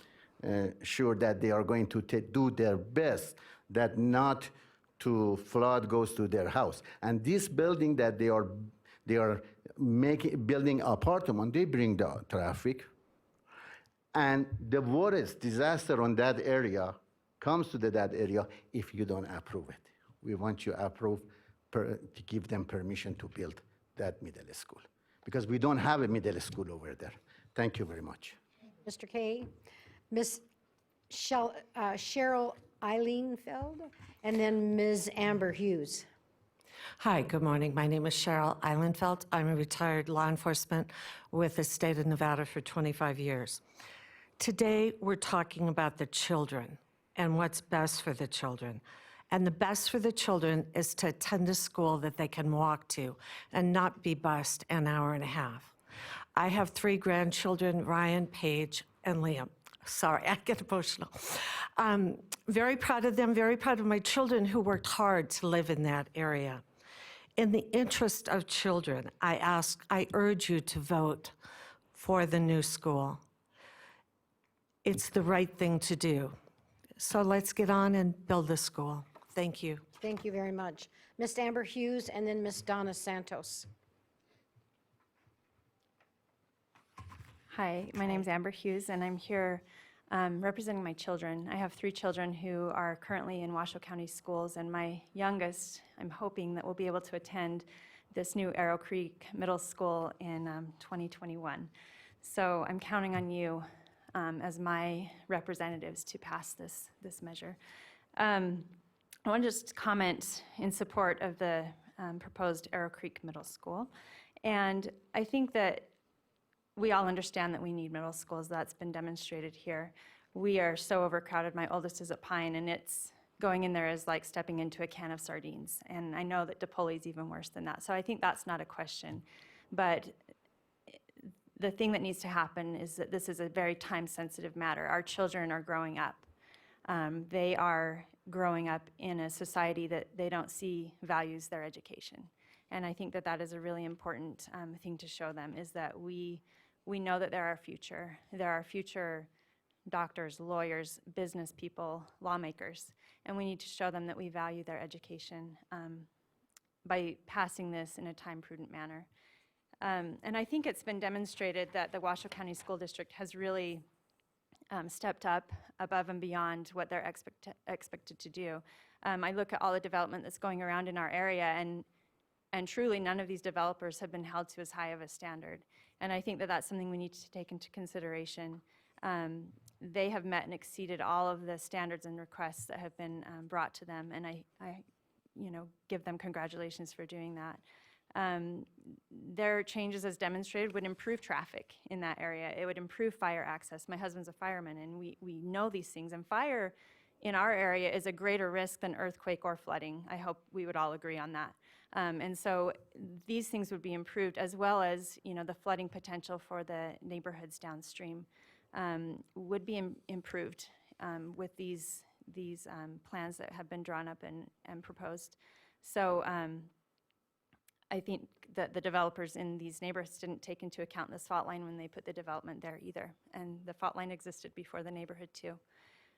sure that they are going to do their best, that not to flood goes to their house. And this building that they are building apartment, they bring the traffic. And the worst disaster on that area comes to that area if you don't approve it. We want you to approve to give them permission to build that middle school, because we don't have a middle school over there. Thank you very much. Mr. Kay, Ms. Cheryl Eileen Feld, and then Ms. Amber Hughes. Hi, good morning. My name is Cheryl Eilenfeld. I'm a retired law enforcement with the state of Nevada for 25 years. Today, we're talking about the children and what's best for the children. And the best for the children is to attend a school that they can walk to and not be bused an hour and a half. I have 3 grandchildren, Ryan, Paige, and Liam. Sorry, I get emotional. Very proud of them, very proud of my children who worked hard to live in that area. In the interest of children, I urge you to vote for the new school. It's the right thing to do. So let's get on and build the school. Thank you. Thank you very much. Ms. Amber Hughes, and then Ms. Donna Santos. Hi, my name's Amber Hughes, and I'm here representing my children. I have 3 children who are currently in Washoe County schools, and my youngest, I'm hoping that will be able to attend this new Arrow Creek Middle School in 2021. So I'm counting on you as my representatives to pass this measure. I want to just comment in support of the proposed Arrow Creek Middle School. And I think that we all understand that we need middle schools. That's been demonstrated here. We are so overcrowded. My oldest is at Pine, and it's going in there is like stepping into a can of sardines. And I know that DePoley's even worse than that. So I think that's not a question. But the thing that needs to happen is that this is a very time-sensitive matter. Our children are growing up. They are growing up in a society that they don't see values their education. And I think that that is a really important thing to show them, is that we know that they're our future. They're our future doctors, lawyers, business people, lawmakers, and we need to show them that we value their education by passing this in a time-prudent manner. And I think it's been demonstrated that the Washoe County School District has really stepped up above and beyond what they're expected to do. I look at all the development that's going around in our area, and truly none of these developers have been held to as high of a standard. And I think that that's something we need to take into consideration. They have met and exceeded all of the standards and requests that have been brought to them, and I give them congratulations for doing that. Their changes, as demonstrated, would improve traffic in that area. It would improve fire access. My husband's a fireman, and we know these things. And fire in our area is a greater risk than earthquake or flooding. I hope we would all agree on that. And so these things would be improved, as well as the flooding potential for the neighborhoods downstream would be improved with these plans that have been drawn up and proposed. So I think that the developers in these neighborhoods didn't take into account this fault line when they put the development there either. And the fault line existed before the neighborhood too.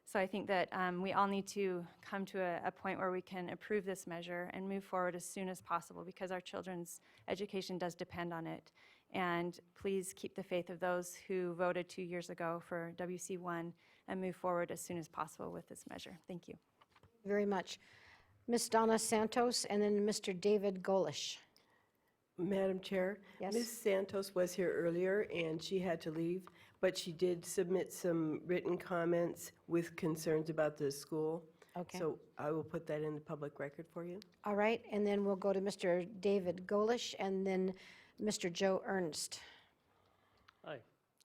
So I think that we all need to come to a point where we can approve this measure and move forward as soon as possible, because our children's education does depend on it. And please keep the faith of those who voted 2 years ago for WC1 and move forward as soon as possible with this measure. Thank you. Very much. Ms. Donna Santos and then Mr. David Golish. Madam Chair, Yes. Ms. Santos was here earlier and she had to leave, but she did submit some written comments with concerns about the school. Okay. So I will put that in the public record for you. All right, and then we'll go to Mr. David Golish and then Mr. Joe Ernst. Hi,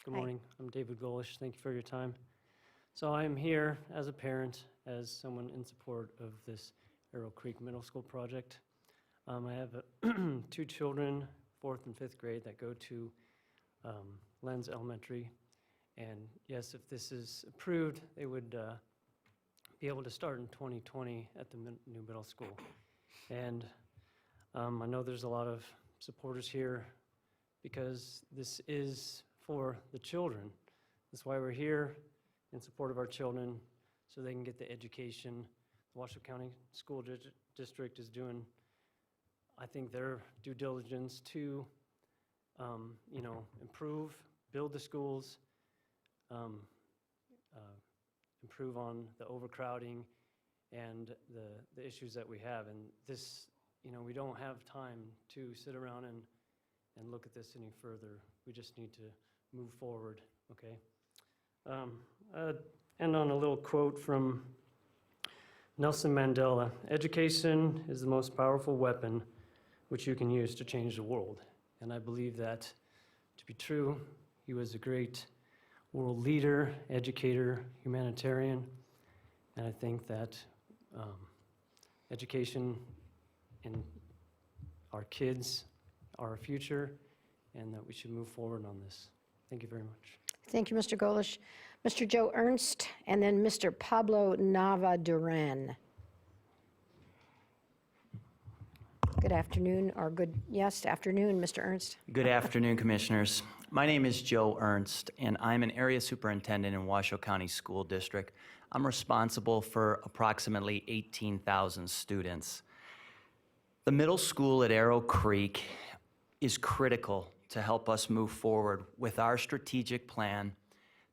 good Hi. morning. I'm David Golish. Thank you for your time. So I'm here as a parent, as someone in support of this Arrow Creek Middle School project. I have 2 children, 4th and 5th grade, that go to Lenz Elementary. And yes, if this is approved, they would be able to start in 2020 at the new middle school. And I know there's a lot of supporters here because this is for the children. That's why we're here, in support of our children, so they can get the education. The Washoe County School District is doing, I think, their due diligence to, improve, build the schools, improve on the overcrowding and the issues that we have. And this, we don't have time to sit around and look at this any further. We just need to move forward, okay? End on a little quote from Nelson Mandela. "Education is the most powerful weapon which you can use to change the world." And I believe that to be true. He was a great world leader, educator, humanitarian, and I think that education in our kids are our future, and that we should move forward on this. Thank you very much. Thank you, Mr. Golish. Mr. Joe Ernst and then Mr. Pablo Nava Duran. Good afternoon, or yes, afternoon, Mr. Ernst. Good afternoon, Commissioners. My name is Joe Ernst, and I'm an area superintendent in Washoe County School District. I'm responsible for approximately 18,000 students. The middle school at Arrow Creek is critical to help us move forward with our strategic plan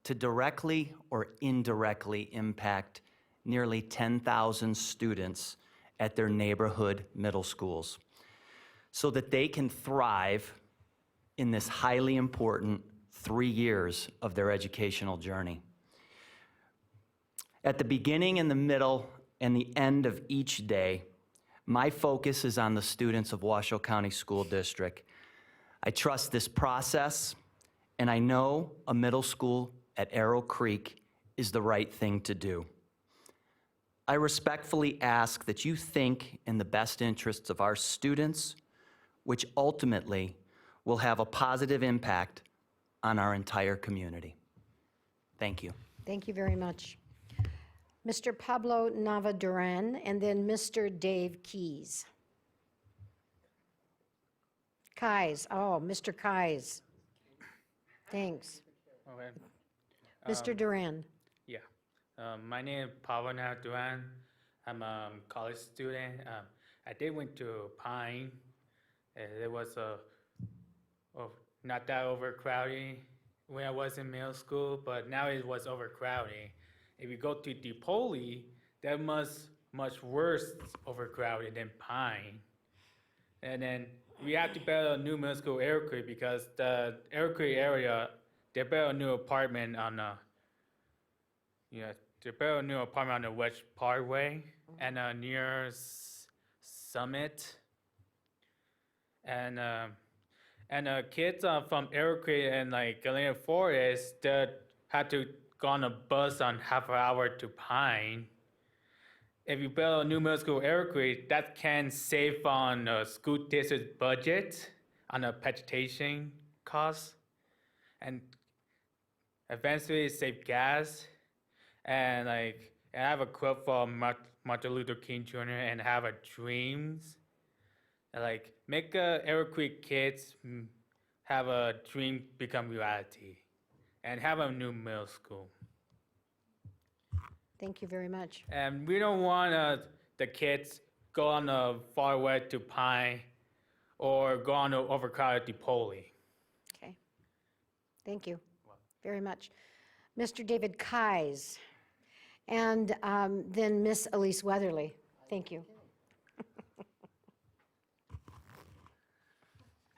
to directly or indirectly impact nearly 10,000 students at their neighborhood middle schools so that they can thrive in this highly important 3 years of their educational journey. At the beginning, in the middle, and the end of each day, my focus is on the students of Washoe County School District. I trust this process, and I know a middle school at Arrow Creek is the right thing to do. I respectfully ask that you think in the best interests of our students, which ultimately will have a positive impact on our entire community. Thank you. Thank you very much. Mr. Pablo Nava Duran and then Mr. Dave Keys. Mr. Kais. Thanks. Okay. Mr. Duran. Yeah. My name is Pavana Duran. I'm a college student. I did went to Pine. It was not that overcrowding when I was in middle school, but now it was overcrowding. If you go to DePoli, that much worse overcrowded than Pine. And then we have to build a new middle school Arrow Creek because the Arrow Creek area, they built a new apartment on they built a new apartment on the West Parkway and near Summit. And kids from Arrow Creek and like Galena Forest that had to go on a bus on half an hour to Pine. If you build a new middle school Arrow Creek, that can save on the school district's budget on the vegetation costs, and eventually save gas. And I have a quote from Martin Luther King Jr. and have a dreams. Like make Arrow Creek kids have a dream become reality, and have a new middle school. Thank you very much. And we don't want the kids go on the far west to Pine or go on the overcrowded DePoli. Okay. Thank you very much. Mr. David Keyes, and then Miss Elise Weatherly. Thank you.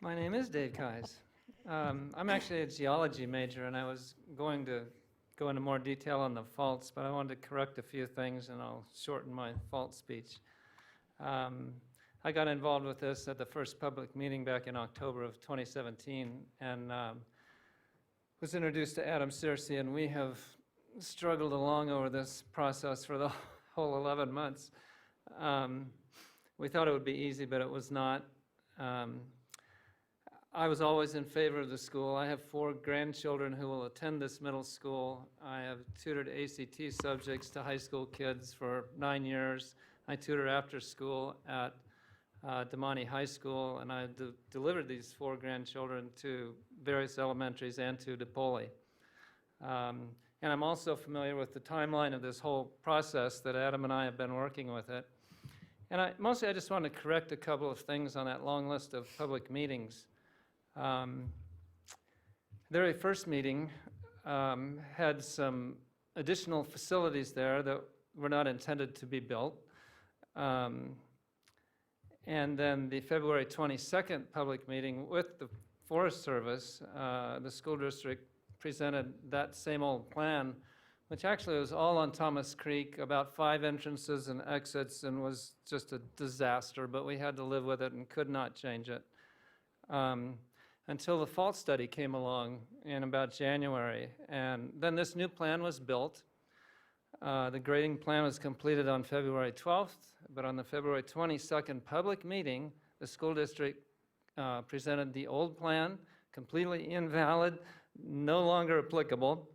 My name is Dave Keyes. I'm actually a geology major, and I was going to go into more detail on the faults, but I wanted to correct a few things, and I'll shorten my fault speech. I got involved with this at the first public meeting back in October of 2017, and was introduced to Adam Searcy, and we have struggled along over this process for the whole 11 months. We thought it would be easy, but it was not. I was always in favor of the school. I have 4 grandchildren who will attend this middle school. I have tutored ACT subjects to high school kids for 9 years. I tutor after school at Damani High School, and I delivered these 4 grandchildren to various elementaries and to DePoli. And I'm also familiar with the timeline of this whole process that Adam and I have been working with it. And mostly I just want to correct a couple of things on that long list of public meetings. The very first meeting had some additional facilities there that were not intended to be built. And then the February 22nd public meeting with the Forest Service, the school district presented that same old plan, which actually was all on Thomas Creek, about 5 entrances and exits, and was just a disaster, but we had to live with it and could not change it. Until the fault study came along in about January. And then this new plan was built. The grading plan was completed on February 12th, but on the February 22nd public meeting, the school district presented the old plan, completely invalid, no longer applicable.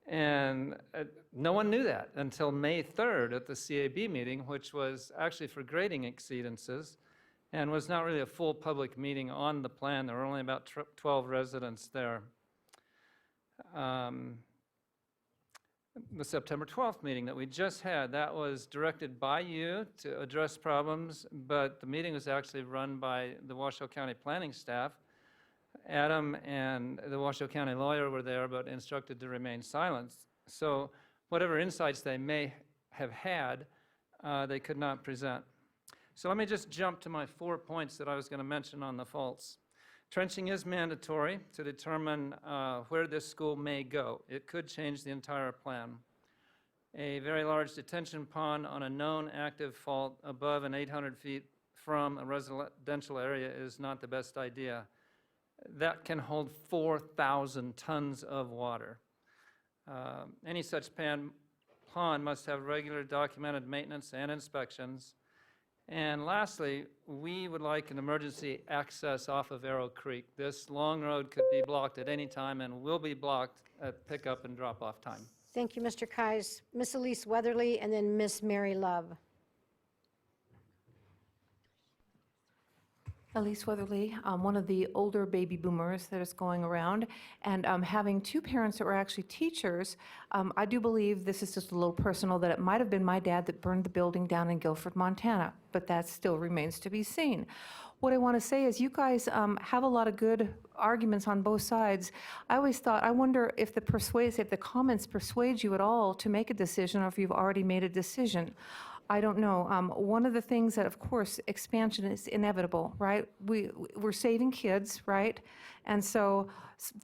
And no one knew that until May 3rd at the CAB meeting, which was actually for grading exceedances, and was not really a full public meeting on the plan. There were only about 12 residents there. The September 12th meeting that we just had, that was directed by you to address problems, but the meeting was actually run by the Washoe County planning staff. Adam and the Washoe County lawyer were there, but instructed to remain silent. So whatever insights they may have had, they could not present. So let me just jump to my 4 points that I was going to mention on the faults. Trenching is mandatory to determine where this school may go. It could change the entire plan. A very large detention pond on a known active fault above and 800 feet from a residential area is not the best idea. That can hold 4,000 tons of water. Any such pond must have regular documented maintenance and inspections. And lastly, we would like an emergency access off of Arrow Creek. This long road could be blocked at any time and will be blocked at pickup and drop-off time. Thank you, Mr. Keyes. Miss Elise Weatherly, and then Miss Mary Love. Elise Weatherly, one of the older baby boomers that is going around, and having two parents that were actually teachers, I do believe, this is just a little personal, that it might have been my dad that burned the building down in Guilford, Montana, but that still remains to be seen. What I want to say is you guys have a lot of good arguments on both sides. I always thought, I wonder if the comments persuade you at all to make a decision, or if you've already made a decision. I don't know. One of the things that, of course, expansion is inevitable, right? We're saving kids, right? And so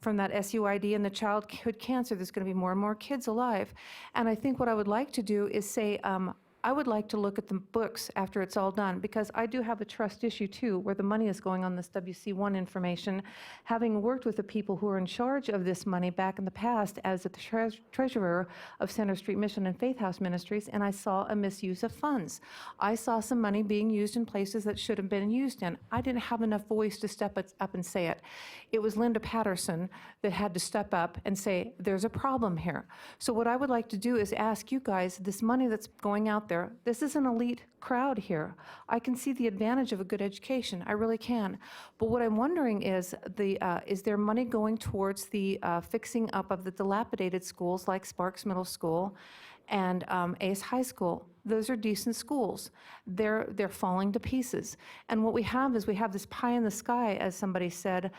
from that SUID and the childhood cancer, there's going to be more and more kids alive. And I think what I would like to do is say, I would like to look at the books after it's all done, because I do have a trust issue too, where the money is going on this WC1 information. Having worked with the people who are in charge of this money back in the past as the treasurer of Center Street Mission and Faith House Ministries, and I saw a misuse of funds. I saw some money being used in places that should have been used in. I didn't have enough voice to step up and say it. It was Linda Patterson that had to step up and say, there's a problem here. So what I would like to do is ask you guys, this money that's going out there, this is an elite crowd here. I can see the advantage of a good education. I really can. But what I'm wondering is there money going towards the fixing up of the dilapidated schools like Sparks Middle School and Ace High School? Those are decent schools. They're falling to pieces. And what we have is we have this pie in the sky, as somebody said,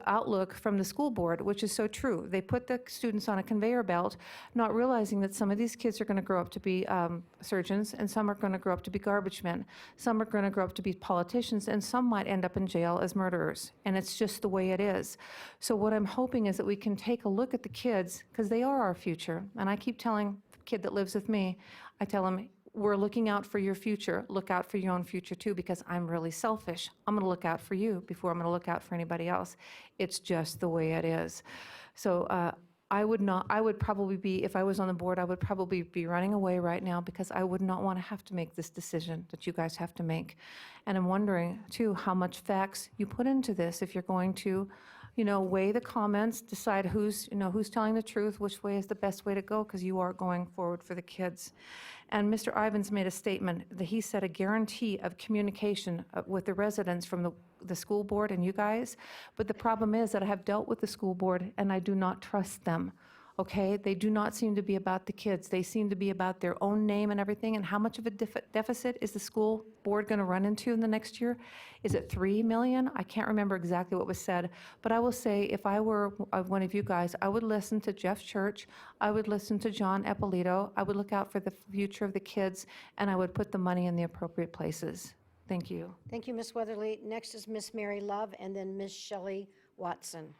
outlook from the school board, which is so true. They put the students on a conveyor belt, not realizing that some of these kids are going to grow up to be surgeons, and some are going to grow up to be garbage men. Some are going to grow up to be politicians, and some might end up in jail as murderers. And it's just the way it is. So what I'm hoping is that we can take a look at the kids, because they are our future. And I keep telling the kid that lives with me, I tell him, we're looking out for your future. Look out for your own future too, because I'm really selfish. I'm going to look out for you before I'm going to look out for anybody else. It's just the way it is. So I would probably be, if I was on the board, I would probably be running away right now, because I would not want to have to make this decision that you guys have to make. And I'm wondering too how much facts you put into this, if you're going to weigh the comments, decide who's telling the truth, which way is the best way to go, because you are going forward for the kids. And Mr. Ivins made a statement that he said a guarantee of communication with the residents from the school board and you guys. But the problem is that I have dealt with the school board and I do not trust them. Okay, they do not seem to be about the kids. They seem to be about their own name and everything. And how much of a deficit is the school board going to run into in the next year? Is it 3 million? I can't remember exactly what was said. But I will say, if I were one of you guys, I would listen to Jeff Church. I would listen to John Eppolito. I would look out for the future of the kids, and I would put the money in the appropriate places. Thank you. Thank you, Ms. Weatherly. Next is Ms. Mary Love, and then Ms. Shelley Watson.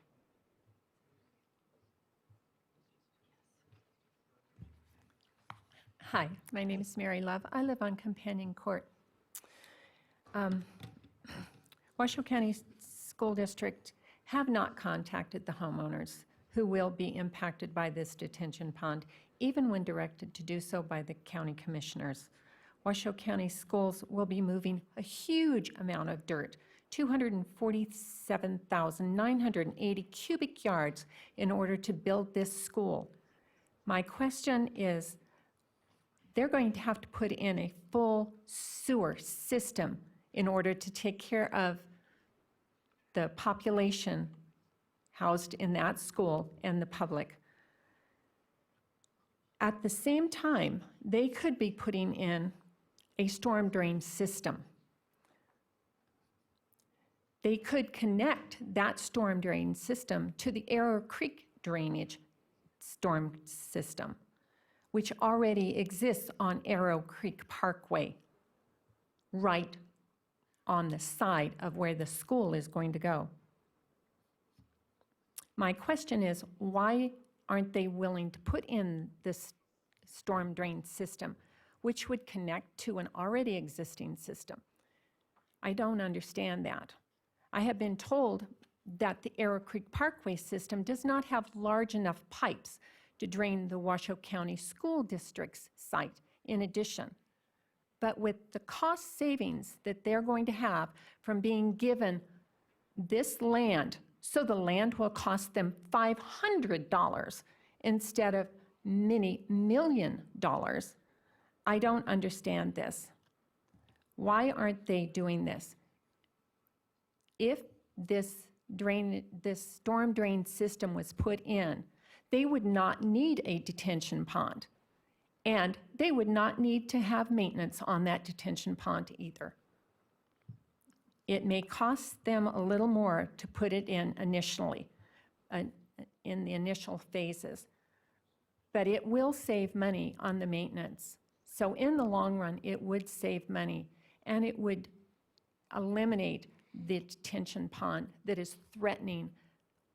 Hi, my name is Mary Love. I live on Companion Court. Washoe County School District have not contacted the homeowners who will be impacted by this detention pond, even when directed to do so by the county commissioners. Washoe County Schools will be moving a huge amount of dirt, 247,980 cubic yards, in order to build this school. My question is, they're going to have to put in a full sewer system in order to take care of the population housed in that school and the public. At the same time, they could be putting in a storm drain system. They could connect that storm drain system to the Arrow Creek drainage storm system, which already exists on Arrow Creek Parkway, right on the side of where the school is going to go. My question is, why aren't they willing to put in this storm drain system, which would connect to an already existing system? I don't understand that. I have been told that the Arrow Creek Parkway system does not have large enough pipes to drain the Washoe County School District's site in addition. But with the cost savings that they're going to have from being given this land, so the land will cost them $500 instead of many million dollars, I don't understand this. Why aren't they doing this? if this storm drain system was put in, they would not need a detention pond. And they would not need to have maintenance on that detention pond either. It may cost them a little more to put it in initially, in the initial phases, but it will save money on the maintenance. So in the long run, it would save money, and it would eliminate the detention pond that is threatening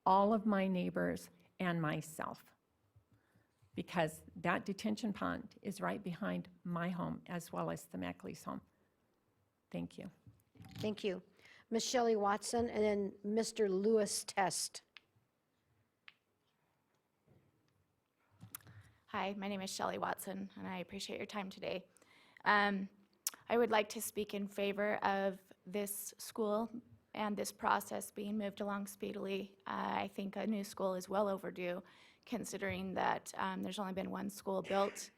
all of my neighbors and myself, because that detention pond is right behind my home as well as the Meckley's home. Thank you. Thank you. Ms. Shelley Watson, and then Mr. Lewis Test. Hi, my name is Shelley Watson, and I appreciate your time today. I would like to speak in favor of this school and this process being moved along speedily. I think a new school is well overdue, considering that there's only been one school built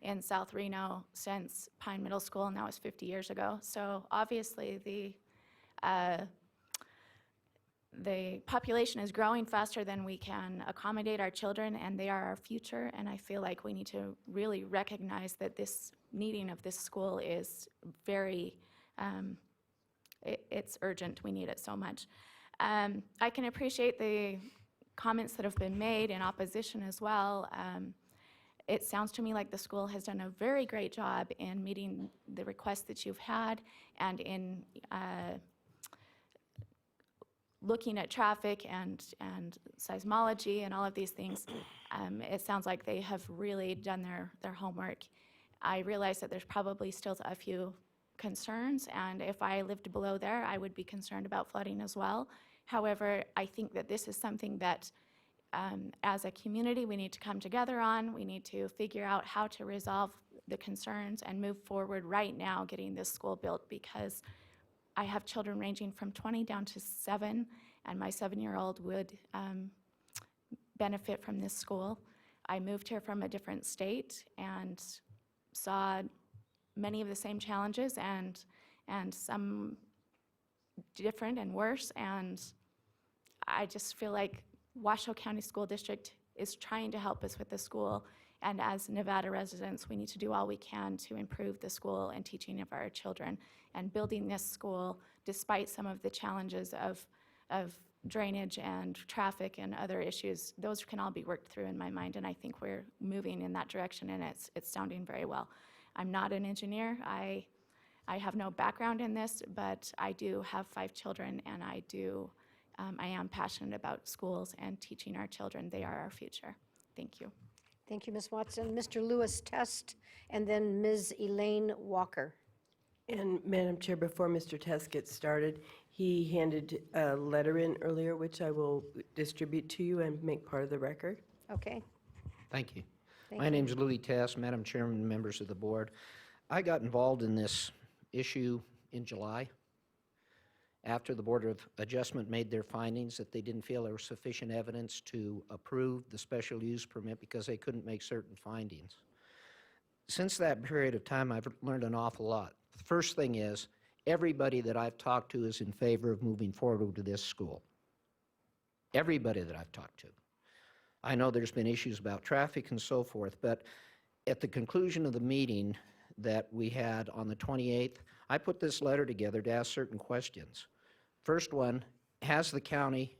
in South Reno since Pine Middle School, and that was 50 years ago. So obviously the population is growing faster than we can accommodate our children, and they are our future, and I feel like we need to really recognize that this needing of this school is very, it's urgent. We need it so much. I can appreciate the comments that have been made in opposition as well. It sounds to me like the school has done a very great job in meeting the requests that you've had and in looking at traffic and seismology and all of these things. It sounds like they have really done their homework. I realize that there's probably still a few concerns, and if I lived below there, I would be concerned about flooding as well. However, I think that this is something that as a community we need to come together on. We need to figure out how to resolve the concerns and move forward right now getting this school built, because I have children ranging from 20 down to 7, and my 7-year-old would benefit from this school. I moved here from a different state and saw many of the same challenges and some different and worse, and I just feel like Washoe County School District is trying to help us with the school, and as Nevada residents, we need to do all we can to improve the school and teaching of our children. And building this school, despite some of the challenges of drainage and traffic and other issues, those can all be worked through in my mind, and I think we're moving in that direction, and it's sounding very well. I'm not an engineer. I have no background in this, but I do have 5 children, and I am passionate about schools and teaching our children. They are our future. Thank you. Thank you, Ms. Watson. Mr. Lewis Test, and then Ms. Elaine Walker. And Madam Chair, before Mr. Test gets started, he handed a letter in earlier, which I will distribute to you and make part of the record. Okay. Thank you. Thank My you. name's Louis Tess, Madam Chairman and members of the board. I got involved in this issue in July after the Board of Adjustment made their findings that they didn't feel there was sufficient evidence to approve the special use permit because they couldn't make certain findings. Since that period of time, I've learned an awful lot. The first thing is, everybody that I've talked to is in favor of moving forward with this school. Everybody that I've talked to. I know there's been issues about traffic and so forth, but at the conclusion of the meeting that we had on the 28th, I put this letter together to ask certain questions. First one, has the county,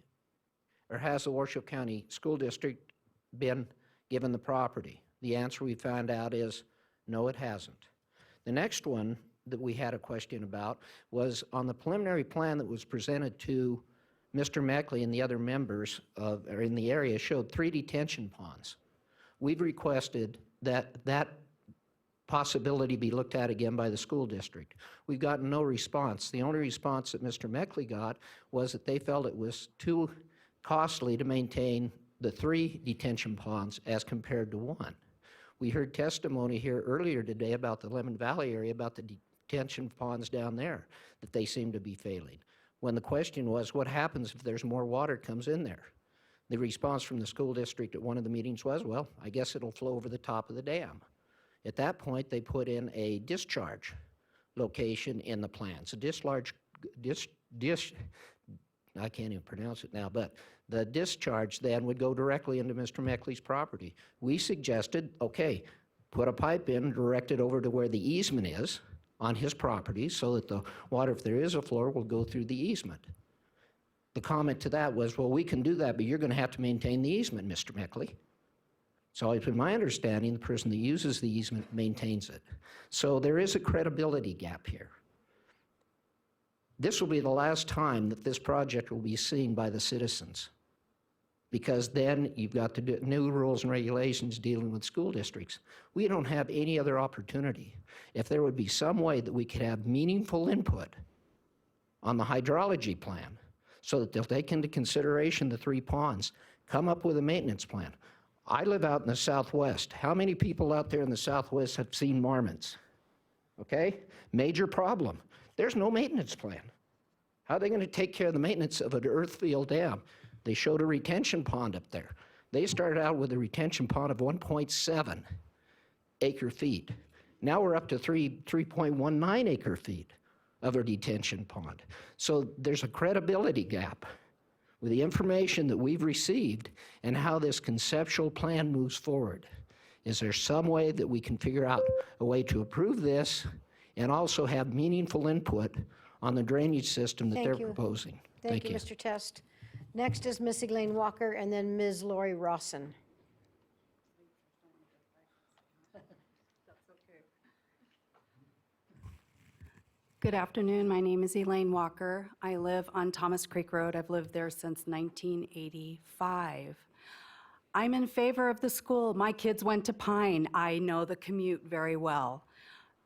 or has the Washoe County School District been given the property? The answer we found out is, no, it hasn't. The next one that we had a question about was on the preliminary plan that was presented to Mr. Meckley and the other members in the area showed 3 detention ponds. We've requested that that possibility be looked at again by the school district. We've gotten no response. The only response that Mr. Meckley got was that they felt it was too costly to maintain the 3 detention ponds as compared to 1. We heard testimony here earlier today about the Lemon Valley area, about the detention ponds down there, that they seem to be failing. When the question was, what happens if there's more water comes in there? The response from the school district at one of the meetings was, well, I guess it'll flow over the top of the dam. At that point, they put in a discharge location in the plans. A I can't even pronounce it now, but the discharge then would go directly into Mr. Meckley's property. We suggested, okay, put a pipe in, direct it over to where the easement is on his property so that the water, if there is a floor, will go through the easement. The comment to that was, well, we can do that, but you're going to have to maintain the easement, Mr. Meckley. So it's been my understanding the person that uses the easement maintains it. So there is a credibility gap here. This will be the last time that this project will be seen by the citizens, because then you've got the new rules and regulations dealing with school districts. We don't have any other opportunity. If there would be some way that we could have meaningful input on the hydrology plan so that they'll take into consideration the 3 ponds, come up with a maintenance plan. I live out in the Southwest. How many people out there in the Southwest have seen marmots? Okay? Major problem. There's no maintenance plan. How are they going to take care of the maintenance of an Earthfield Dam? They showed a retention pond up there. They started out with a retention pond of 1.7 acre feet. Now we're up to 3.19 acre feet of a detention pond. So there's a credibility gap with the information that we've received and how this conceptual plan moves forward. Is there some way that we can figure out a way to approve this and also have meaningful input on the drainage system that they're proposing? Thank you, Mr. Test. Next is Miss Elaine Walker, and then Ms. Lori Rawson. Good afternoon. My name is Elaine Walker. I live on Thomas Creek Road. I've lived there since 1985. I'm in favor of the school. My kids went to Pine. I know the commute very well.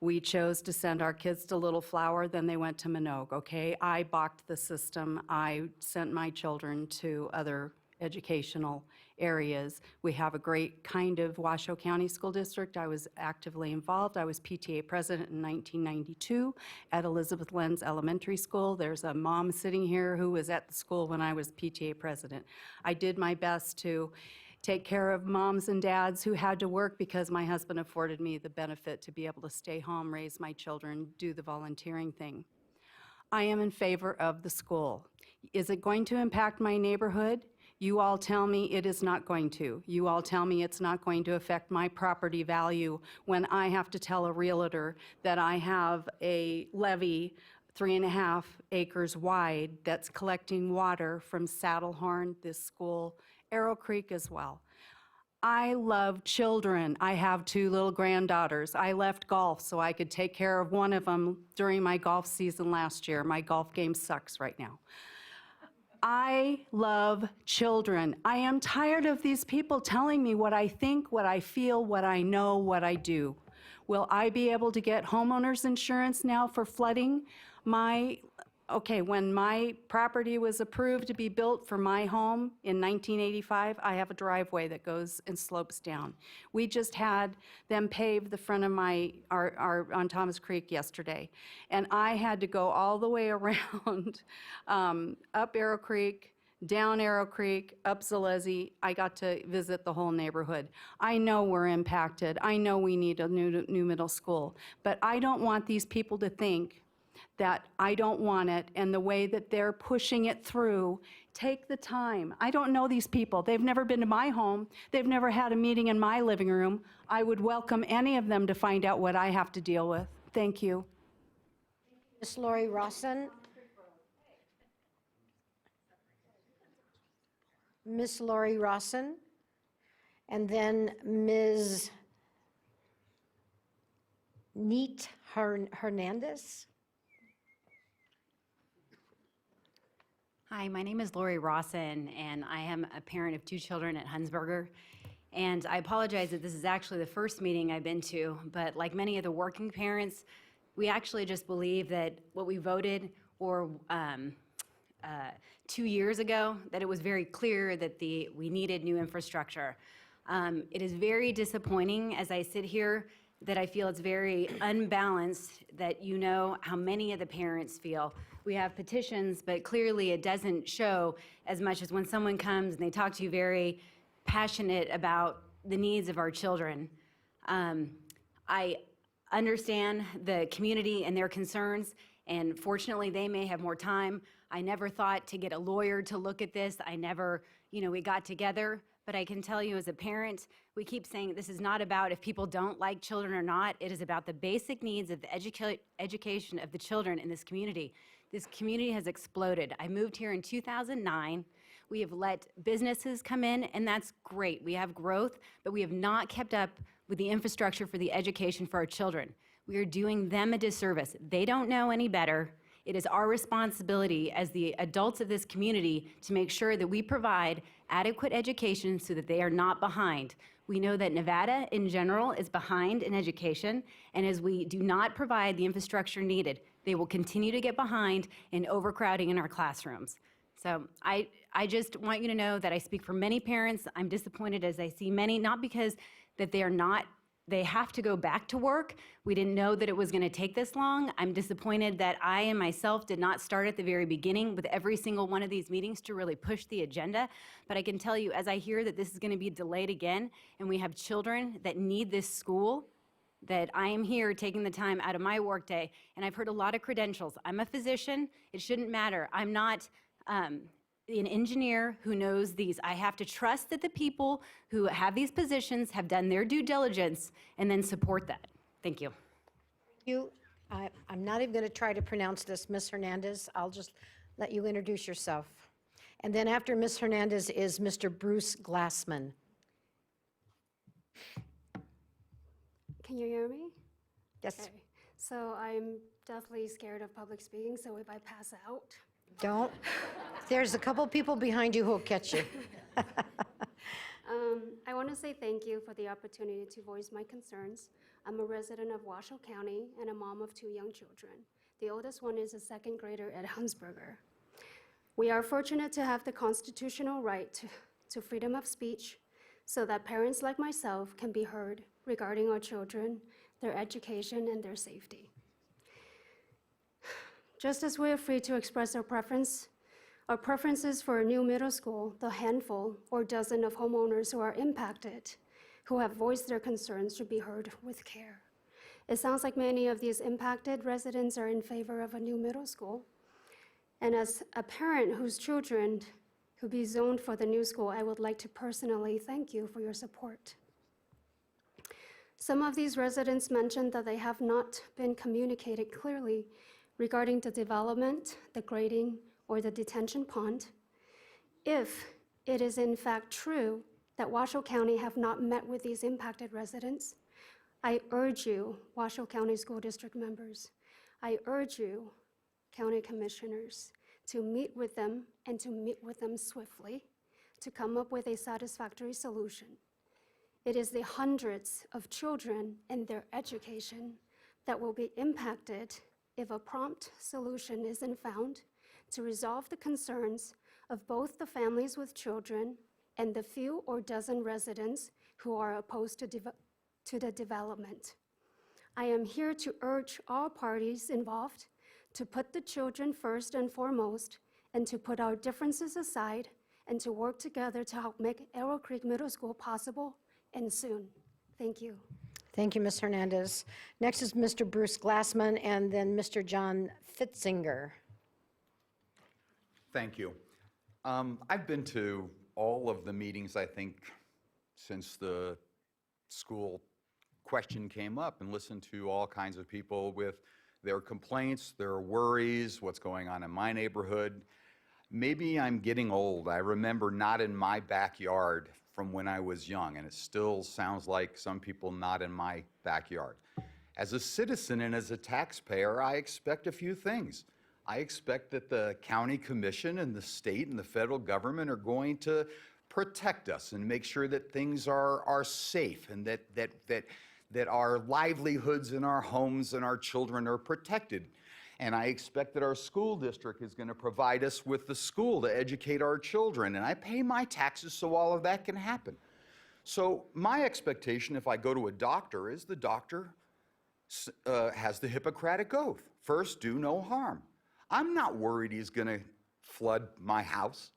We chose to send our kids to Little Flower, then they went to Minogue, okay? I balked the system. I sent my children to other educational areas. We have a great kind of Washoe County School District. I was actively involved. I was PTA president in 1992 at Elizabeth Lenz Elementary School. There's a mom sitting here who was at the school when I was PTA president. I did my best to take care of moms and dads who had to work because my husband afforded me the benefit to be able to stay home, raise my children, do the volunteering thing. I am in favor of the school. Is it going to impact my neighborhood? You all tell me it is not going to. You all tell me it's not going to affect my property value when I have to tell a realtor that I have a levee 3.5 acres wide that's collecting water from Saddlehorn, this school, Arrow Creek as well. I love children. I have 2 little granddaughters. I left golf so I could take care of one of them during my golf season last year. My golf game sucks right now. I love children. I am tired of these people telling me what I think, what I feel, what I know, what I do. Will I be able to get homeowners insurance now for flooding? When my property was approved to be built for my home in 1985, I have a driveway that goes and slopes down. We just had them pave the front of on Thomas Creek yesterday. And I had to go all the way around, up Arrow Creek, down Arrow Creek, up Zalesi. I got to visit the whole neighborhood. I know we're impacted. I know we need a new middle school. But I don't want these people to think that I don't want it, and the way that they're pushing it through. Take the time. I don't know these people. They've never been to my home. They've never had a meeting in my living room. I would welcome any of them to find out what I have to deal with. Thank you. Ms. Lori Rawson. Ms. Lori Rawson. And then Ms. Neat Hernandez. Hi, my name is Lori Rawson, and I am a parent of 2 children at Hunsberger. And I apologize that this is actually the first meeting I've been to, but like many of the working parents, we actually just believe that what we voted or 2 years ago, that it was very clear that we needed new infrastructure. It is very disappointing as I sit here that I feel it's very unbalanced, that you know how many of the parents feel. We have petitions, but clearly it doesn't show as much as when someone comes and they talk to you very passionate about the needs of our children. I understand the community and their concerns, And fortunately, they may have more time. I never thought to get a lawyer to look at this. I never, we got together. But I can tell you as a parent, we keep saying this is not about if people don't like children or not. It is about the basic needs of the education of the children in this community. This community has exploded. I moved here in 2009. We have let businesses come in, and that's great. We have growth, but we have not kept up with the infrastructure for the education for our children. We are doing them a disservice. They don't know any better. It is our responsibility as the adults of this community to make sure that we provide adequate education so that they are not behind. We know that Nevada in general is behind in education, and as we do not provide the infrastructure needed, they will continue to get behind in overcrowding in our classrooms. So I just want you to know that I speak for many parents. I'm disappointed as I see many, not because that they have to go back to work. We didn't know that it was going to take this long. I'm disappointed that I and myself did not start at the very beginning with every single one of these meetings to really push the agenda. But I can tell you, as I hear that this is going to be delayed again, and we have children that need this school, that I am here taking the time out of my workday, and I've heard a lot of credentials. I'm a physician. It shouldn't matter. I'm not an engineer who knows these. I have to trust that the people who have these positions have done their due diligence and then support that. Thank you. I'm not even going to try to pronounce this, Ms. Hernandez. I'll just let you introduce yourself. And then after Ms. Hernandez is Mr. Bruce Glassman. Can you hear me? Yes. Okay. So I'm deathly scared of public speaking, so if I pass out. Don't. There's a couple people behind you who will catch you. I want to say thank you for the opportunity to voice my concerns. I'm a resident of Washoe County and a mom of 2 young children. The oldest one is a 2nd grader at Huntsberger. We are fortunate to have the constitutional right to freedom of speech so that parents like myself can be heard regarding our children, their education, and their safety. Just as we are free to express our preferences for a new middle school, the handful or dozen of homeowners who are impacted, who have voiced their concerns, should be heard with care. It sounds like many of these impacted residents are in favor of a new middle school. And as a parent whose children could be zoned for the new school, I would like to personally thank you for your support. Some of these residents mentioned that they have not been communicated clearly regarding the development, the grading, or the detention pond. If it is in fact true that Washoe County have not met with these impacted residents, I urge you, Washoe County School District members, I urge you, county commissioners, to meet with them and to meet with them swiftly to come up with a satisfactory solution. It is the hundreds of children and their education that will be impacted if a prompt solution isn't found to resolve the concerns of both the families with children and the few or dozen residents who are opposed to the development. I am here to urge all parties involved to put the children first and foremost and to put our differences aside and to work together to help make Arrow Creek Middle School possible and soon. Thank you. Thank you, Ms. Hernandez. Next is Mr. Bruce Glassman and then Mr. John Fitzinger. Thank you. I've been to all of the meetings, I think, since the school question came up, and listened to all kinds of people with their complaints, their worries, what's going on in my neighborhood. Maybe I'm getting old. I remember not in my backyard from when I was young, and it still sounds like some people not in my backyard. As a citizen and as a taxpayer, I expect a few things. I expect that the county commission and the state and the federal government are going to protect us and make sure that things are safe and that our livelihoods and our homes and our children are protected. And I expect that our school district is going to provide us with the school to educate our children. And I pay my taxes so all of that can happen. So my expectation if I go to a doctor is the doctor has the Hippocratic Oath. First, do no harm. I'm not worried he's going to flood my house.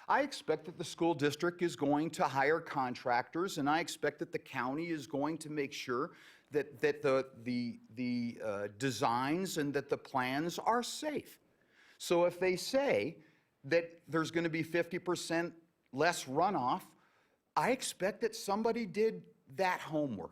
I expect that the school district is going to hire contractors, and I expect that the county is going to make sure that the designs and that the plans are safe. So if they say that there's going to be 50% less runoff, I expect that somebody did that homework.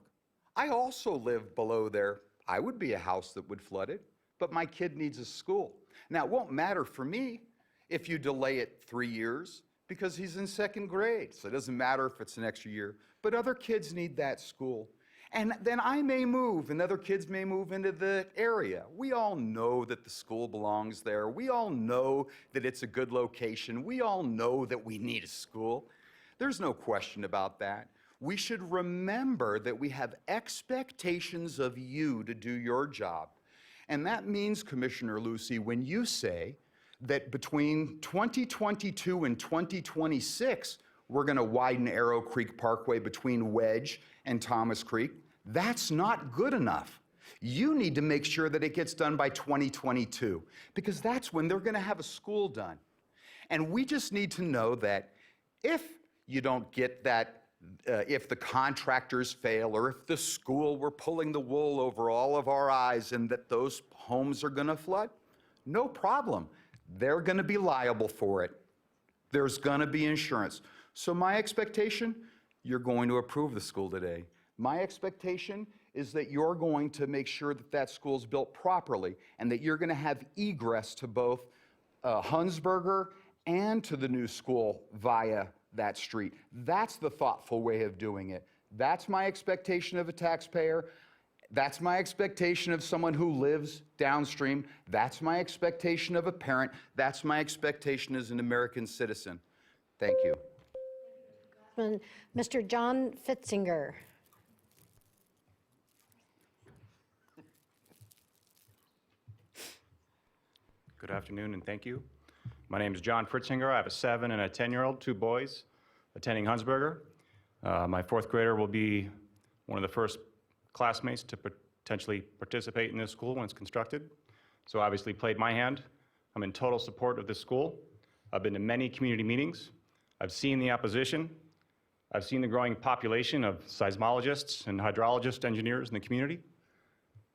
I also live below there. I would be a house that would flood it, but my kid needs a school. Now, it won't matter for me if you delay it 3 years because he's in second grade, so it doesn't matter if it's an extra year, but other kids need that school. And then I may move, and other kids may move into the area. We all know that the school belongs there. We all know that it's a good location. We all know that we need a school. There's no question about that. We should remember that we have expectations of you to do your job. And that means, Commissioner Lucy, when you say that between 2022 and 2026, we're going to widen Arrow Creek Parkway between Wedge and Thomas Creek, that's not good enough. You need to make sure that it gets done by 2022, because that's when they're going to have a school done. And we just need to know that if you don't get that, if the contractors fail, or if the school, we're pulling the wool over all of our eyes and that those homes are going to flood, no problem. They're going to be liable for it. There's going to be insurance. So my expectation, you're going to approve the school today. My expectation is that you're going to make sure that that school's built properly and that you're going to have egress to both Hunsberger and to the new school via that street. That's the thoughtful way of doing it. That's my expectation of a taxpayer. That's my expectation of someone who lives downstream. That's my expectation of a parent. That's my expectation as an American citizen. Thank you. Mr. John Fitzinger. Good afternoon and thank you. My name is John Fritzinger. I have a 7 and a 10-year-old, 2 boys attending Hunsberger. My 4th grader will be one of the first classmates to potentially participate in this school when it's constructed. So obviously played my hand. I'm in total support of this school. I've been to many community meetings. I've seen the opposition. I've seen the growing population of seismologists and hydrologist engineers in the community.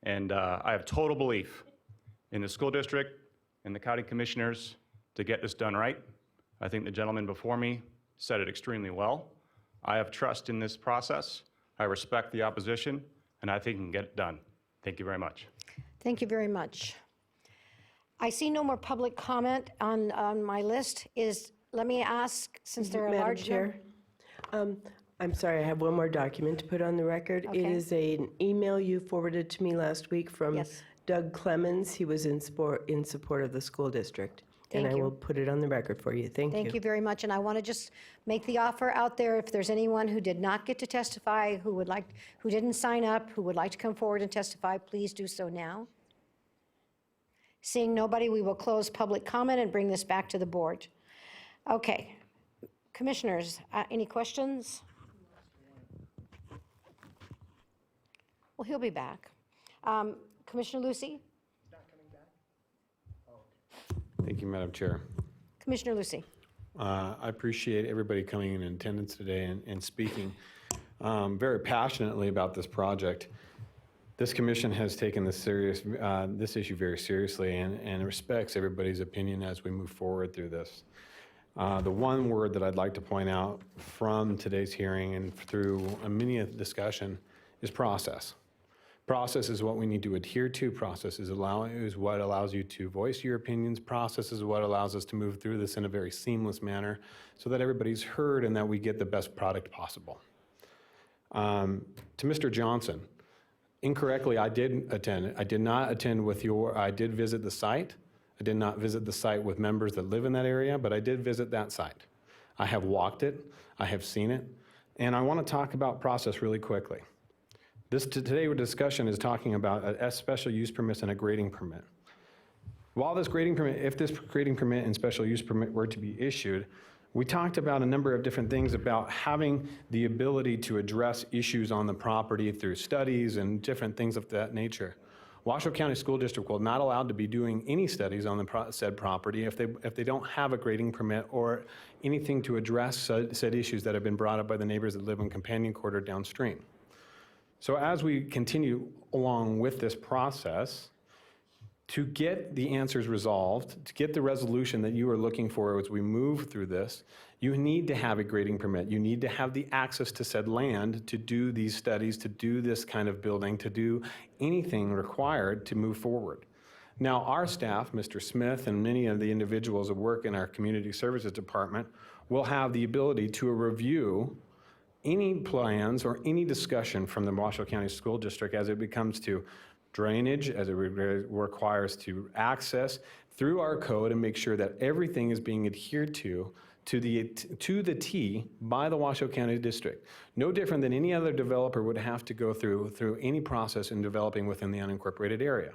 And I have total belief in the school district and the county commissioners to get this done right. I think the gentleman before me said it extremely well. I have trust in this process. I respect the opposition, and I think we can get it done. Thank you very much. Thank you very much. I see no more public comment on my list. Let me ask, since there are a large number. Madam Chair, I'm sorry, I have one more document to put on the record. Okay. It is an email you forwarded to me last week from Doug Clemens. He was in support of the school district. Thank and I you. will put it on the record for you. Thank you. Thank you very much, and I want to just make the offer out there, if there's anyone who did not get to testify, who didn't sign up, who would like to come forward and testify, please do so now. Seeing nobody, we will close public comment and bring this back to the board. Okay. Commissioners, any questions? Well, he'll be back. Commissioner Lucy? Thank you, Madam Chair. Commissioner Lucy. I appreciate everybody coming in attendance today and speaking very passionately about this project. This commission has taken this issue very seriously and respects everybody's opinion as we move forward through this. The one word that I'd like to point out from today's hearing and through a mini discussion is process. Process is what we need to adhere to. Process is what allows you to voice your opinions. Process is what allows us to move through this in a very seamless manner so that everybody's heard and that we get the best product possible. To Mr. Johnson, incorrectly, I did attend. I did not attend with I did visit the site. I did not visit the site with members that live in that area, but I did visit that site. I have walked it. I have seen it. And I want to talk about process really quickly. Today, our discussion is talking about a special use permit and a grading permit. While this grading permit, if this grading permit and special use permit were to be issued, we talked about a number of different things about having the ability to address issues on the property through studies and different things of that nature. Washoe County School District will not allowed to be doing any studies on the said property if they don't have a grading permit or anything to address said issues that have been brought up by the neighbors that live in Companion Quarter downstream. So as we continue along with this process, to get the answers resolved, to get the resolution that you are looking for as we move through this, you need to have a grading permit. You need to have the access to said land to do these studies, to do this kind of building, to do anything required to move forward. Now, our staff, Mr. Smith, and many of the individuals that work in our community services department will have the ability to review any plans or any discussion from the Washoe County School District as it becomes to drainage, as it requires to access through our code and make sure that everything is being adhered to the T by the Washoe County District. No different than any other developer would have to go through any process in developing within the unincorporated area.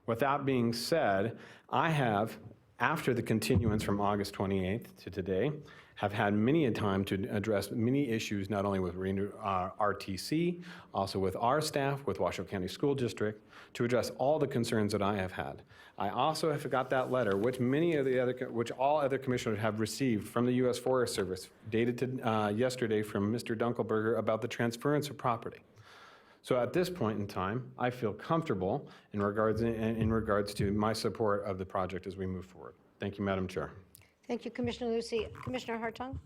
With that being said, I have, after the continuance from August 28th to today, have had many a time to address many issues, not only with RTC, also with our staff, with Washoe County School District, to address all the concerns that I have had. I also have got that letter, which all other commissioners have received from the U.S. Forest Service, dated to yesterday from Mr. Dunkelberger about the transference of property. So at this point in time, I feel comfortable in regards to my support of the project as we move forward. Thank you, Madam Chair. Thank you, Commissioner Lucy. Commissioner Hartung?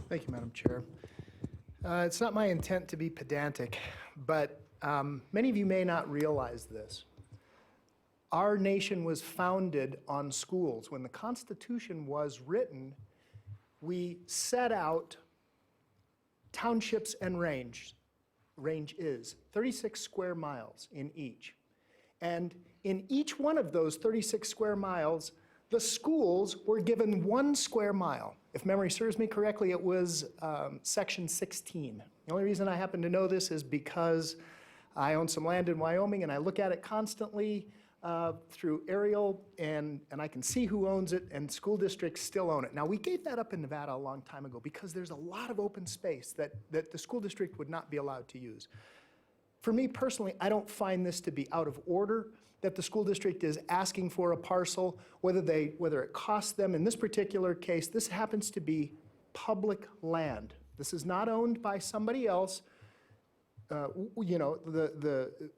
Thank you, Madam Chair. It's not my intent to be pedantic, but many of you may not realize this. Our nation was founded on schools. When the Constitution was written, we set out townships and range. Range is 36 square miles in each. And in each one of those 36 square miles, the schools were given 1 square mile. If memory serves me correctly, it was section 16. The only reason I happen to know this is because I own some land in Wyoming and I look at it constantly through aerial and I can see who owns it, and school districts still own it. Now, we gave that up in Nevada a long time ago because there's a lot of open space that the school district would not be allowed to use. For me personally, I don't find this to be out of order, that the school district is asking for a parcel, whether it costs them. In this particular case, this happens to be public land. This is not owned by somebody else. You know,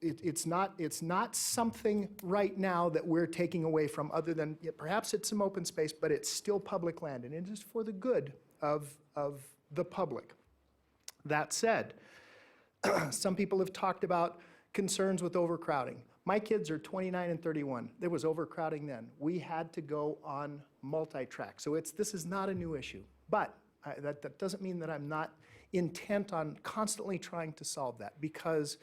it's not something right now that we're taking away from, other than perhaps it's some open space, but it's still public land, and it is for the good of the public. That said, some people have talked about concerns with overcrowding. My kids are 29 and 31. There was overcrowding then. We had to go on multi-track. So this is not a new issue. But that doesn't mean that I'm not intent on constantly trying to solve that, because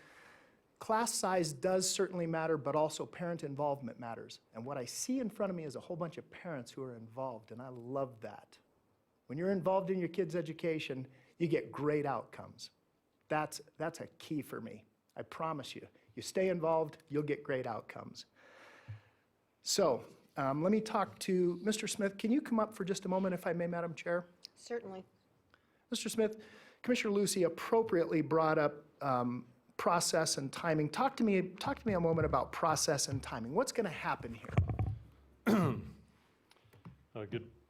class size does certainly matter, but also parent involvement matters. And what I see in front of me is a whole bunch of parents who are involved, and I love that. When you're involved in your kids' education, you get great outcomes. That's a key for me. I promise you. You stay involved, you'll get great outcomes. So let me talk to Mr. Smith. Can you come up for just a moment, if I may, Madam Chair? Certainly. Mr. Smith, Commissioner Lucy appropriately brought up process and timing. Talk to me a moment about process and timing. What's going to happen here?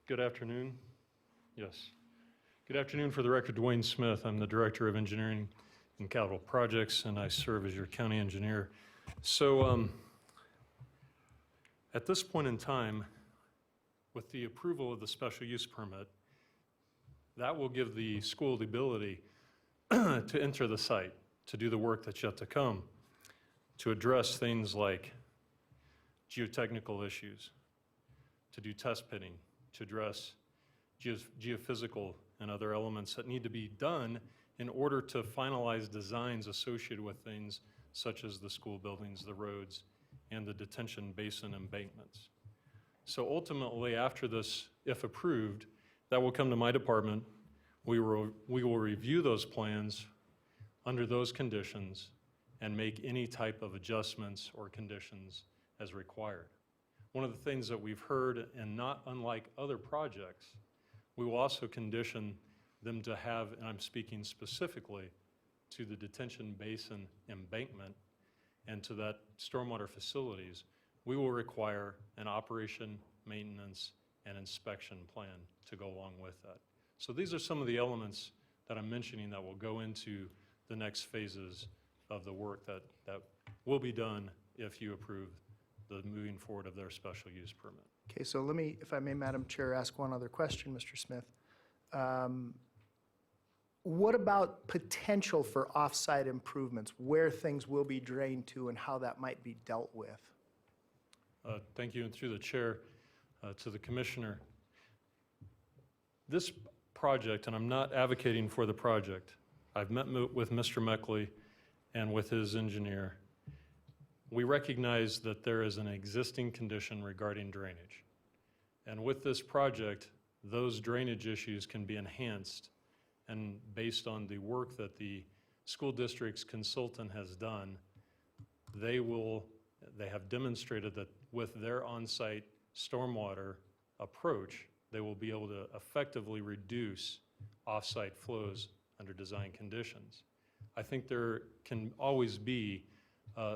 Good afternoon. Yes. Good afternoon. For the record, Dwayne Smith. I'm the Director of Engineering and Capital Projects, and I serve as your county engineer. So at this point in time, with the approval of the special use permit, that will give the school the ability to enter the site, to do the work that's yet to come, to address things like geotechnical issues, to do test pitting, to address geophysical and other elements that need to be done in order to finalize designs associated with things such as the school buildings, the roads, and the detention basin embankments. So ultimately, after this, if approved, that will come to my department. We will review those plans under those conditions and make any type of adjustments or conditions as required. One of the things that we've heard, and not unlike other projects, we will also condition them to have, and I'm speaking specifically to the detention basin embankment and to that stormwater facilities, we will require an operation, maintenance, and inspection plan to go along with that. So these are some of the elements that I'm mentioning that will go into the next phases of the work that will be done if you approve the moving forward of their special use permit. Okay, so let me, if I may, Madam Chair, ask one other question, Mr. Smith. What about potential for off-site improvements, where things will be drained to and how that might be dealt with? Thank you, and through the chair, to the commissioner. This project, and I'm not advocating for the project, I've met with Mr. Meckley and with his engineer. We recognize that there is an existing condition regarding drainage. And with this project, those drainage issues can be enhanced, and based on the work that the school district's consultant has done, they have demonstrated that with their on-site stormwater approach, they will be able to effectively reduce off-site flows under design conditions. I think there can always be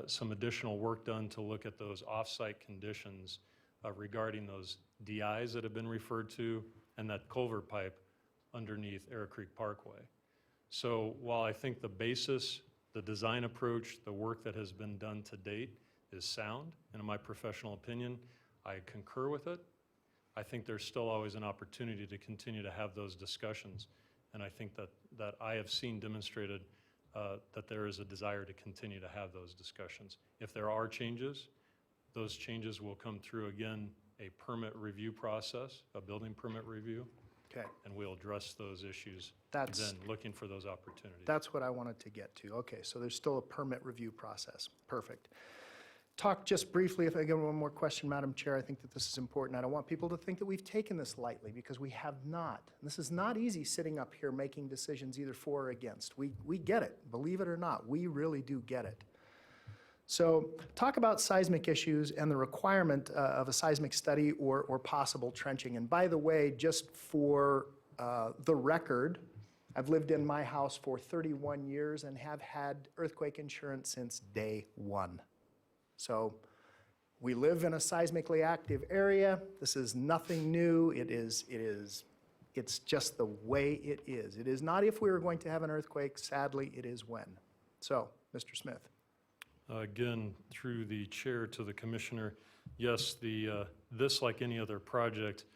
some additional work done to look at those off-site conditions regarding those DIs that have been referred to and that culvert pipe underneath Arrow Creek Parkway. So while I think the basis, the design approach, the work that has been done to date is sound, and in my professional opinion, I concur with it, I think there's still always an opportunity to continue to have those discussions. And I think that I have seen demonstrated that there is a desire to continue to have those discussions. If there are changes, those changes will come through, again, a permit review process, a building permit review. Okay. And we'll address those issues, That's- then looking for those opportunities. That's what I wanted to get to. Okay, so there's still a permit review process. Perfect. Talk just briefly, if I get one more question, Madam Chair, I think that this is important. I don't want people to think that we've taken this lightly, because we have not. This is not easy sitting up here making decisions either for or against. We get it, believe it or not, we really do get it. So talk about seismic issues and the requirement of a seismic study or possible trenching. And by the way, just for the record, I've lived in my house for 31 years and have had earthquake insurance since day one. So we live in a seismically active area. This is nothing new. It's just the way it is. It is not if we were going to have an earthquake. Sadly, it is when. So, Mr. Smith. Again, through the chair to the commissioner, yes, this, like any other project,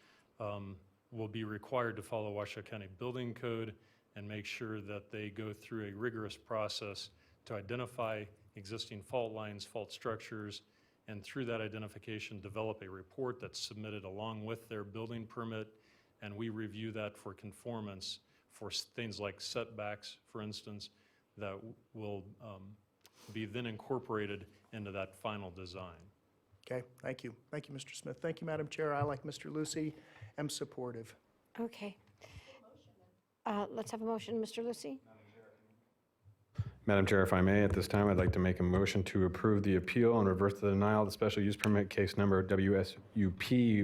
will be required to follow Washoe County Building Code and make sure that they go through a rigorous process to identify existing fault lines, fault structures, and through that identification, develop a report that's submitted along with their building permit, and we review that for conformance for things like setbacks, for instance, that will be then incorporated into that final design. Okay, thank you. Thank you, Mr. Smith. Thank you, Madam Chair. I, like Mr. Lucy, am supportive. Okay. Let's have a motion, Mr. Lucy. Madam Chair, if I may, at this time, I'd like to make a motion to approve the appeal and reverse the denial of the special use permit case number WSUP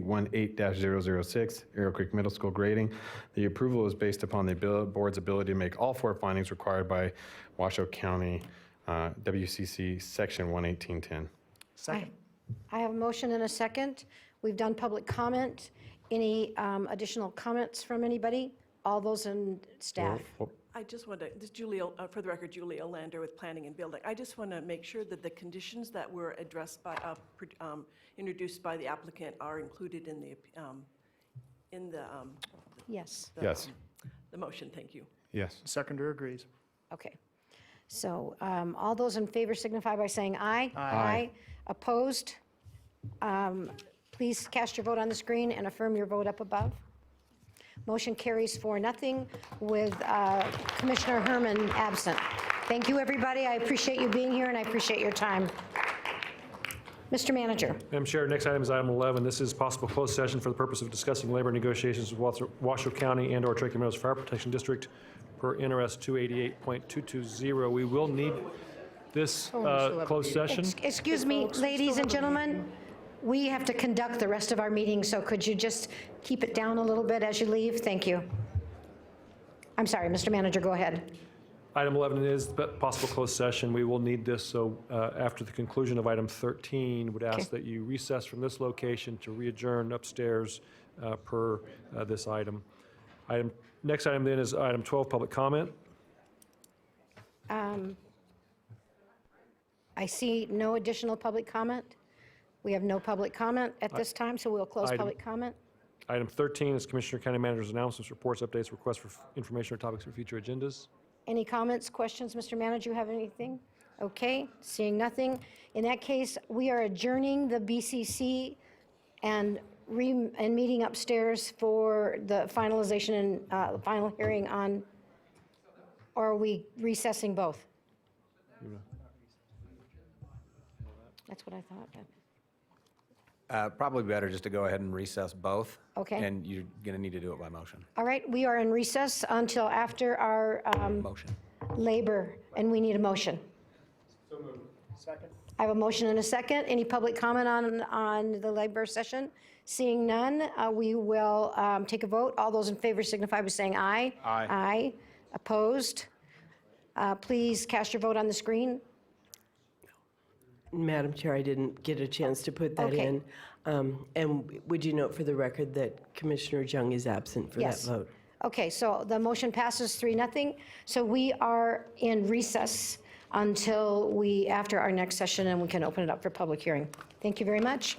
18-006, Arrow Creek Middle School grading. The approval is based upon the board's ability to make all four findings required by Washoe County WCC Section 11810. Second. I have a motion and a second. We've done public comment. Any additional comments from anybody? All those in staff? I just want to, this is Julia, for the record, Julia Lander with Planning and Building. I just want to make sure that the conditions that were addressed by, introduced by the applicant are included in the Yes. Yes. The motion. Thank you. Yes. Seconder agrees. Okay. So all those in favor signify by saying aye. Aye. Opposed? Please cast your vote on the screen and affirm your vote up above. Motion carries 4-0 with Commissioner Herman absent. Thank you, everybody. I appreciate you being here, and I appreciate your time. Mr. Manager. Madam Chair, next item is item 11. This is possible closed session for the purpose of discussing labor negotiations with Washoe County and/or Tracy Meadows Fire Protection District per NRS 288.220. We will need this closed session. Excuse me, ladies and gentlemen. We have to conduct the rest of our meeting, so could you just keep it down a little bit as you leave? Thank you. I'm sorry, Mr. Manager, go ahead. Item 11 is possible closed session. We will need this, so after the conclusion of item 13, would ask that you recess from this location to re-adjourn upstairs per this item. Next item then is item 12, public comment. I see no additional public comment. We have no public comment at this time, so we'll close Item- public comment. Item 13 is Commissioner County Manager's announcements, reports, updates, requests for information or topics for future agendas. Any comments, questions? Mr. Manager, you have anything? Okay, seeing nothing. In that case, we are adjourning the BCC and meeting upstairs for the finalization and final hearing on, or are we recessing both? That's what I thought. Probably better just to go ahead and recess both. Okay. And you're going to need to do it by motion. All right, we are in recess until after our Motion. labor, and we need a motion. So moved. Second. I have a motion and a second. Any public comment on the labor session? Seeing none, we will take a vote. All those in favor signify by saying aye. Aye. Aye. Opposed? Please cast your vote on the screen. Madam Chair, I didn't get a chance to put that Okay. in. And would you note for the record that Commissioner Jung is absent for that Yes. vote? Okay, so the motion passes 3-0. So we are in recess until after our next session, and we can open it up for public hearing. Thank you very much.